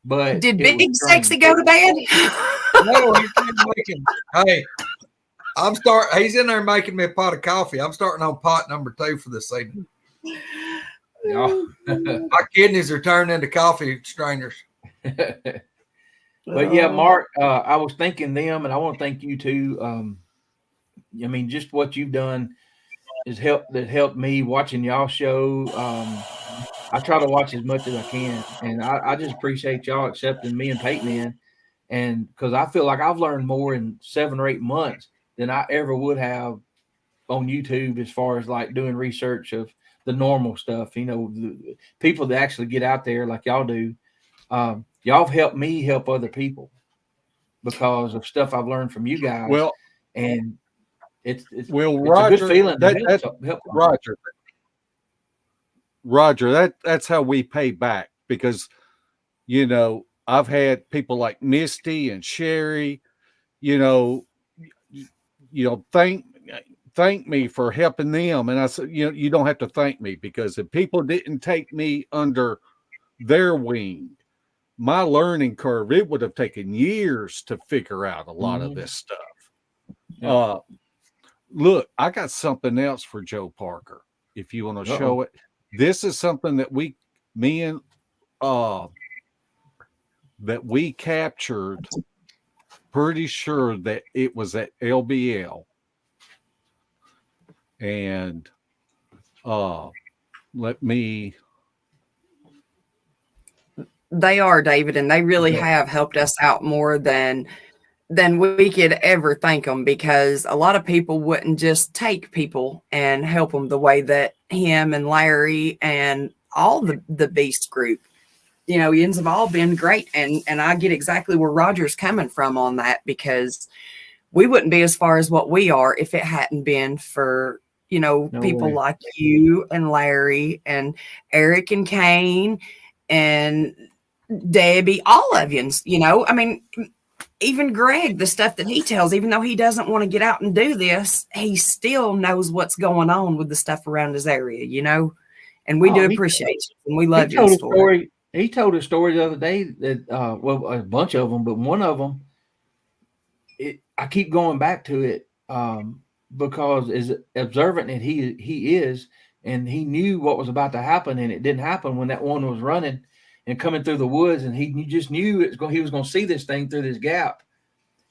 but did Big Sexy go to bed? No, he's making. Hey, he's in there making me a pot of coffee. I'm starting on pot number 2 for this evening. Yeah. My kidneys are turning into coffee strainers. But yeah, Mark, I was thanking them, and I want to thank you too. Just what you've done helped me watching y'all show. I try to watch as much as I can, and I just appreciate y'all accepting me and Peyton in, and because I feel like I've learned more in 7 or 8 months than I ever would have on YouTube, as far as like doing research of the normal stuff. The people that actually get out there like y'all do. Y'all have helped me help other people because of stuff I've learned from you guys. Well, and it's Roger, a good feeling. Roger, that's how we pay back, because I've had people like Misty and Sherry, thank me for helping them, and I said, you don't have to thank me, because if people didn't take me under their wing, my learning curve, it would have taken years to figure out a lot of this stuff. Yeah. Look, I got something else for Joe Parker. If you want to show it, this is something that we captured. Pretty sure that it was at LBL, and let me. They are, David, and they really have helped us out more than we could ever thank them, because a lot of people wouldn't just take people and help them the way that him and Larry and all the Beast group yins have all been great. And I get exactly where Roger's coming from on that, because we wouldn't be as far as what we are if it hadn't been for, people like you and Larry and Eric and Kane and Debbie, all of you, I mean, even Greg, the stuff that he tells, even though he doesn't want to get out and do this, he still knows what's going on with the stuff around his area, and we do appreciate it, and we love your story. He told a story the other day that, a bunch of them, but one of them, I keep going back to it because as observant that he is, and he knew what was about to happen, and it didn't happen when that one was running and coming through the woods, and he just knew he was going to see this thing through this gap.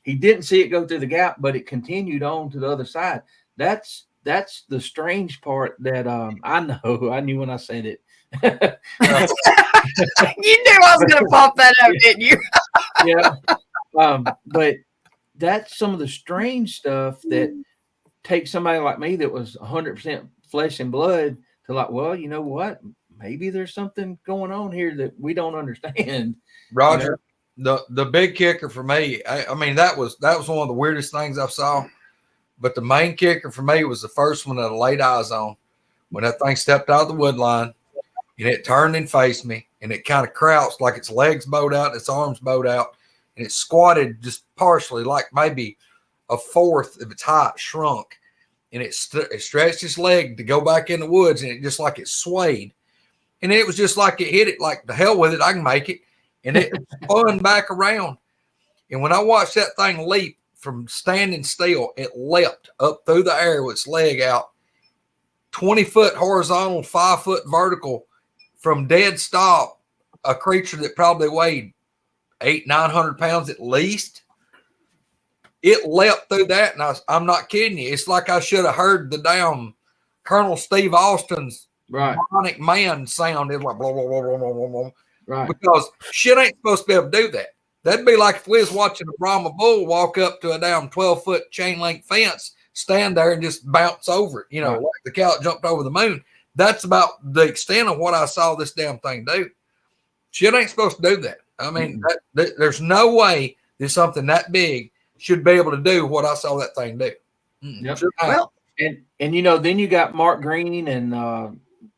He didn't see it go through the gap, but it continued on to the other side. That's the strange part that I knew when I said it. You knew I was going to pop that up, didn't you? Yeah. But that's some of the strange stuff that takes somebody like me that was 100% flesh and blood to like, well, you know what? Maybe there's something going on here that we don't understand. Roger, the big kicker for me, I mean, that was one of the weirdest things I saw. But the main kicker for me was the first one that I laid eyes on, when that thing stepped out of the wood line and it turned and faced me, and it kind of crouched like its legs bowed out, its arms bowed out, and it squatted just partially, like maybe a fourth of its height shrunk, and it stretched its leg to go back in the woods, and it just like it swayed. And it was just like it hit it, like the hell with it, I can make it. And it spun back around. And when I watched that thing leap from standing still, it leapt up through the air with its leg out, 20-foot horizontal, 5-foot vertical, from dead stop, a creature that probably weighed 800-900 pounds at least. It leapt through that, and I'm not kidding you. It's like I should have heard the damn Colonel Steve Austin's Bionic Man sound. It's like blah, blah, blah, blah, blah, blah, blah. Right. Because shit ain't supposed to be able to do that. That'd be like if we was watching a Brahma bull walk up to a damn 12-foot chain link fence, stand there and just bounce over it, like the cow that jumped over the moon. That's about the extent of what I saw this damn thing do. Shit ain't supposed to do that. I mean, there's no way that something that big should be able to do what I saw that thing do. Yep. Well, and then you got Mark Green and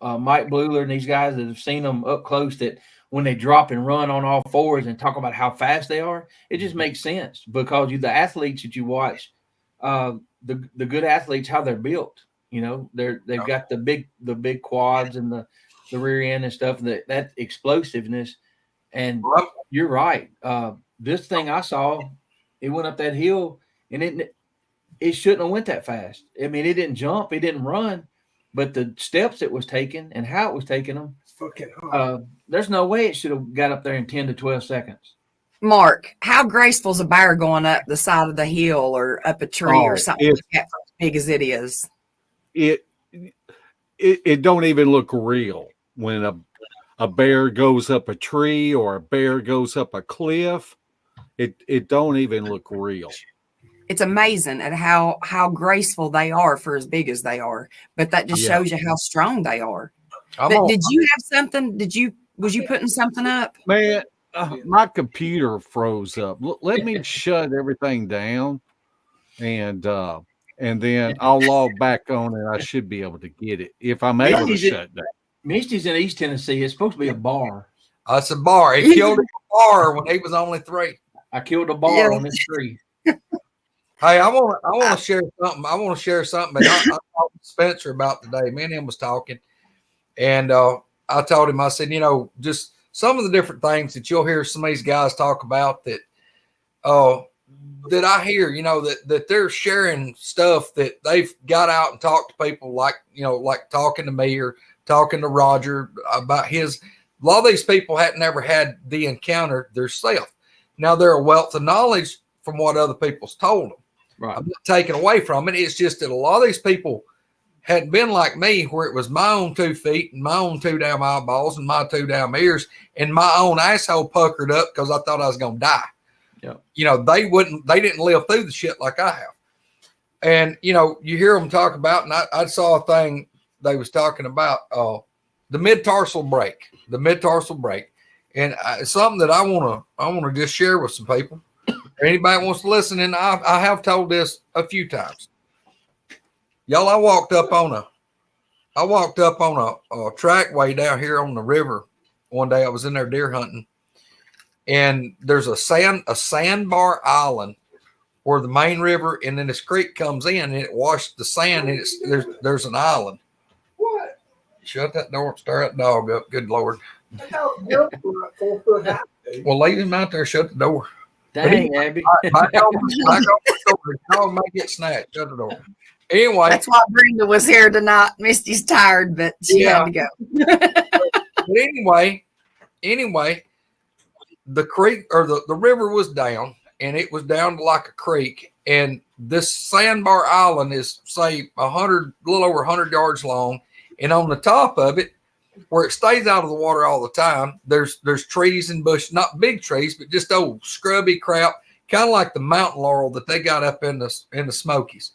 Mike Bluler and these guys that have seen them up close, that when they drop and run on all fours and talk about how fast they are, it just makes sense, because the athletes that you watch, the good athletes, how they're built, they've got the big quads and the rear end and stuff, that explosiveness. And you're right. This thing I saw, it went up that hill, and it shouldn't have went that fast. I mean, it didn't jump, it didn't run, but the steps it was taking and how it was taking them, there's no way it should have got up there in 10 to 12 seconds. Mark, how graceful is a bear going up the side of the hill or up a tree or something like that, as big as it is? It don't even look real when a bear goes up a tree or a bear goes up a cliff. It don't even look real. It's amazing at how graceful they are for as big as they are. But that just shows you how strong they are. Did you have something? Was you putting something up? Man, my computer froze up. Let me shut everything down, and then I'll log back on, and I should be able to get it if I'm able to shut down. Misty's in East Tennessee. It's supposed to be a bar. It's a bar. He killed a bar when he was only 3. I killed a bar on this tree. Hey, I want to share something. I want to share something. But I talked to Spencer about today. Me and him was talking, and I told him, I said, just some of the different things that you'll hear some of these guys talk about that I hear, that they're sharing stuff that they've got out and talked to people like talking to me or talking to Roger about his. A lot of these people hadn't never had the encounter themselves. Now they're a wealth of knowledge from what other people's told them. Right. I'm not taking away from it. It's just that a lot of these people hadn't been like me, where it was my own 2 feet and my own 2 damn eyeballs and my 2 damn ears and my own asshole puckered up because I thought I was going to die. Yeah. They didn't live through the shit like I have. And, you hear them talk about, and I saw a thing they was talking about, the mid-tarsal break, And something that I want to just share with some people. Or anybody wants to listen, and I have told this a few times. Y'all, I walked up on a trackway down here on the river one day. I was in there deer hunting, and there's a sandbar island where the main river and then this creek comes in and it washed the sand, and there's an island. What? Shut that door and stir that dog up. Good Lord. Well, leave him out there. Shut the door. Dang, Abby. Back over the dog might get snatched. Shut the door. Anyway. That's why Brenda was here tonight. Misty's tired, but she had to go. But anyway, the creek or the river was down, and it was down to like a creek. And this sandbar island is, say, a little over 100 yards long. And on the top of it, where it stays out of the water all the time, there's trees and bushes, not big trees, but just old scrubby crap, kind of like the mountain laurel that they got up in the Smokies.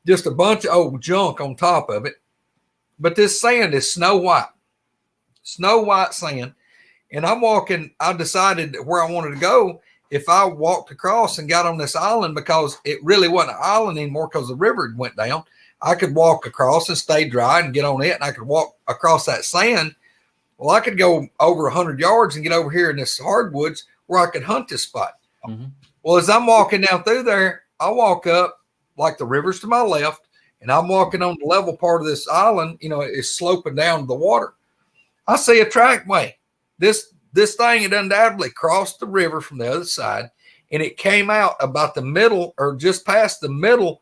Just a bunch of old junk on top of it. But this sand is snow white sand. And I decided where I wanted to go if I walked across and got on this island, because it really wasn't an island anymore because the river went down. I could walk across and stay dry and get on it, and I could walk across that sand. Well, I could go over 100 yards and get over here in this hardwoods where I could hunt this spot. Mm-hmm. Well, as I'm walking down through there, I walk up like the river's to my left, and I'm walking on the level part of this island. It's sloping down to the water. I see a trackway. This thing had undoubtedly crossed the river from the other side, and it came out about the middle or just past the middle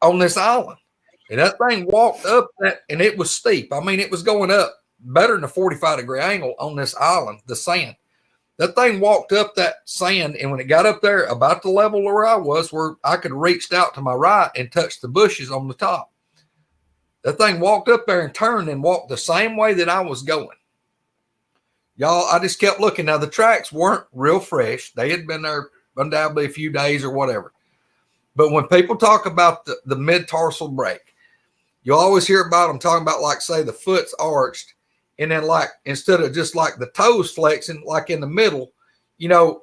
on this island. And that thing walked up that, and it was steep. I mean, it was going up better than a 45-degree angle on this island, the sand. That thing walked up that sand, and when it got up there about the level where I was, where I could have reached out to my right and touched the bushes on the top. That thing walked up there and turned and walked the same way that I was going. Y'all, I just kept looking. Now, the tracks weren't real fresh. They had been there undoubtedly a few days or whatever. But when people talk about the mid-tarsal break, you always hear about them talking about, like, say, the foot's arched, and then, like, instead of just like the toes flexing, like in the middle,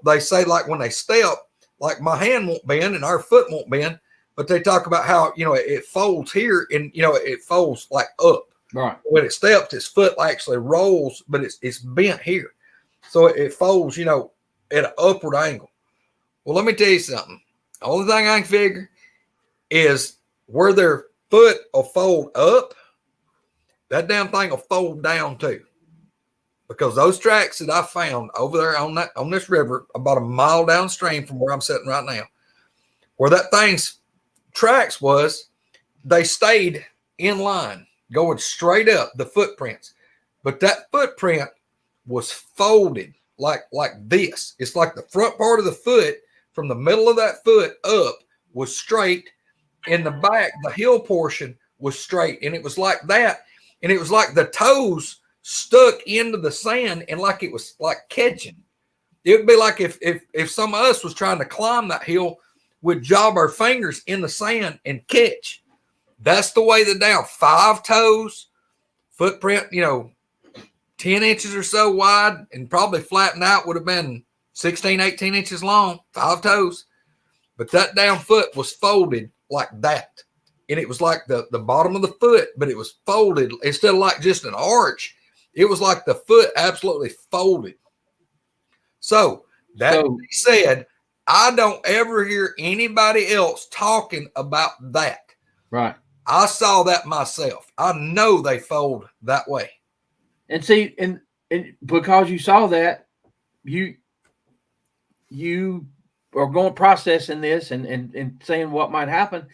they say, like, when they step, like, my hand won't bend and our foot won't bend, but they talk about how, it folds here and, it folds like up. Right. When it steps, its foot actually rolls, but it's bent here. So it folds, at an upward angle. Well, let me tell you something. The only thing I can figure is where their foot will fold up, that damn thing will fold down too. Because those tracks that I found over there on this river, about a mile downstream from where I'm sitting right now, where that thing's tracks was, they stayed in line, going straight up, the footprints. But that footprint was folded like this. It's like the front part of the foot from the middle of that foot up was straight. In the back, the heel portion was straight. And it was like that. And it was like the toes stuck into the sand and like it was like catching. It would be like if some of us was trying to climb that hill, we'd job our fingers in the sand and catch. That's the way the down 5 toes, footprint, 10 inches or so wide, and probably flattened out would have been 16, 18 inches long, 5 toes. But that down foot was folded like that. And it was like the bottom of the foot, but it was folded instead of like just an arch. It was like the foot absolutely folded. So that being said, I don't ever hear anybody else talking about that. Right. I saw that myself. I know they fold that way. And see, and because you saw that, you are going processing this and saying what might happen.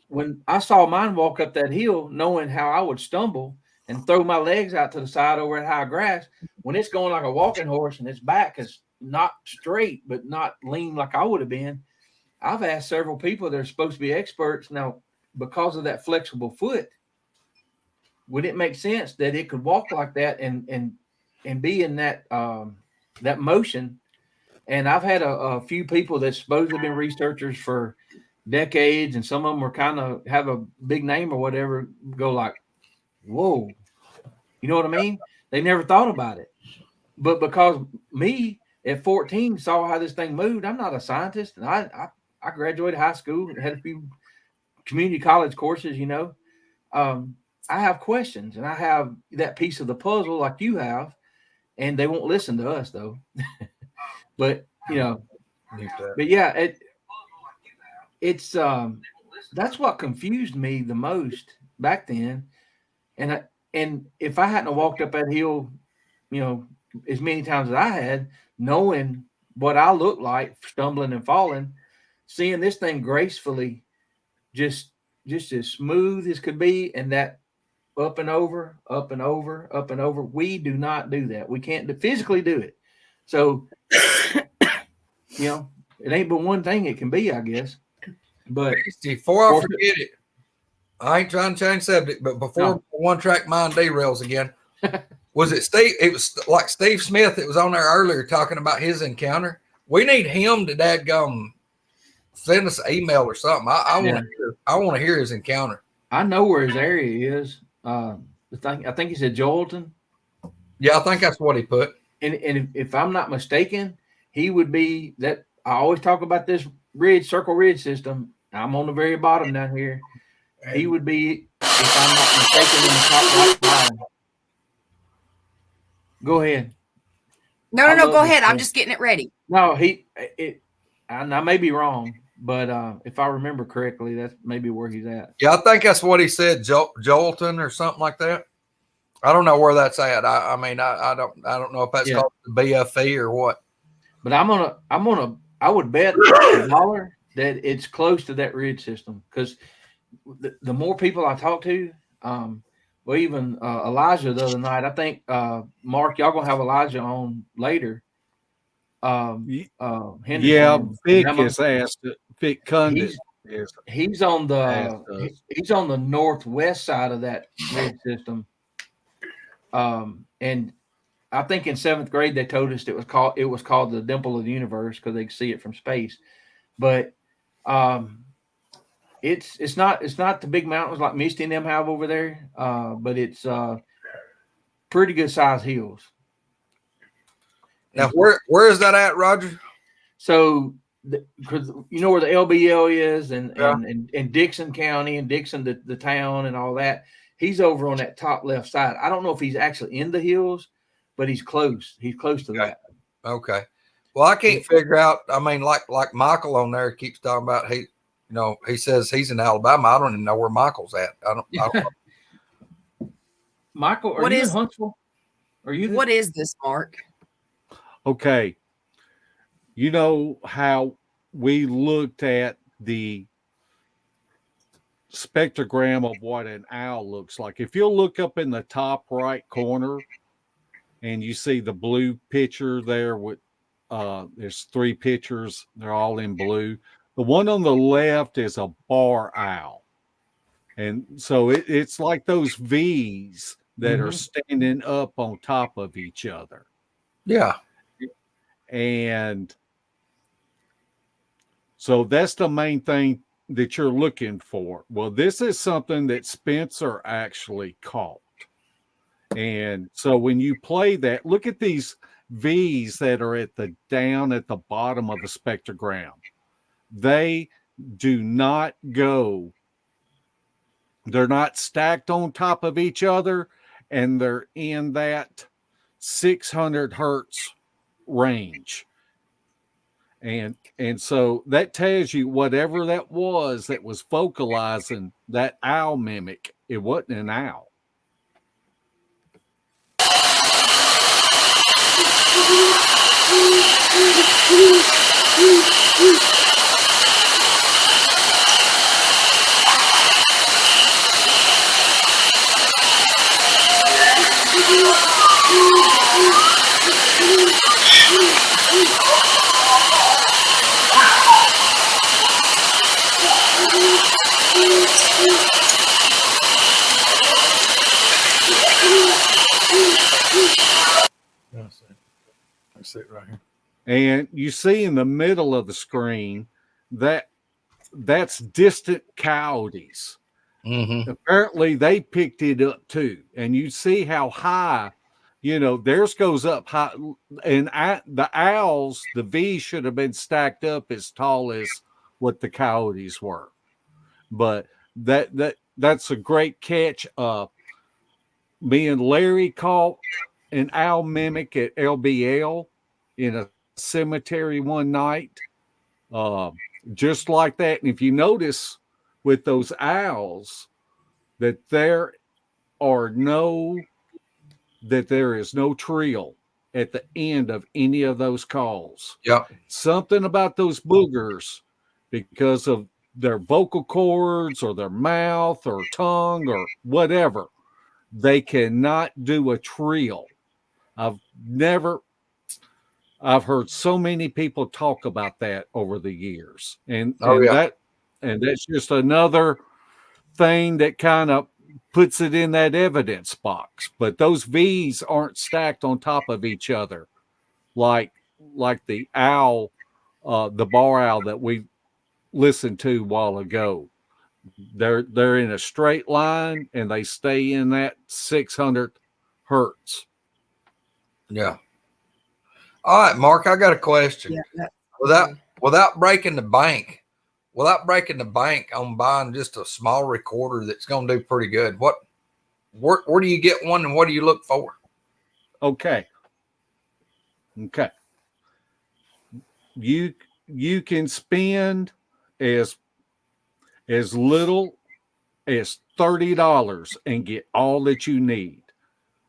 When I saw mine walk up that hill, knowing how I would stumble and throw my legs out to the side over at high grass, when it's going like a walking horse and its back is not straight, but not lean like I would have been, I've asked several people that are supposed to be experts now, because of that flexible foot, would it make sense that it could walk like that and be in that that motion? And I've had a few people that supposedly been researchers for decades, and some of them are kind of have a big name or whatever, go like, whoa, you know what I mean? They never thought about it. but because me at 14 saw how this thing moved, I'm not a scientist, and I graduated high school and had a few community college courses, you know. I have questions, and I have that piece of the puzzle like you have, and they won't listen to us though. But you know, but yeah, it's that's what confused me the most back then. And if I hadn't walked up that hill, you know, as many times as I had, knowing what I look like, stumbling and falling, seeing this thing gracefully, just as smooth as could be, and that up and over, up and over, up and over. We do not do that. We can't physically do it. So, you know, it ain't but one thing it can be, I guess. But before I forget it, I ain't trying to change subject, but before one track mind derails again, was it Steve? It was like Steve Smith that was on there earlier talking about his encounter. We need him to dadgum send us an email or something. I want to hear his encounter. I know where his area is. I think he said Joelton. Yeah, I think that's what he put. And if I'm not mistaken, he would be that. I always talk about this circle ridge system. I'm on the very bottom down here. He would be, if I'm not mistaken, in the top right side. Go ahead. No, go ahead. I'm just getting it ready. No, I may be wrong, but if I remember correctly, that's maybe where he's at. Yeah, I think that's what he said, Joelton or something like that. I don't know where that's at. I mean, I don't know if that's called the BFE or what. But I would bet $1 that it's close to that ridge system, because the more people I talk to, well, even Elijah the other night, I think Mark, y'all gonna have Elijah on later. Vic is asked. Vic Condit. He's on the northwest side of that ridge system. And I think in 7th grade they told us it was called the Dimple of the Universe because they could see it from space. But it's not the big mountains like Misty and them have over there, but it's pretty good sized hills. Now, where is that at, Roger? So, because you know where the LBL is, and Dixon County and Dixon, the town and all that. He's over on that top left side. I don't know if he's actually in the hills, but he's close. He's close to that. Okay. Well, I can't figure out. I mean, like Michael on there keeps talking about he says he's in Alabama. I don't even know where Michael's at. I don't know. Michael, are you in Huntsville? What is this, Mark? Okay. You know how we looked at the spectrogram of what an owl looks like. If you'll look up in the top right corner and you see the blue picture there with there's 3 pictures, they're all in blue. The one on the left is a bar owl. And so it's like those V's that are standing up on top of each other. Yeah. And so that's the main thing that you're looking for. Well, this is something that Spencer actually caught. And so when you play that, look at these V's that are down at the bottom of the spectrogram. They do not go, they're not stacked on top of each other, and they're in that 600 hertz range. And so that tells you whatever that was vocalizing that owl mimic, it wasn't an owl. I see it right here. And you see in the middle of the screen that's distant coyotes. Apparently they picked it up too. And you see how high theirs goes up high, and the owls, the V should have been stacked up as tall as what the coyotes were. But that's a great catch. Me and Larry caught an owl mimic at LBL in a cemetery one night, just like that. And if you notice with those owls that there is no trill at the end of any of those calls. Yeah. Something about those boogers, because of their vocal cords or their mouth or tongue or whatever, they cannot do a trill. I've heard so many people talk about that over the years. And that's just another thing that kind of puts it in that evidence box. But those V's aren't stacked on top of each other like the owl, the bar owl that we listened to a while ago. They're in a straight line and they stay in that 600 hertz. Yeah. All right, Mark, I got a question. Yeah, without breaking the bank on buying just a small recorder that's going to do pretty good, where do you get one and what do you look for? Okay. You can spend as little as $30 and get all that you need.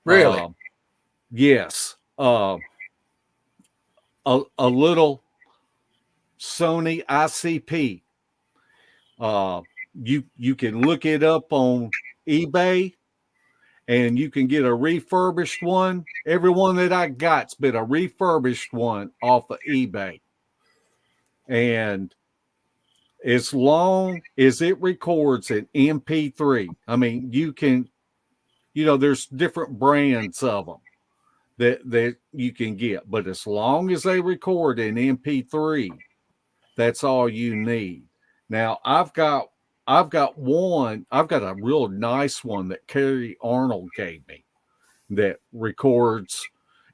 Really? Yes. A little Sony ICP. You can look it up on eBay and you can get a refurbished one. Every one that I got's been a refurbished one off of eBay. And as long as it records an MP3, I mean, you can, there's different brands of them that you can get, but as long as they record an MP3, that's all you need. Now I've got a real nice one that Kerry Arnold gave me that records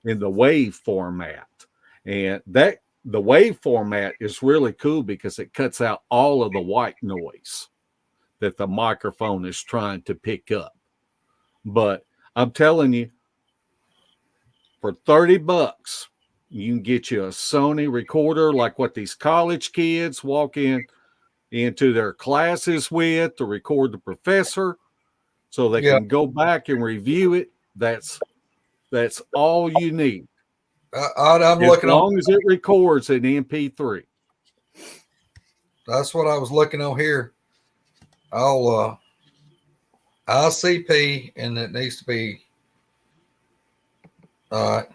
in the wave format, and the wave format is really cool because it cuts out all of the white noise that the microphone is trying to pick up. But I'm telling you, for $30, you can get you a Sony recorder like what these college kids walk into their classes with to record the professor so they can go back and review it. That's all you need. I'm looking as long as it records an MP3. That's what I was looking on here. I'll ICP, and it needs to be but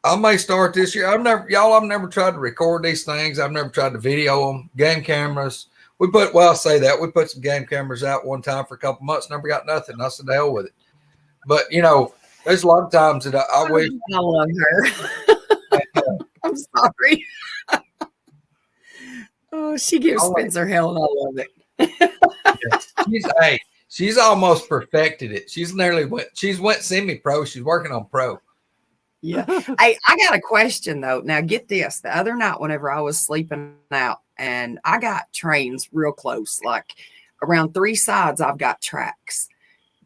I may start this year. I've never tried to record these things. I've never tried to video them. Game cameras. We put some game cameras out one time for a couple months, never got nothing. I said, the hell with it. But there's a lot of times that I wish. I love her. I'm sorry. Oh, she gives Spencer hell, and I love it. She's almost perfected it. She's went semi-pro. She's working on pro. Yeah. Hey, I got a question though. Now get this. The other night, whenever I was sleeping out, and I got trains real close, like around 3 sides, I've got tracks.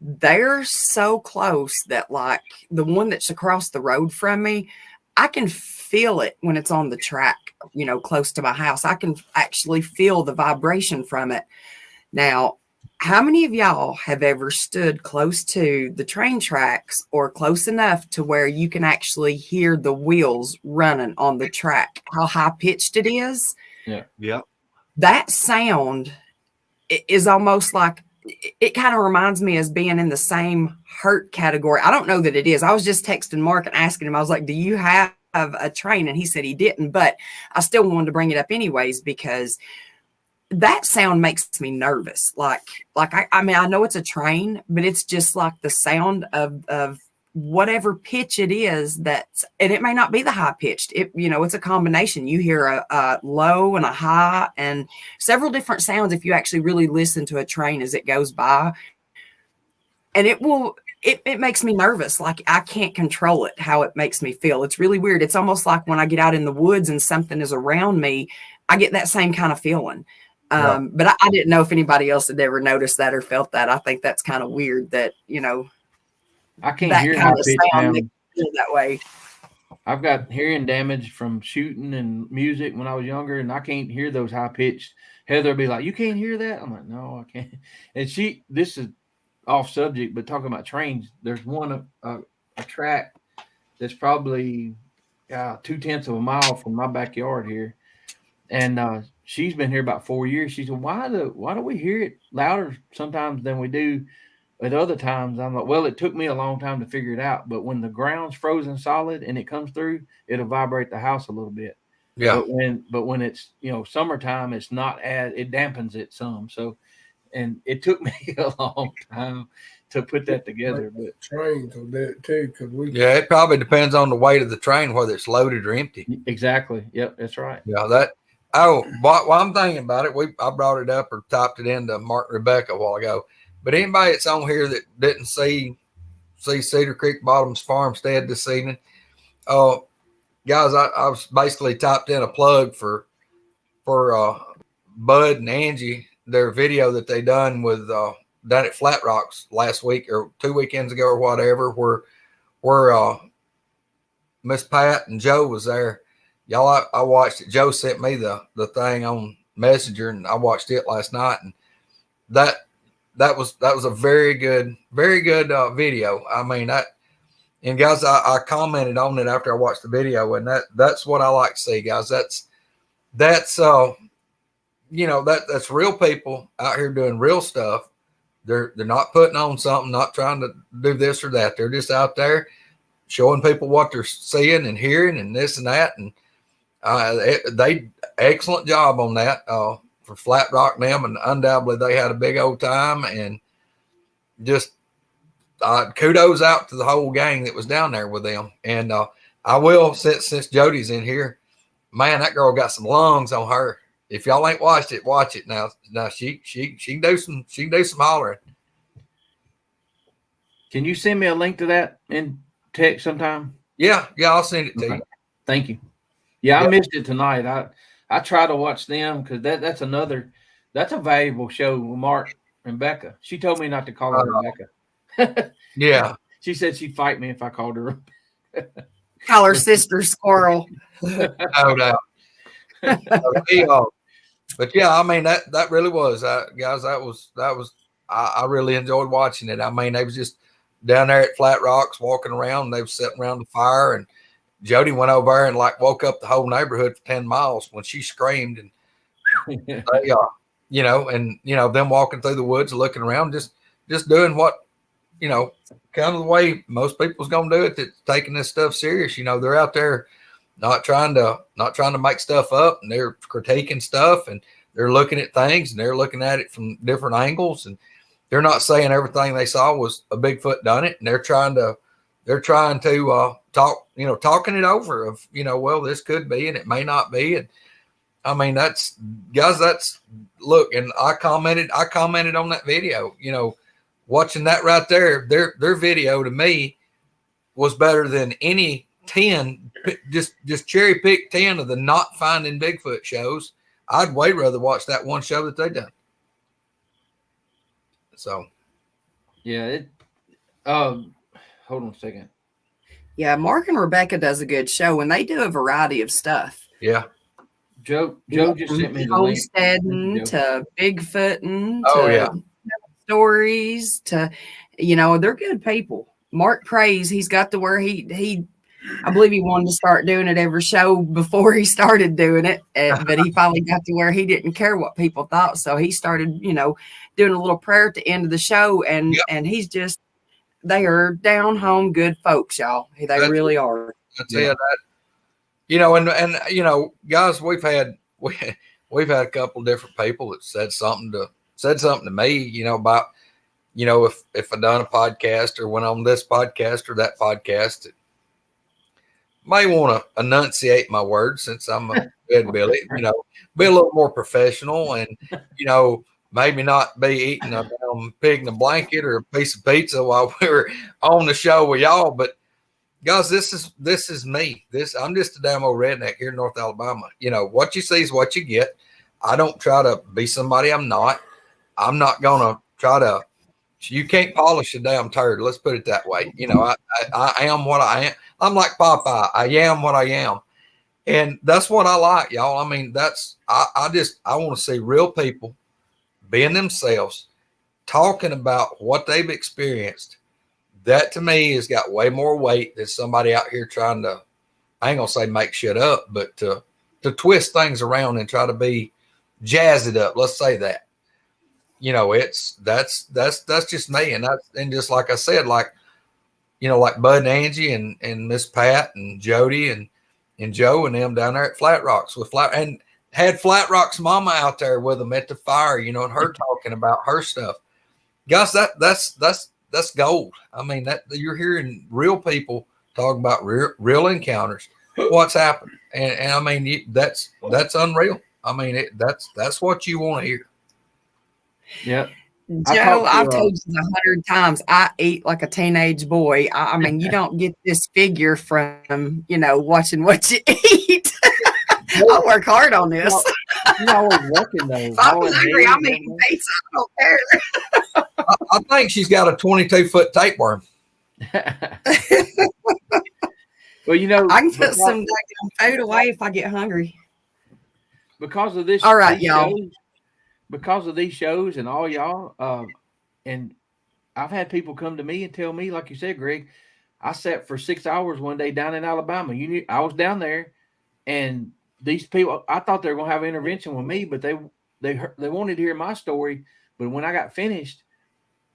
They're so close that like the one that's across the road from me, I can feel it when it's on the track, close to my house. I can actually feel the vibration from it. Now, how many of y'all have ever stood close to the train tracks or close enough to where you can actually hear the wheels running on the track, how high pitched it is? Yeah. That sound is almost like, it kind of reminds me as being in the same hurt category. I don't know that it is. I was just texting Mark and asking him, I was like, do you have a train? And he said he didn't, but I still wanted to bring it up anyways, because that sound makes me nervous. Like I mean, I know it's a train, but it's just like the sound of whatever pitch it is and it may not be the high pitched. It's a combination. You hear a low and a high and several different sounds if you actually really listen to a train as it goes by. and it makes me nervous. Like I can't control it, how it makes me feel. It's really weird. It's almost like when I get out in the woods and something is around me, I get that same kind of feeling. But I didn't know if anybody else had ever noticed that or felt that. I think that's kind of weird that, I can't that hear kind high of pitch sound now. makes me feel that way. I've got hearing damage from shooting and music when I was younger, and I can't hear those high pitched. Heather will be like, "You can't hear that?" I'm like, "No, I can't." And this is off subject, but talking about trains, there's one a track that's probably 0.2 of a mile from my backyard here, and she's been here about 4 years. She said, "Why do we hear it louder sometimes than we do at other times?" I'm like, "Well, it took me a long time to figure it out, but when the ground's frozen solid and it comes through, it'll vibrate the house a little bit. Yeah. But when it's summertime, it's not it dampens it some. So, and it took me a long time to put that together. But trains will do it too, because it probably depends on the weight of the train, whether it's loaded or empty. Exactly. Yep, that's right. Yeah, while I'm thinking about it, I brought it up or typed it into Mark and Rebecca a while ago. But anybody that's on here that didn't see Cedar Creek Bottoms Farmstead this evening, guys, I was basically typed in a plug for Bud and Angie, their video that they done with down at Flat Rocks last week or 2 weekends ago or whatever, where Miss Pat and Joe was there. Y'all, I watched it. Joe sent me the thing on Messenger, and I watched it last night, and that was a very good video. I mean, and guys, I commented on it after I watched the video, and that's what I like to see, guys. That's real people out here doing real stuff. They're not putting on something, not trying to do this or that. They're just out there showing people what they're seeing and hearing and this and that. And they excellent job on that for Flat Rock and them. And undoubtedly they had a big old time, and just kudos out to the whole gang that was down there with them. And I will, since Jody's in here, man, that girl got some lungs on her. If y'all ain't watched it, watch it now. Now she can do some hollering. Can you send me a link to that in text sometime? Yeah, I'll send it to you. Thank you. Yeah, I missed it tonight. I try to watch them because that's a valuable show with Mark and Becca. She told me not to call her Rebecca. Yeah. She said she'd fight me if I called her. Call her sister Squirrel. No doubt. But yeah, I mean that really was, guys. That was I really enjoyed watching it. I mean, they was just down there at Flat Rocks walking around. And they was sitting around the fire, and Jody went over there and like woke up the whole neighborhood for 10 miles when she screamed, and they, them walking through the woods, looking around, just doing what, kind of the way most people's gonna do it. That's taking this stuff serious. They're out there. Not trying to make stuff up, and they're critiquing stuff, and they're looking at things, and they're looking at it from different angles, and they're not saying everything they saw was a Bigfoot done it, and they're trying to talk, talking it over of, well, this could be, and it may not be. And I mean, look, and I commented on that video, watching that right there, their video to me was better than any 10, just cherry pick 10 of the not finding Bigfoot shows. I'd way rather watch that one show that they done. So, yeah, hold on a second. Yeah, Mark and Rebecca does a good show, and they do a variety of stuff. Yeah. Joe just sent me the link. Homesteading to Bigfooting to stories to, they're good people. Mark prays. He's got to where I believe he wanted to start doing it every show before he started doing it, but he finally got to where he didn't care what people thought. So he started, doing a little prayer at the end of the show, and he's just, they are down home good folks, y'all. They really are. That's it. And guys, we've had a couple of different people that said something to me, about, if I done a podcast or went on this podcast or that podcast. May want to enunciate my words since I'm a good Billy, be a little more professional and, maybe not be eating a pig in a blanket or a piece of pizza while we were on the show with y'all. But guys, this is me. I'm just a damn old redneck here in North Alabama. You know, what you see is what you get. I don't try to be somebody I'm not. I'm not gonna try to. You can't polish a damn turd. Let's put it that way. You know, I am what I am. I'm like Popeye. I am what I am, and that's what I like, y'all. I mean, I want to see real people being themselves, talking about what they've experienced. That to me has got way more weight than somebody out here trying to, I ain't gonna say make shit up, but to twist things around and try to jazz it up. Let's say that. You know, that's just me. And just like I said, like, you know, like Bud and Angie and Miss Pat and Jody and Joe and them down there at Flat Rocks and had Flat Rock's mama out there with them at the fire, you know, and her talking about her stuff. Guys, that's gold. I mean, that you're hearing real people talking about real encounters, what's happened. And I mean, that's unreal. I mean, that's what you want to hear. Yeah. Joe, I've told you 100 times, I eat like a teenage boy. I mean, you don't get this figure from, you know, watching what you eat. I work hard on this. You're always working though. If I'm hungry, I'm eating pizza. I don't care. I think she's got a 22-foot tapeworm. Well, you know, I can put some food away if I get hungry. Because of this. All right, y'all. Because of these shows and all y'all, and I've had people come to me and tell me, like you said, Greg, I sat for 6 hours one day down in Alabama. You knew I was down there, and these people, I thought they were going to have an intervention with me, but they wanted to hear my story. But when I got finished,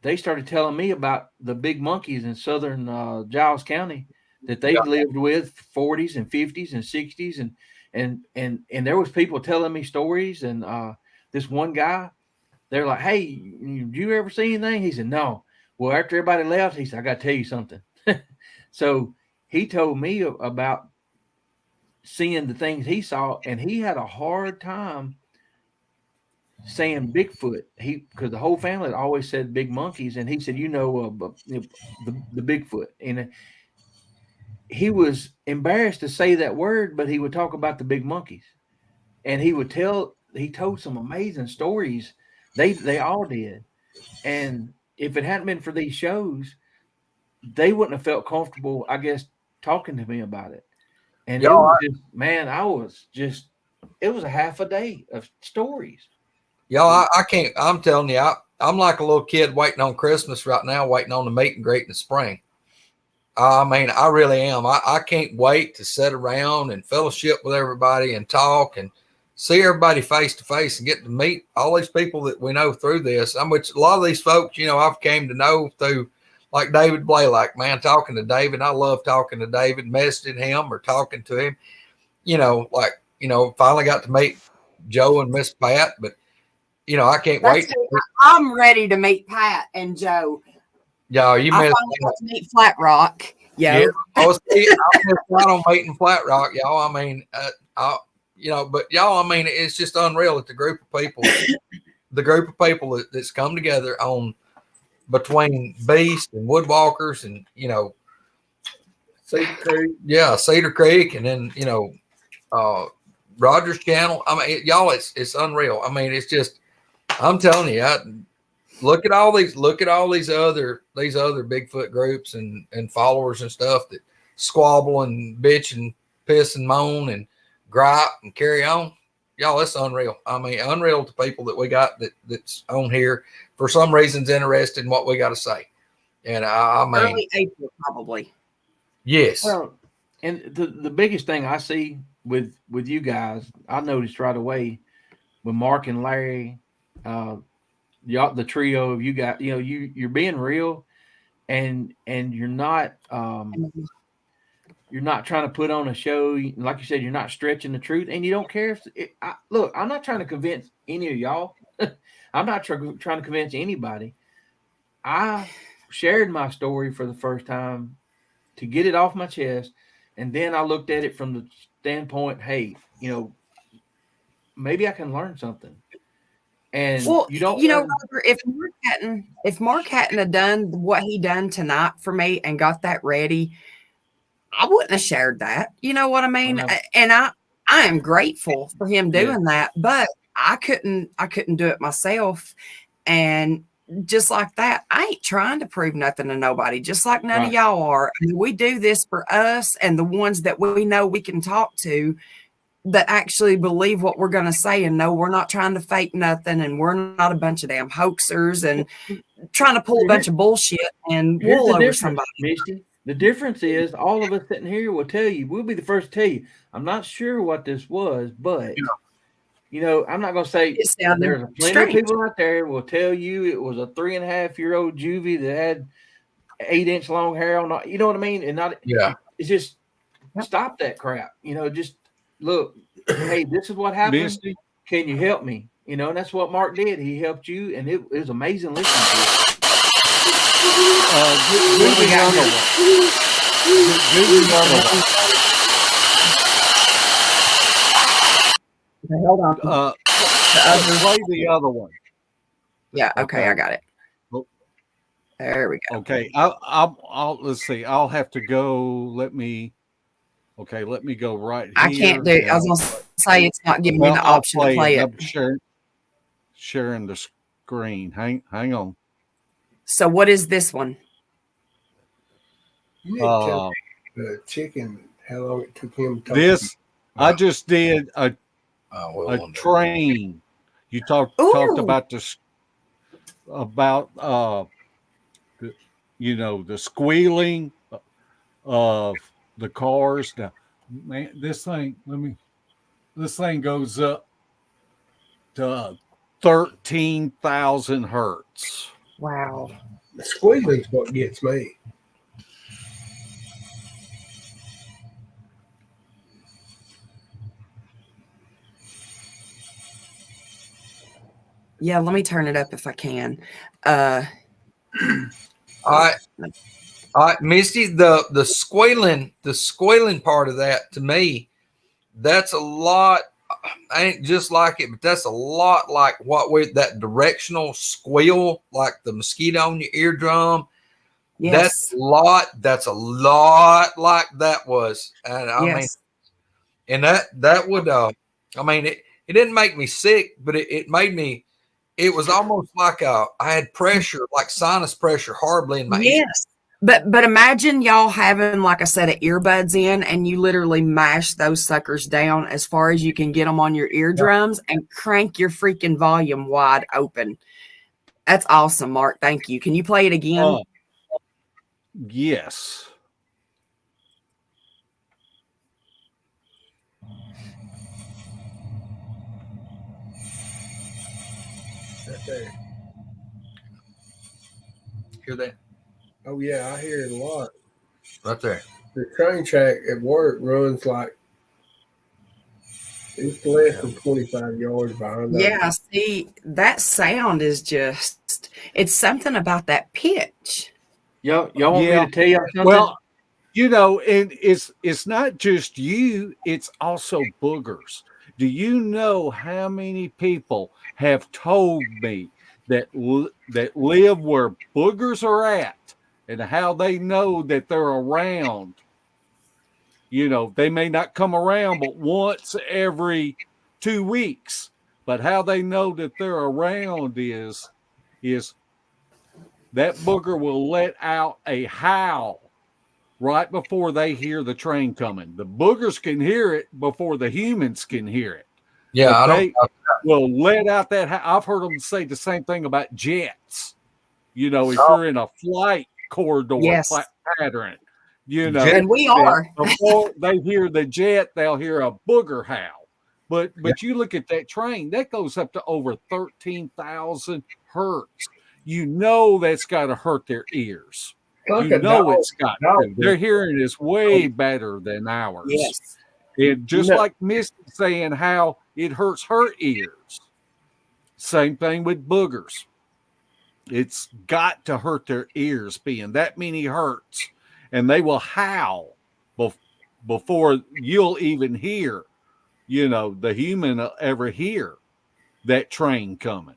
they started telling me about the big monkeys in southern Giles County that they lived with 40s and 50s and 60s, and there was people telling me stories. And this one guy, they're like, "Hey, did you ever see anything?" He said, "No." Well, after everybody left, he said, "I got to tell you something." So he told me about seeing the things he saw, and he had a hard time saying Bigfoot. Because the whole family had always said big monkeys, and he said, the Bigfoot. And he was embarrassed to say that word, but he would talk about the big monkeys, and he told some amazing stories. They all did. And if it hadn't been for these shows, they wouldn't have felt comfortable, I guess, talking to me about it. And it was a half a day of stories. Y'all, I can't, I'm telling you, I'm like a little kid waiting on Christmas right now, waiting on the meet and greet in the spring. I mean, I really am. I can't wait to sit around and fellowship with everybody and talk and see everybody face to face and get to meet all these people that we know through this. Which a lot of these folks, you know, I've came to know through, like David Blaylock, man, talking to David. I love talking to David, messaging him or talking to him, you know, like, you know, finally got to meet Joe and Miss Pat, but you know, I can't wait. I'm ready to meet Pat and Joe. Yeah, you I finally got to meet Flat Rock. Yeah. I missed out on meeting Flat Rock, y'all. I mean, you know, but y'all, I mean, it's just unreal that the group of people that's come together on between Beast and Woodwalkers and, you know, Cedar Creek, and then, you know, Rogers Channel. I mean, y'all, it's unreal. I mean, it's just, I'm telling you, look at all these other Bigfoot groups and followers and stuff that squabble and bitch and piss and moan and gripe and carry on. Y'all, it's unreal. I mean, unreal to people that we got that's on here for some reason's interested in what we got to say. And I mean, early April probably. Yes. Well, and the biggest thing I see with you guys, I noticed right away with Mark and Larry, the trio of you guys, you know, you're being real, and you're not trying to put on a show. Like you said, you're not stretching the truth, and you don't care look, I'm not trying to convince any of y'all. I'm not trying to convince anybody. I shared my story for the first time to get it off my chest, and then I looked at it from the standpoint, hey, you know, maybe I can learn something. And Well, you don't Robert, if Mark hadn't have done what he done tonight for me and got that ready, I wouldn't have shared that. You know what I mean? And I am grateful for him doing that, but I couldn't do it myself. And just like that, I ain't trying to prove nothing to nobody, just like none of y'all are. I mean, we do this for us and the ones that we know we can talk to that actually believe what we're going to say and know we're not trying to fake nothing and we're not a bunch of damn hoaxers and trying to pull a bunch of bullshit and wool over somebody. Misty. The difference is all of us sitting here will tell you, we'll be the first to tell you, I'm not sure what this was, but I'm not going to say there's plenty of people out there will tell you it was a 3.5-year-old juvie that had 8-inch long hair on. You know what I mean? And it's just stop that crap. Just look, hey, this is what happened. Misty. Can you help me? And that's what Mark did. He helped you, and it was amazing listening to it. Hold on. Play the other one. Yeah. Okay. I got it. There we go. Okay. I'll let's see. I'll have to go. Let me go right here. I can't do it. I was going to say it's not giving me the option to play it. I'm sharing the screen. Hang on. So what is this one? You didn't tell me the chicken how long it took him to this. I just did a train. You talked about this about the squealing of the cars. Now, man, this thing goes up to 13,000 hertz. Wow. The squealing's what gets me. Yeah, let me turn it up if I can. All right, Misty, the squealing part of that to me, that's a lot. I ain't just like it, but that's a lot like that directional squeal, like the mosquito on your eardrum. Yes. That's a lot like that was. And I mean, and that would, it didn't make me sick, but it made me, it was almost like I had pressure, like sinus pressure horribly in my ear. But imagine y'all having like a set of earbuds in and you literally mash those suckers down as far as you can get them on your eardrums and crank your freaking volume wide open. That's awesome, Mark. Thank you. Can you play it again? Yes. Right there. Hear that? Oh, yeah, I hear it a lot. Right there. The train track at work runs like it's less than 25 yards behind that. Yeah, see, that sound is just, it's something about that pitch. Y'all want me to tell you something? Well, and it's not just you, it's also boogers. Do you know how many people have told me that live where boogers are at? And how they know that they're around. They may not come around but once every 2 weeks. But how they know that they're around is that booger will let out a howl right before they hear the train coming. The boogers can hear it before the humans can hear it. Yeah, they will let out that howl. I've heard them say the same thing about jets. If you're in a flight corridor pattern, and we are. Before they hear the jet, they'll hear a booger howl. But you look at that train, that goes up to over 13,000 hertz. That's got to hurt their ears. It's got to. Their hearing is way better than ours. Yes. And just like Misty saying how it hurts her ears, same thing with boogers. It's got to hurt their ears being that many hertz, and they will howl before you'll even hear, the human ever hear that train coming.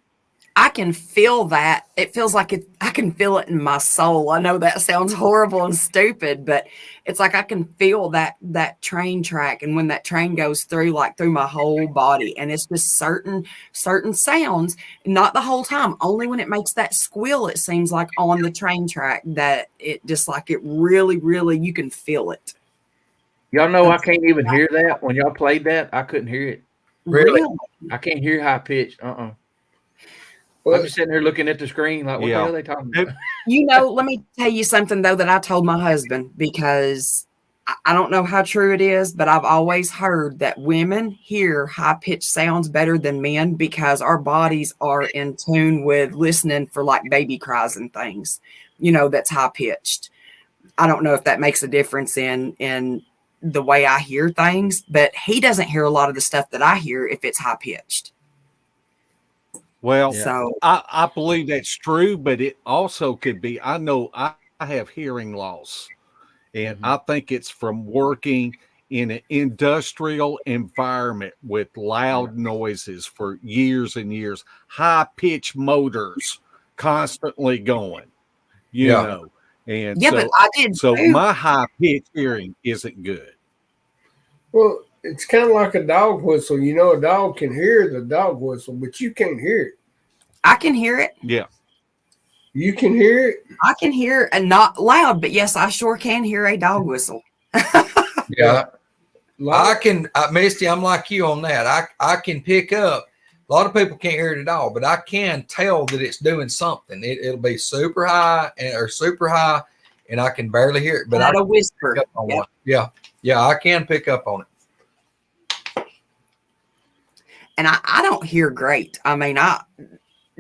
I can feel that. It feels like I can feel it in my soul. I know that sounds horrible and stupid, but it's like I can feel that train track. And when that train goes through, like through my whole body, and it's just certain sounds, not the whole time, only when it makes that squeal, it seems like on the train track that it just like it really, really, you can feel it. Y'all know I can't even hear that. When y'all played that, I couldn't hear it. Really? I can't hear high pitch. Well, I'm just sitting there looking at the screen like, what the hell are they talking about? You know, let me tell you something, though, that I told my husband, because I don't know how true it is, but I've always heard that women hear high-pitched sounds better than men because our bodies are in tune with listening for, like, baby cries and things, you know, that's high-pitched. I don't know if that makes a difference in the way I hear things, but he doesn't hear a lot of the stuff that I hear if it's high-pitched. Well, so I believe that's true, but it also could be. I know I have hearing loss, and I think it's from working in an industrial environment with loud noises for years and years, high pitch motors constantly going, you know. And yeah, so, but I did. So too. my high pitch hearing isn't good. Well, it's kind of like a dog whistle. You know, a dog can hear the dog whistle, but you can't hear it. I can hear it. Yeah. You can hear it? I can hear, and not loud, but yes, I sure can hear a dog whistle. Yeah. I can, Misty, I'm like you on that. I can pick up. A lot of people can't hear it at all, but I can tell that it's doing something. It'll be super high or super high, and I can barely hear it. But Not a whisper. Yeah. Yeah, I can pick up on it. And I don't hear great. I mean,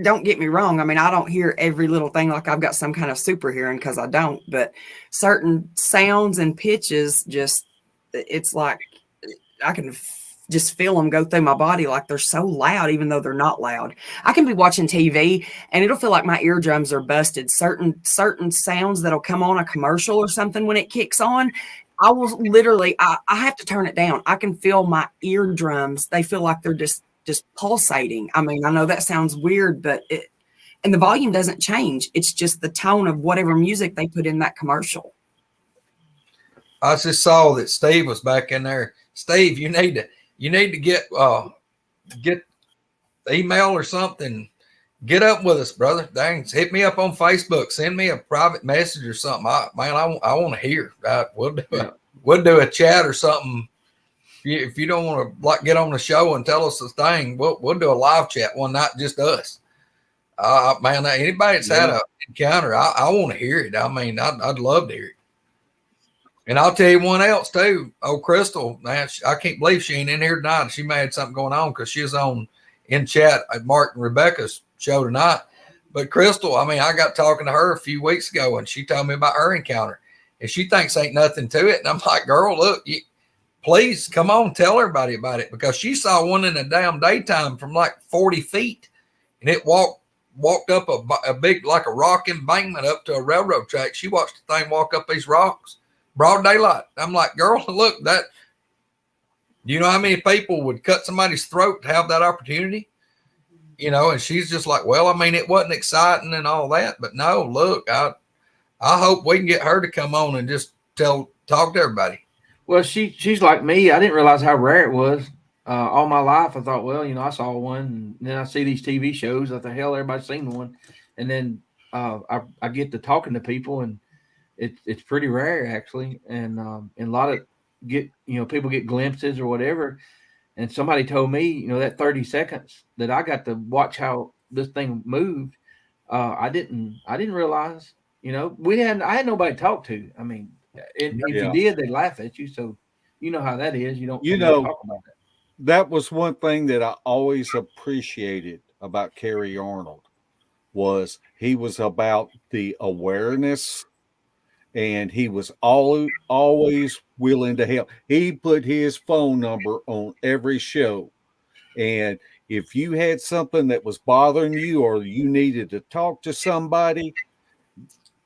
don't get me wrong. I mean, I don't hear every little thing like I've got some kind of super hearing, because I don't. But certain sounds and pitches, it's like I can just feel them go through my body like they're so loud, even though they're not loud. I can be watching TV and it'll feel like my eardrums are busted. Certain sounds that'll come on a commercial or something when it kicks on, I will literally, I have to turn it down. I can feel my eardrums. They feel like they're just pulsating. I mean, I know that sounds weird, but and the volume doesn't change. It's just the tone of whatever music they put in that commercial. I just saw that Steve was back in there. Steve, you need to get email or something. Get up with us, brother. Dang, hit me up on Facebook. Send me a private message or something. I want to hear. We'll do a chat or something. If you don't want to like get on the show and tell us the thing, we'll do a live chat one night, just us. Man, anybody that's had an encounter, I want to hear it. I mean, I'd love to hear it. And I'll tell you one else too. Oh, Crystal, man, I can't believe she ain't in here tonight. She may have something going on because she's on in chat at Mark and Rebecca's show tonight. But Crystal, I mean, I got talking to her a few weeks ago, and she told me about her encounter, and she thinks ain't nothing to it. And I'm like, girl, look, please come on, tell everybody about it, because she saw one in the damn daytime from like 40 feet, and it walked up a big, like a rock embankment up to a railroad track. She watched the thing walk up these rocks, broad daylight. I'm like, girl, look, that, you know how many people would cut somebody's throat to have that opportunity? You know, and she's just like, well, I mean, it wasn't exciting and all that, but no, look, I hope we can get her to come on and just talk to everybody. Well, she's like me. I didn't realize how rare it was. All my life, I thought, well, you know, I saw one, and then I see these TV shows. I thought, hell, everybody's seen one, and then I get to talking to people, and it's pretty rare actually, and a lot of people get glimpses or whatever. And somebody told me, you know, that 30 seconds that I got to watch how this thing moved, I didn't realize. You know, I had nobody to talk to. I mean, if you did, they laugh at you. So you know how that is. You don't talk about that. That was one thing that I always appreciated about Kerry Arnold, was he was about the awareness, and he was always willing to help. He put his phone number on every show, and if you had something that was bothering you or you needed to talk to somebody,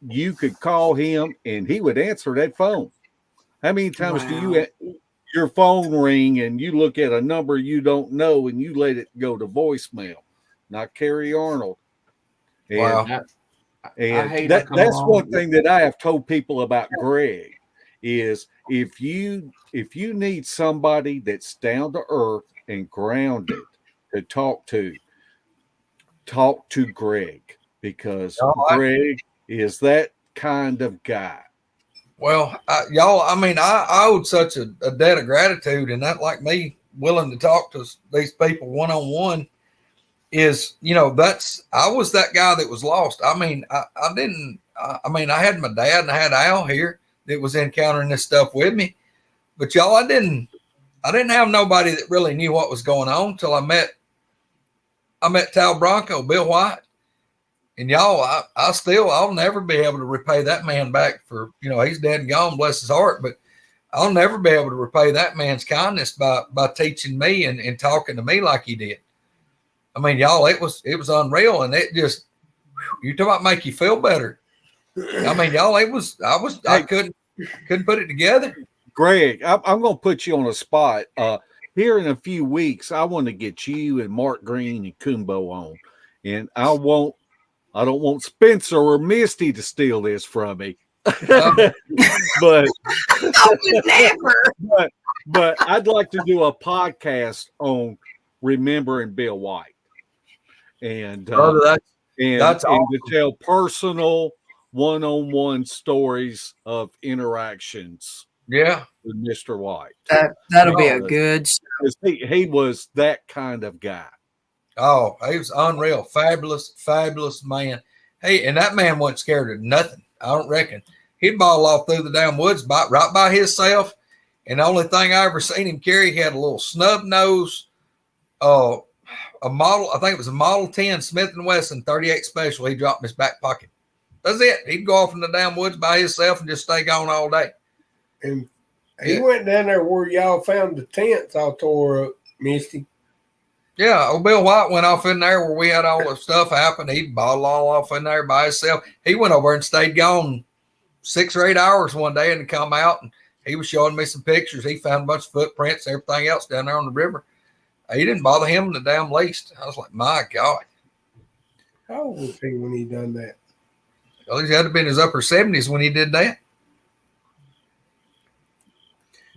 you could call him and he would answer that phone. How many times do you your phone ring and you look at a number you don't know and you let it go to voicemail? not Kerry Arnold. And, Wow. and that's one thing that I have told people about Greg is if you need somebody that's down to earth and grounded to talk to Greg, because Greg is that kind of guy. Well, y'all, I mean, I owed such a debt of gratitude, and that, like me, willing to talk to these people one-on-one is, you know, I was that guy that was lost. I mean, I had my dad and I had Al here that was encountering this stuff with me, but y'all, I didn't have nobody that really knew what was going on till I met Tal Bronco, Bill White. And y'all, I'll never be able to repay that man back for, you know, he's dead and gone, bless his heart, but I'll never be able to repay that man's kindness by teaching me and talking to me like he did. I mean, y'all, it was unreal, and it just, you talk about make you feel better. I mean, y'all, I couldn't put it together. Greg, I'm going to put you on a spot. Here in a few weeks, I want to get you and Mark Green and Kumbo on, and I don't want Spencer or Misty to steal this from me. but I'd like to do a podcast on remembering Bill White and awesome. To tell personal one-on-one stories of interactions. Yeah, with Mr. White. That'll be a good show. He was that kind of guy. Oh, he was unreal. Fabulous man. Hey, and that man wasn't scared of nothing. I don't reckon. He'd ball off through the damn woods right by himself. And the only thing I ever seen him carry, he had a little snub nose, a model, I think it was a Model 10 Smith & Wesson 38 Special. He dropped in his back pocket. That's it. He'd go off in the damn woods by himself and just stay gone all day. And he went down there where y'all found the tents all tore up, Misty. Yeah, old Bill White went off in there where we had all the stuff happen. He'd bottle all off in there by himself. He went over and stayed gone 6 or 8 hours one day and come out, and he was showing me some pictures. He found a bunch of footprints, everything else down there on the river. He didn't bother him in the damn least. I was like, my God. How old was he when he done that? Well, he had to be in his upper 70s when he did that.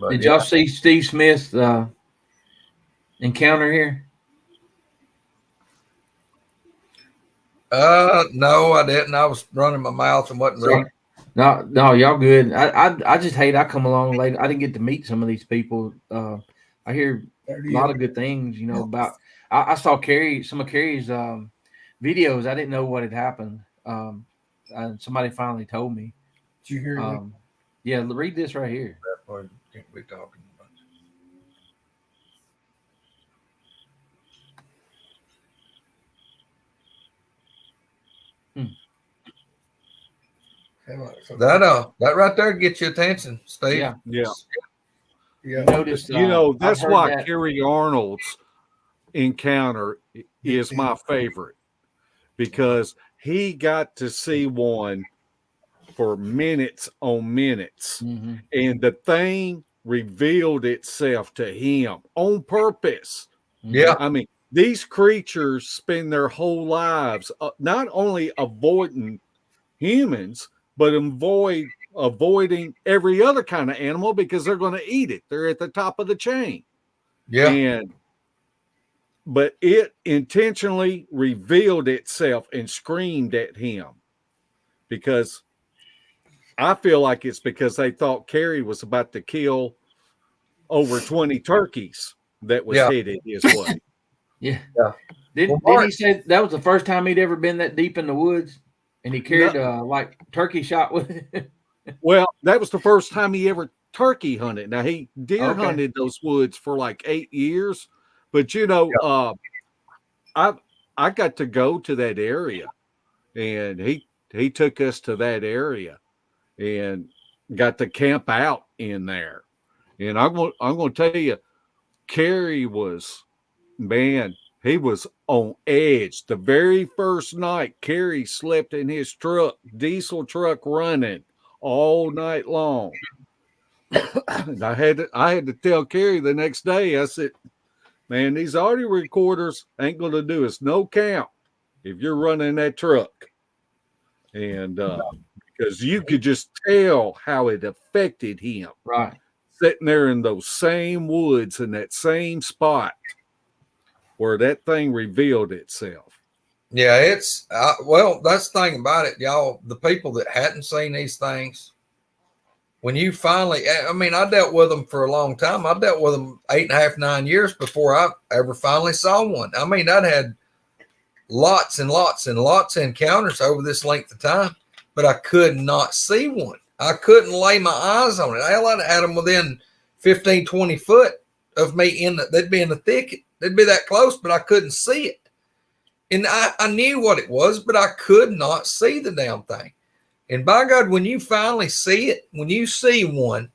But did y'all see Steve Smith's encounter here? No, I didn't. I was running my mouth and wasn't reading. No, y'all good. I just hate I come along late. I didn't get to meet some of these people. I hear a lot of good things, you know, about. I saw some of Carrie's videos. I didn't know what had happened. And somebody finally told me. Did you hear me? Yeah, read this right here. That part can't be talking about. That right there gets your attention, Steve. Yeah. Notice, you know, that's why Kerry Arnold's encounter is my favorite, because he got to see one for minutes on minutes, and the thing revealed itself to him on purpose. Yeah. I mean, these creatures spend their whole lives not only avoiding humans, but avoiding every other kind of animal because they're going to eat it. They're at the top of the chain. Yeah. But it intentionally revealed itself and screamed at him, because I feel like it's because they thought Kerry was about to kill over 20 turkeys that was headed his way. Yeah. Didn't he say that was the first time he'd ever been that deep in the woods? And he carried like turkey shot with it. Well, that was the first time he ever turkey hunted. Now he deer hunted those woods for like 8 years, but you know, I got to go to that area, and he took us to that area, and got to camp out in there. And I'm going to tell you, Kerry was, man, he was on edge. The very first night, Kerry slept in his truck, diesel truck running all night long. And I had to tell Kerry the next day, I said, Man, these audio recorders ain't going to do us no count if you're running that truck. And because you could just tell how it affected him. Right. Sitting there in those same woods in that same spot where that thing revealed itself. Yeah, it's well, that's the thing about it, y'all. The people that hadn't seen these things, when you finally, I mean, I dealt with them for a long time. I dealt with them 8.5, 9 years before I ever finally saw one. I mean, I'd had lots and lots and lots of encounters over this length of time, but I could not see one. I couldn't lay my eyes on it. Hell, I'd had them within 15, 20 foot of me they'd be in the thicket. They'd be that close, but I couldn't see it. And I knew what it was, but I could not see the damn thing. And by God, when you finally see it, when you see one,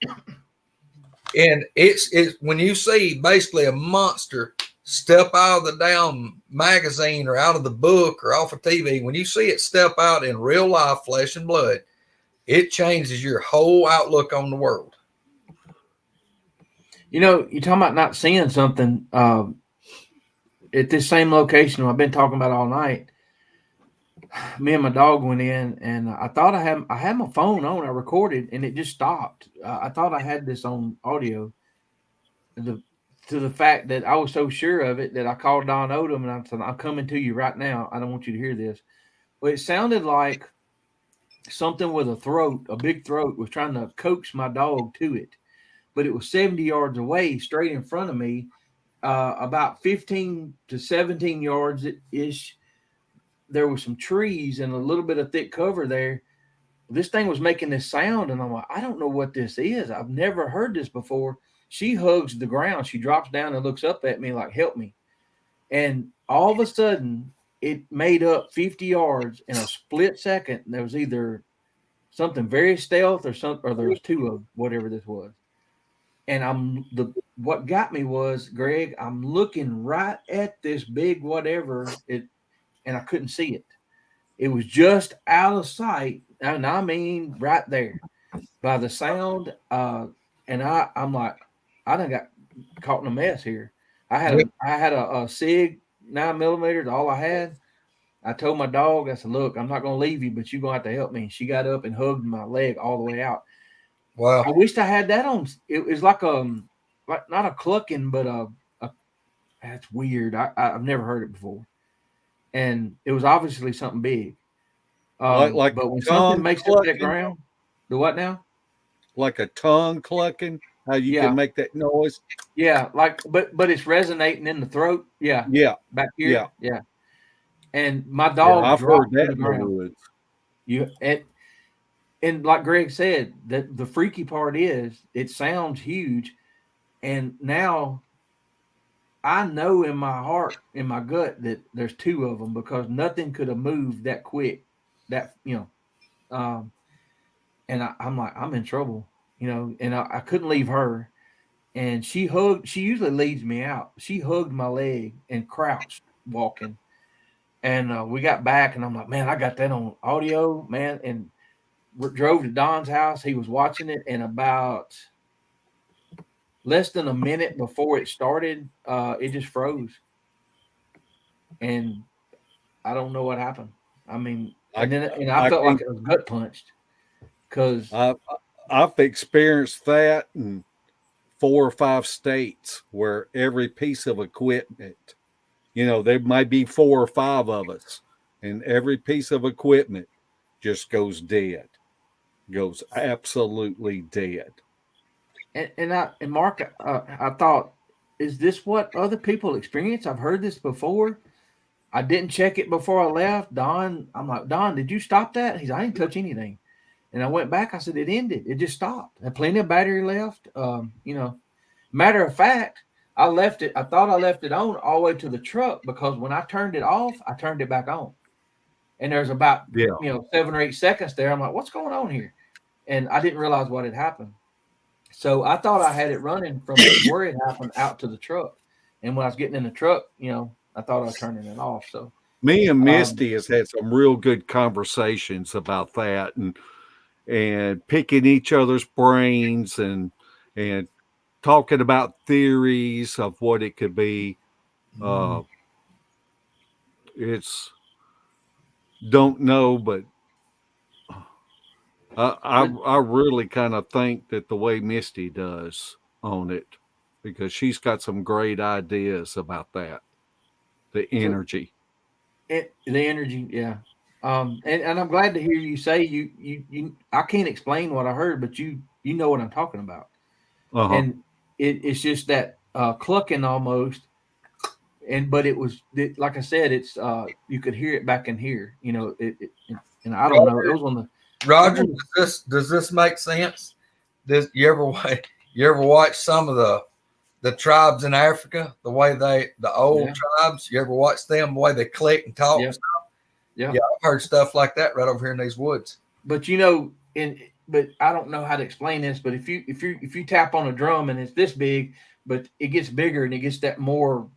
and it's when you see basically a monster step out of the damn magazine or out of the book or off of TV, when you see it step out in real life, flesh and blood, it changes your whole outlook on the world. You know, you're talking about not seeing something at this same location I've been talking about all night. Me and my dog went in, and I thought I had my phone on. I recorded, and it just stopped. I thought I had this on audio. To the fact that I was so sure of it that I called Don Odom and I said, "I'm coming to you right now. I don't want you to hear this." But it sounded like something with a throat, a big throat, was trying to coax my dog to it. But it was 70 yards away, straight in front of me, about 15 to 17 yards ish. There were some trees and a little bit of thick cover there. This thing was making this sound, and I'm like, I don't know what this is. I've never heard this before. She hugs the ground. She drops down and looks up at me like, help me. And all of a sudden, it made up 50 yards in a split second. There was either something very stealth or there was two of whatever this was. And what got me was, Greg, I'm looking right at this big whatever and I couldn't see it. It was just out of sight. And I mean, right there by the sound. And I'm like, I done got caught in a mess here. I had a SIG 9mm, all I had. I told my dog, I said, look, I'm not going to leave you, but you're going to have to help me. And she got up and hugged my leg all the way out. Wow. I wished I had that on. It was like not a clucking, but that's weird. I've never heard it before. And it was obviously something big. But when something makes it that ground, the what now? Like a tongue clucking, how you can make that noise. Yeah, but it's resonating in the throat. Yeah. Yeah. Back here. Yeah. And my dog I've dropped heard that to the ground. And like Greg said, that the freaky part is it sounds huge. And now I know in my heart, in my gut, that there's two of them because nothing could have moved that quick. And I'm like, I'm in trouble, and I couldn't leave her. And she usually leads me out. She hugged my leg and crouched walking. And we got back and I'm like, man, I got that on audio, man. And we drove to Don's house. He was watching it, and about less than a minute before it started, it just froze. And I don't know what happened. I mean, I felt like it was gut punched because I've experienced that in 4 or 5 states where every piece of equipment, there might be 4 or 5 of us, and every piece of equipment just goes dead, goes absolutely dead. And Mark, I thought, is this what other people experience? I've heard this before. I didn't check it before I left. Don, I'm like, Don, did you stop that? He's, I didn't touch anything. And I went back. I said, it ended. It just stopped. I had plenty of battery left. Matter of fact, I left it. I thought I left it on all the way to the truck because when I turned it off, I turned it back on. And there's about 7 or 8 seconds there. I'm like, what's going on here? And I didn't realize what had happened. So I thought I had it running from where it happened out to the truck. And when I was getting in the truck, I thought I was turning it off. So me and Misty has had some real good conversations about that and picking each other's brains and talking about theories of what it could be. It's don't know, but I really kind of think that the way Misty does on it, because she's got some great ideas about that, the energy. The energy, yeah. And I'm glad to hear you say you I can't explain what I heard, but you know what I'm talking about. And it's just that clucking almost, but it was like I said, it's you could hear it back in here, you know. And I don't know, it was on the Roger. Does this make sense? You ever watch some of the tribes in Africa, the way the old tribes? You ever watch them, the way they click and talk? Yeah. And stuff? Yeah, I've heard stuff like that right over here in these woods. But you know, but I don't know how to explain this. But if you tap on a drum and it's this big, but it gets bigger and it gets that more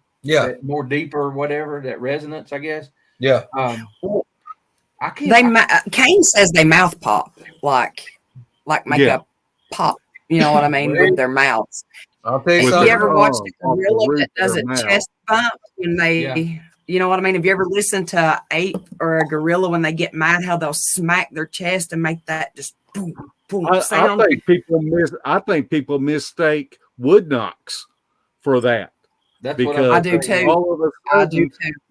deeper, whatever, that resonance, I guess. Yeah. I can't. Kane says they mouth pop like make a pop. You know what I mean with their mouths. I'll tell you Have something. you ever watched a gorilla that does a chest bump when they? Yeah. You know what I mean? Have you ever listened to an ape or a gorilla when they get mad, how they'll smack their chest and make that just boom, boom sound? I think people mistake wood knocks for that. That's because what I do too. All of a sudden,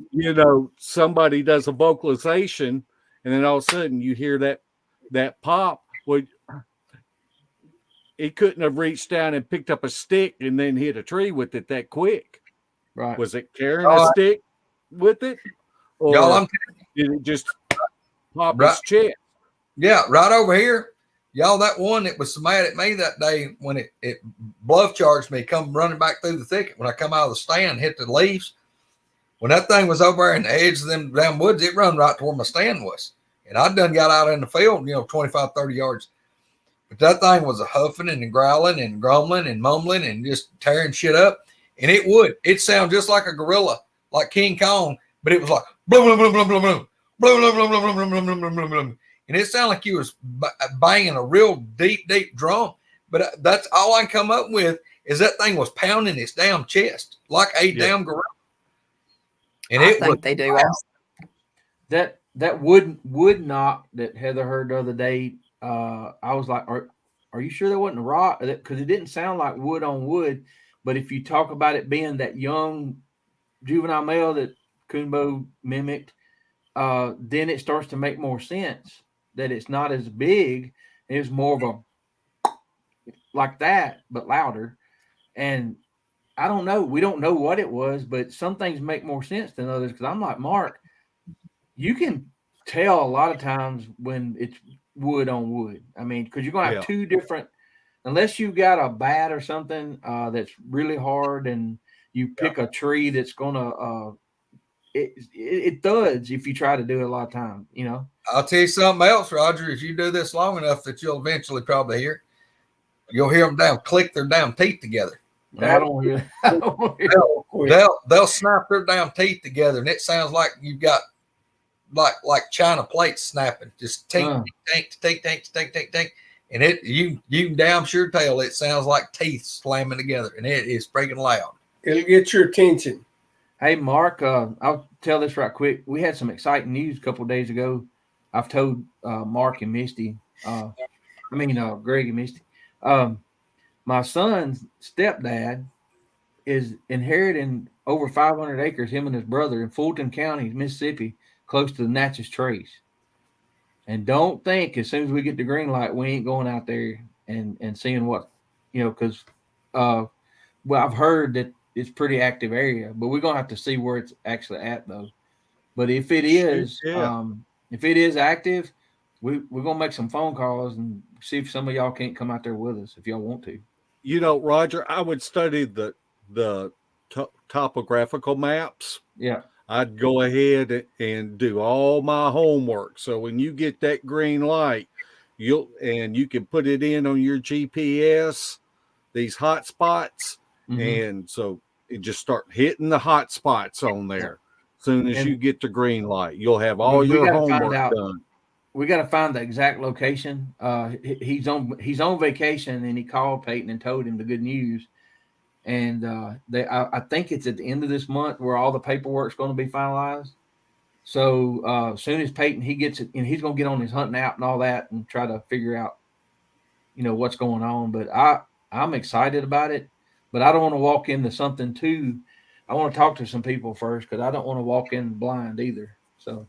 you know, somebody does a vocalization, and then all of a sudden you hear that pop. Well, it couldn't have reached down and picked up a stick and then hit a tree with it that quick. Right? Was it carrying a stick with it, or did it just pop his chest? Yeah, right over here, y'all. That one that was so mad at me that day when it bluff charged me, come running back through the thicket when I come out of the stand, hit the leaves. When that thing was over there in the edge of them damn woods, it run right to where my stand was, and I done got out in the field, 25, 30 yards. But that thing was a huffing and growling and grumbling and mumbling and just tearing shit up, and it sounded just like a gorilla. Like King Kong, but it was like blum, blum, blum, blum, blum, blum, blum, blum, blum, blum, blum, blum, blum, blum, blum. And it sounded like you was banging a real deep drum. But that's all I can come up with is that thing was pounding its damn chest like a damn gorilla. And I think they do. That wood knock that Heather heard the other day. I was like, are you sure that wasn't a rock? Because it didn't sound like wood on wood. But if you talk about it being that young juvenile male that Kunbo mimicked, then it starts to make more sense that it's not as big. It's more of a like that, but louder. And I don't know. We don't know what it was, but some things make more sense than others. Because I'm like, Mark, you can tell a lot of times when it's wood on wood. I mean, because you're going to have two different, unless you got a bat or something that's really hard and you pick a tree that's gonna it thuds if you try to do it a lot of times, I'll tell you something else, Roger. If you do this long enough that you'll eventually probably you'll hear them click their damn teeth together. I don't hear they'll snap their damn teeth together, and it sounds like you've got like China plates snapping, just tink, tink, tink, tink, tink, tink, tink. And you can damn sure tell it sounds like teeth slamming together, and it is freaking loud. It'll get your attention. Hey, Mark, I'll tell this right quick. We had some exciting news a couple of days ago. I've told Mark and Misty, Greg and Misty. My son's stepdad is inheriting over 500 acres, him and his brother, in Fulton County, Mississippi, close to the Natchez Trace. And don't think as soon as we get the green light, we ain't going out there and seeing what, because, I've heard that it's pretty active area, but we're going to have to see where it's actually at, though. But if it is, active, we're going to make some phone calls and see if some of y'all can't come out there with us if y'all want to. Roger, I would study the topographical maps. Yeah. I'd go ahead and do all my homework. So when you get that green light, you can put it in on your GPS, these hot spots. And so it just start hitting the hot spots on there. As soon as you get the green light, you'll have all your homework done. We got to find the exact location. He's on vacation, and he called Peyton and told him the good news. and I think it's at the end of this month where all the paperwork's going to be finalized. So as soon as Peyton he gets it, and he's going to get on his hunting app and all that, and try to figure out, what's going on. But I'm excited about it, but I don't want to walk into something too. I want to talk to some people first because I don't want to walk in blind either. So,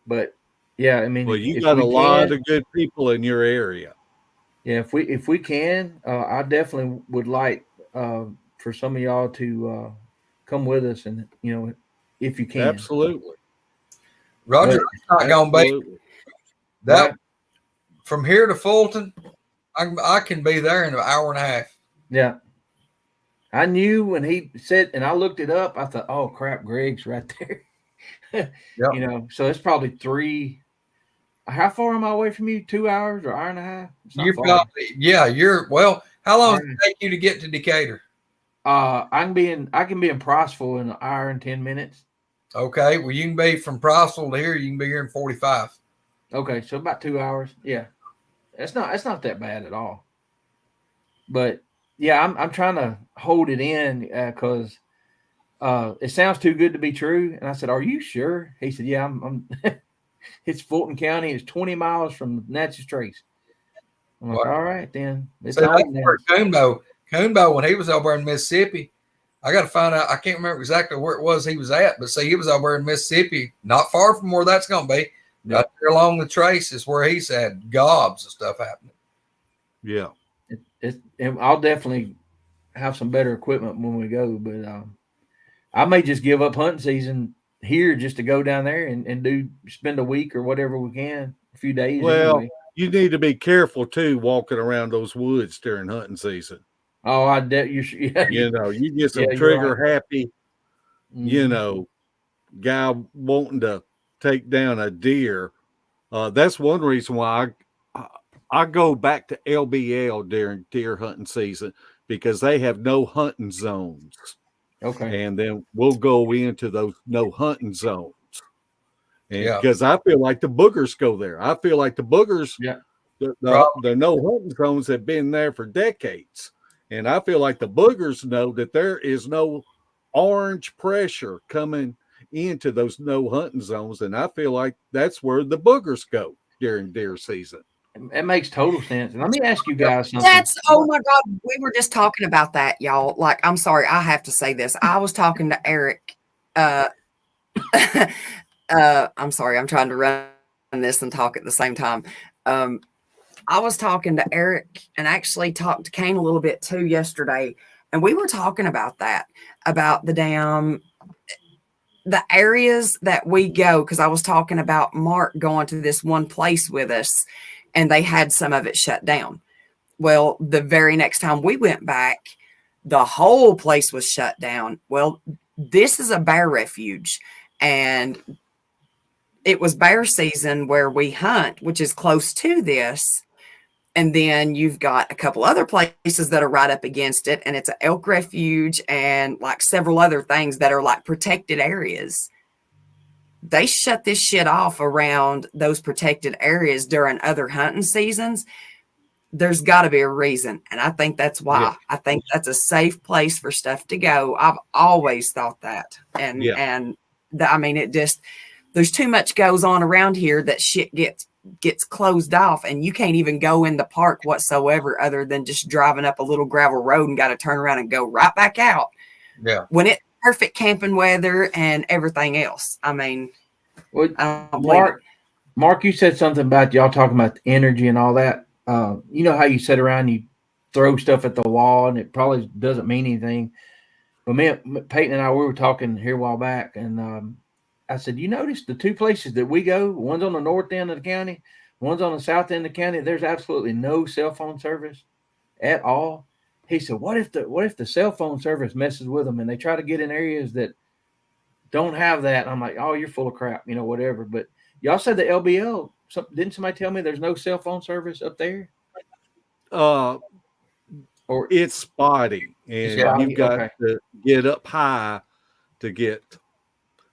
but yeah, I mean, well, you got a lot of good people in your area. Yeah, if we can, I definitely would like for some of y'all to come with us, and if you can, absolutely. Roger, not going to be that from here to Fulton. I can be there in an hour and a half. Yeah. I knew when he said, and I looked it up, I thought, oh crap, Greg's right there. Yep. So it's probably 3. How far am I away from you? 2 hours or hour and a half? You're probably, how long does it take you to get to Decatur? I can be in Priceville in an hour and 10 minutes. Okay. Well, you can be from Priceville to here. You can be here in 45. Okay. So about 2 hours. Yeah. It's not that bad at all. But yeah, I'm trying to hold it in because it sounds too good to be true. And I said, "Are you sure?" He said, "Yeah, I'm." It's Fulton County. It's 20 miles from Natchez Trace. I'm like, all right, then. It's Coonbo, when he was over in Mississippi, I got to find out. I can't remember exactly where it was he was at, but see, he was over in Mississippi, not far from where that's going to be. Right there along the trace is where he's had gobs of stuff happening. Yeah. And I'll definitely have some better equipment when we go, but I may just give up hunting season here just to go down there and spend a week or whatever we can, a few days. Well, anyway. You need to be careful too walking around those woods during hunting season. Oh, you get some trigger happy, guy wanting to take down a deer. That's one reason why I go back to LBL during deer hunting season, because they have no hunting zones. Okay. And then we'll go into those no hunting zones. And because I feel like the boogers go there. I feel like the boogers, the no hunting zones have been there for decades. And I feel like the boogers know that there is no orange pressure coming into those no hunting zones. And I feel like that's where the boogers go during deer season. It makes total sense. And let me ask you guys something. Oh my God. We were just talking about that, y'all. Like, I'm sorry, I have to say this. I was talking to Eric. I'm sorry, I'm trying to run this and talk at the same time. I was talking to Eric and actually talked to Kane a little bit too yesterday. And we were talking about that, about the areas that we go. Cause I was talking about Mark going to this one place with us, and they had some of it shut down. Well, the very next time we went back, the whole place was shut down. Well, this is a bear refuge, and it was bear season where we hunt, which is close to this. And then you've got a couple other places that are right up against it, and it's an elk refuge and like several other things that are like protected areas. They shut this shit off around those protected areas during other hunting seasons. There's got to be a reason. And I think that's why. Yeah. I think that's a safe place for stuff to go. I've always thought that. And I mean, it just, there's too much goes on around here that shit gets closed off, and you can't even go in the park whatsoever other than just driving up a little gravel road and got to turn around and go right back out. Yeah. When it's perfect camping weather and everything else. I mean, Mark, you said something about y'all talking about the energy and all that. You know how you sit around, you throw stuff at the wall, and it probably doesn't mean anything. But Peyton and I, we were talking here a while back, and I said, you notice the two places that we go, one's on the north end of the county, one's on the south end of the county, there's absolutely no cell phone service at all. He said, what if the cell phone service messes with them and they try to get in areas that don't have that? And I'm like, oh, you're full of crap, whatever. But y'all said the LBL, didn't somebody tell me there's no cell phone service up there? Or it's spotty, and you've got to get up high to get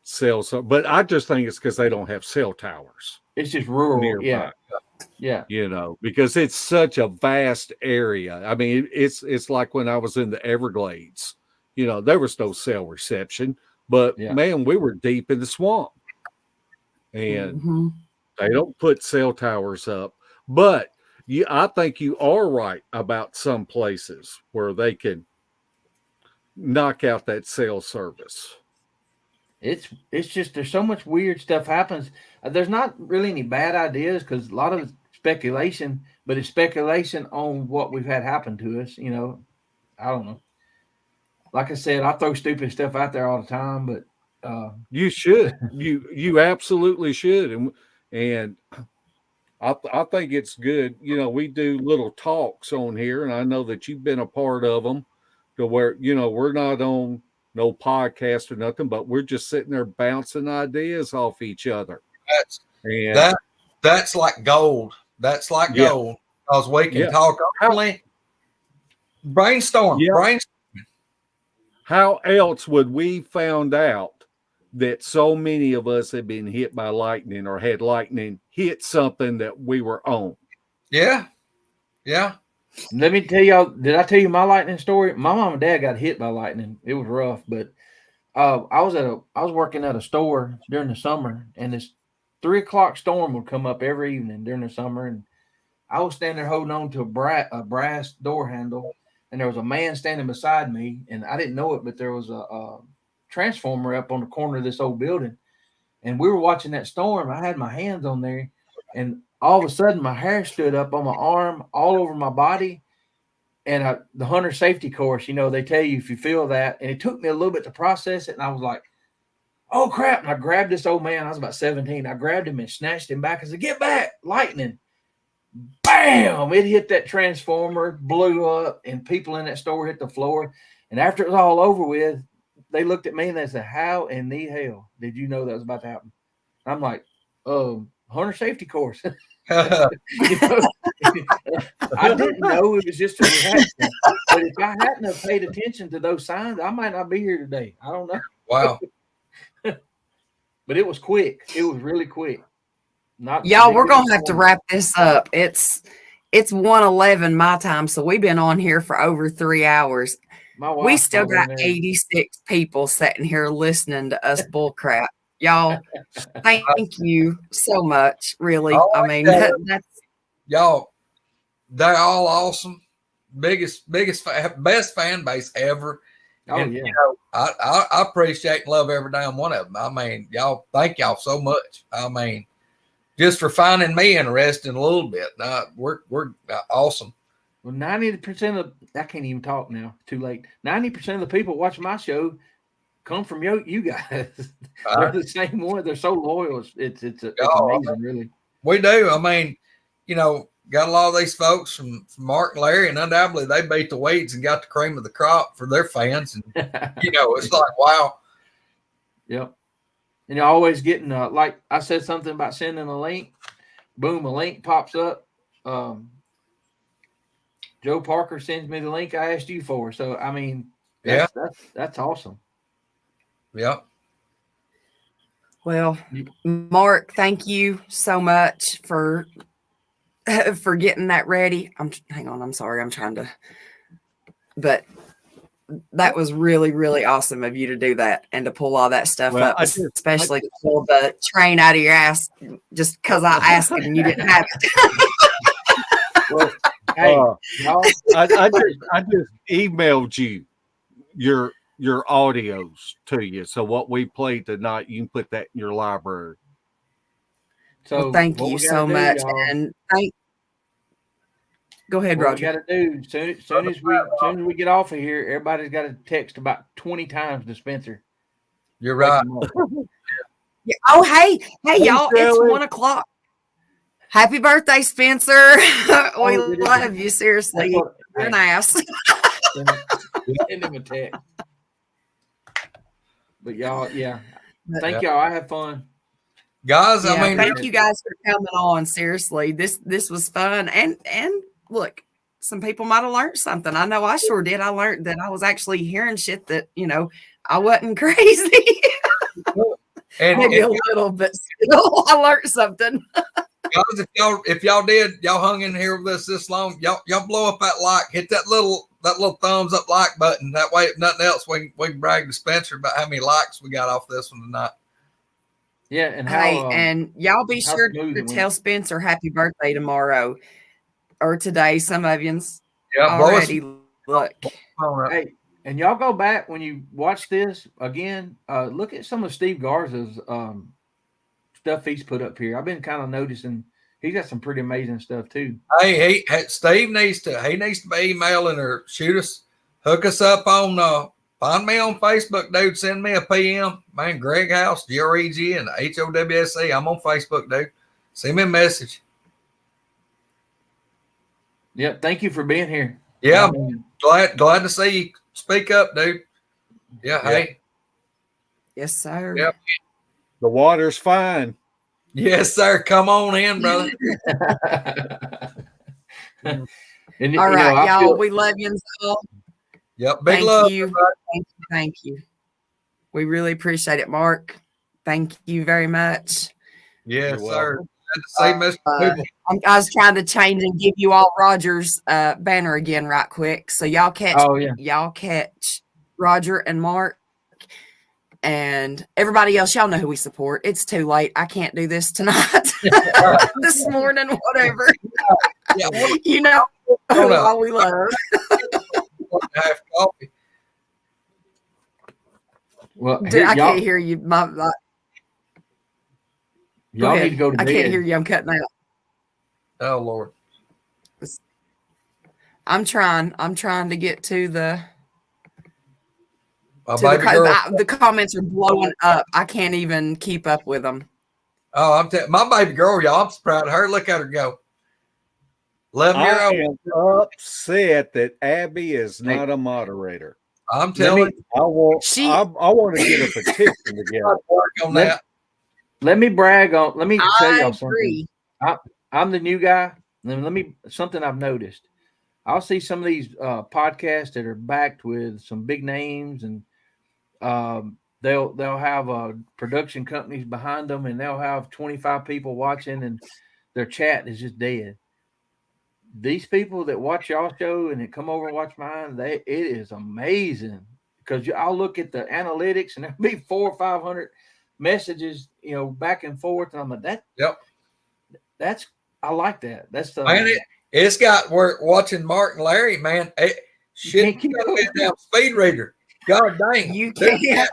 cell. But I just think it's because they don't have cell towers. It's just rural. Nearby. Yeah. You know, because it's such a vast area. I mean, it's like when I was in the Everglades, you know, there was no cell reception, but man, we were deep in the swamp. And they don't put cell towers up. But I think you are right about some places where they can knock out that cell service. It's just there's so much weird stuff happens. There's not really any bad ideas because a lot of it's speculation, but it's speculation on what we've had happen to us. You know, I don't know. Like I said, I throw stupid stuff out there all the time, but you should. you absolutely should. And I think it's good. You know, we do little talks on here, and I know that you've been a part of them to where, you know, we're not on no podcast or nothing, but we're just sitting there bouncing ideas off each other. That's like gold. That's like gold because we can talk openly. Brainstorm. How else would we found out that so many of us have been hit by lightning or had lightning hit something that we were on? Yeah. Let me tell y'all, did I tell you my lightning story? My mom and dad got hit by lightning. It was rough, but I was working at a store during the summer, and this 3 o'clock storm would come up every evening during the summer, and I was standing there holding on to a brass door handle, and there was a man standing beside me, and I didn't know it, but there was a transformer up on the corner of this old building, and we were watching that storm. I had my hands on there, and all of a sudden my hair stood up on my arm, all over my body. And the hunter safety course, you know, they tell you if you feel that, and it took me a little bit to process it. And I was like, oh crap. And I grabbed this old man. I was about 17. I grabbed him and snatched him back. I said, get back, lightning. Bam. It hit that transformer, blew up, and people in that store hit the floor. And after it was all over with, they looked at me and they said, how in the hell did you know that was about to happen? I'm like, hunter safety course. I didn't know it was just a reaction. But if I hadn't have paid attention to those signs, I might not be here today. I don't know. Wow. But it was quick. It was really quick. Y'all, we're gonna have to wrap this up. It's 1:11 my time, so we've been on here for over 3 hours. We still got 86 people sitting here listening to us bullcrap. Y'all, thank you so much. Really, I mean, that's y'all. They're all awesome. Best fan base ever. And, you know, I appreciate and love every damn one of them. I mean, y'all, thank y'all so much. I mean, just for finding me interested a little bit. We're awesome. Well, 90% of I can't even talk now. Too late. 90% of the people watching my show come from you guys. They're the same one. They're so loyal. It's amazing, really. We do. I mean, you know, got a lot of these folks from Mark and Larry, and undoubtedly they beat the weeds and got the cream of the crop for their fans. And you know, it's like, wow. Yep. And you're always getting like I said something about sending a link. Boom, a link pops up. Joe Parker sends me the link I asked you for. So I mean, that's awesome. Yep. Well, Mark, thank you so much for getting that ready. Hang on, I'm sorry. I'm trying to, but that was really, really awesome of you to do that and to pull all that stuff up, especially to pull the train out of your ass just because I asked it and you didn't have it. Well, hey, I just emailed you your audios to you. So what we played tonight, you can put that in your library. So thank you so much. And go ahead, Roger. What we got to do, soon as we get off of here, everybody's got to text about 20 times to Spencer. You're right. Yeah. Oh, hey, y'all, it's 1 o'clock. Happy birthday, Spencer. We love you, seriously. You're an ass. Send him a text. But y'all, thank y'all. I had fun. Guys, I mean, thank you guys for coming on. Seriously, this was fun. And look, some people might have learned something. I know I sure did. I learned that I was actually hearing shit that, you know, I wasn't crazy. Maybe a little, but still, I learned something. if y'all did, y'all hung in here with us this long, y'all blow up that like, hit that little thumbs up like button. That way, if nothing else, we can brag to Spencer about how many likes we got off this one tonight. Yeah, and and y'all be sure to tell Spencer happy birthday tomorrow or today. Some of yous already look. Hey, and y'all go back when you watch this again. Look at some of Steve Garza's stuff he's put up here. I've been kind of noticing he's got some pretty amazing stuff too. Hey, Steve needs to be emailing or hook us up on find me on Facebook, dude. Send me a PM. Man, Greg House, GREG and HOWSE. I'm on Facebook, dude. Send me a message. Yep. Thank you for being here. Yeah, glad to see you speak up, dude. Yeah, hey. Yes, sir. Yep. The water's fine. Yes, sir. Come on in, brother. All right, y'all. We love you all. Yep. Big love. Thank you. We really appreciate it, Mark. Thank you very much. Yes, sir. I was trying to change and give you all Roger's banner again right quick. So y'all catch Roger and Mark and everybody else. Y'all know who we support. It's too late. I can't do this tonight. This morning, whatever. You know who all we love. Have coffee. Well, dude, I can't hear you. Y'all need to go to bed. I can't hear you. I'm cutting out. Oh Lord. I'm trying to get to the the comments are blowing up. I can't even keep up with them. Oh, my baby girl, y'all. I'm so proud of her. Look at her go. 11-year-old. I'm upset that Abby is not a moderator. I'm telling you. I want to get a petition together. Work on that. Let me brag on. Let me tell y'all something. I'm the new guy. Something I've noticed. I'll see some of these podcasts that are backed with some big names, and they'll have production companies behind them, and they'll have 25 people watching, and their chat is just dead. These people that watch y'all show and that come over and watch mine, it is amazing because I'll look at the analytics and there'll be 400 or 500 messages, back and forth. And I'm like, I like that. That's the man. It's got we're watching Mark and Larry, man. Shit, you got that damn speed reader. God dang, you can't.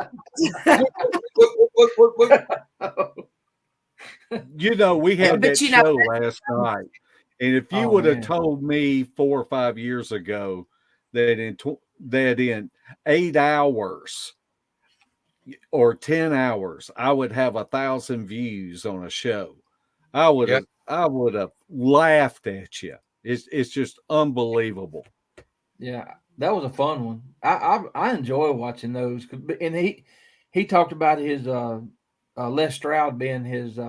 We had that show last night. And if you would have told me 4 or 5 years ago that in 8 hours or 10 hours, I would have 1,000 views on a show, I would have laughed at you. It's just unbelievable. Yeah, that was a fun one. I enjoy watching those. And he talked about his Les Stroud being his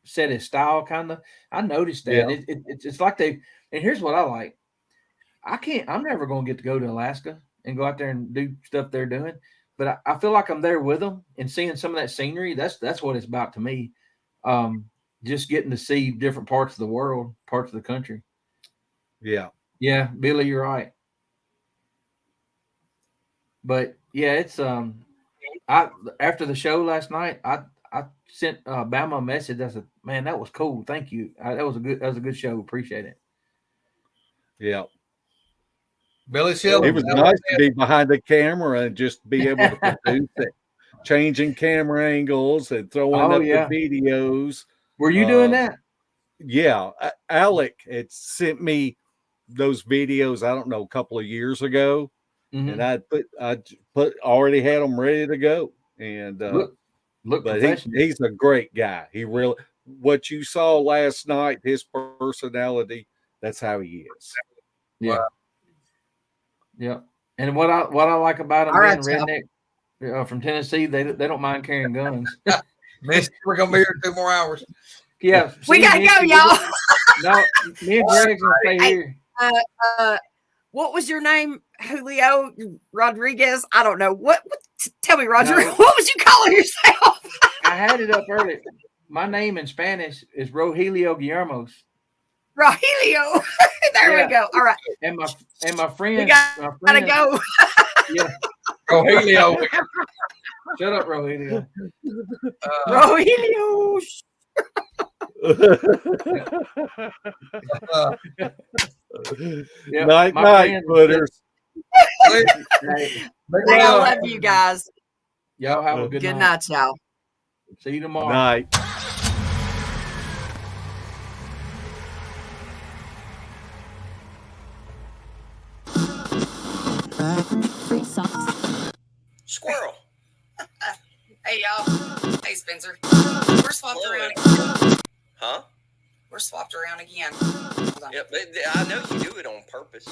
set his style kind of. I noticed that it's like and here's what I like. I'm never going to get to go to Alaska and go out there and do stuff they're doing, but I feel like I'm there with them and seeing some of that scenery. That's what it's about to me. Just getting to see different parts of the world, parts of the country. Yeah, Billy, you're right. But yeah, it's after the show last night, I sent Bama a message. I said, "Man, that was cool. Thank you. That was a good show. Appreciate it." Yeah, Billy Shelley. It was nice to be behind the camera and just be able to produce it, changing camera angles and throwing up the videos. Were you doing that? Yeah, Alec had sent me those videos. I don't know, a couple of years ago, and I already had them ready to go. And Look, but he's a great guy. He really, what you saw last night, his personality, that's how he is. Yeah. Wow. Yeah. And what I like about him being redneck from Tennessee, they don't mind carrying guns. We're gonna be here 2 more hours. Yeah. We gotta go, y'all. No, me and Greg's gonna stay here. What was your name? Julio Rodriguez? I don't know. What tell me, Roger, what was you calling yourself? I had it up earlier. My name in Spanish is Rogelio Guillermos. Rogelio. There Yeah. we go. All right. And my friend. We gotta go. Yeah. Rogelio. Shut up, Rogelio. Rogelio. Yeah, Night, my night, friend- footers. Hey, Hey, I love you guys. y'all have a good Good night. night, y'all. See you tomorrow. Night. Squirrel. Hey, y'all. Hey, Spencer. We're swapped around. Huh? We're swapped around again. Hold on. Yep. I know you do it on purpose.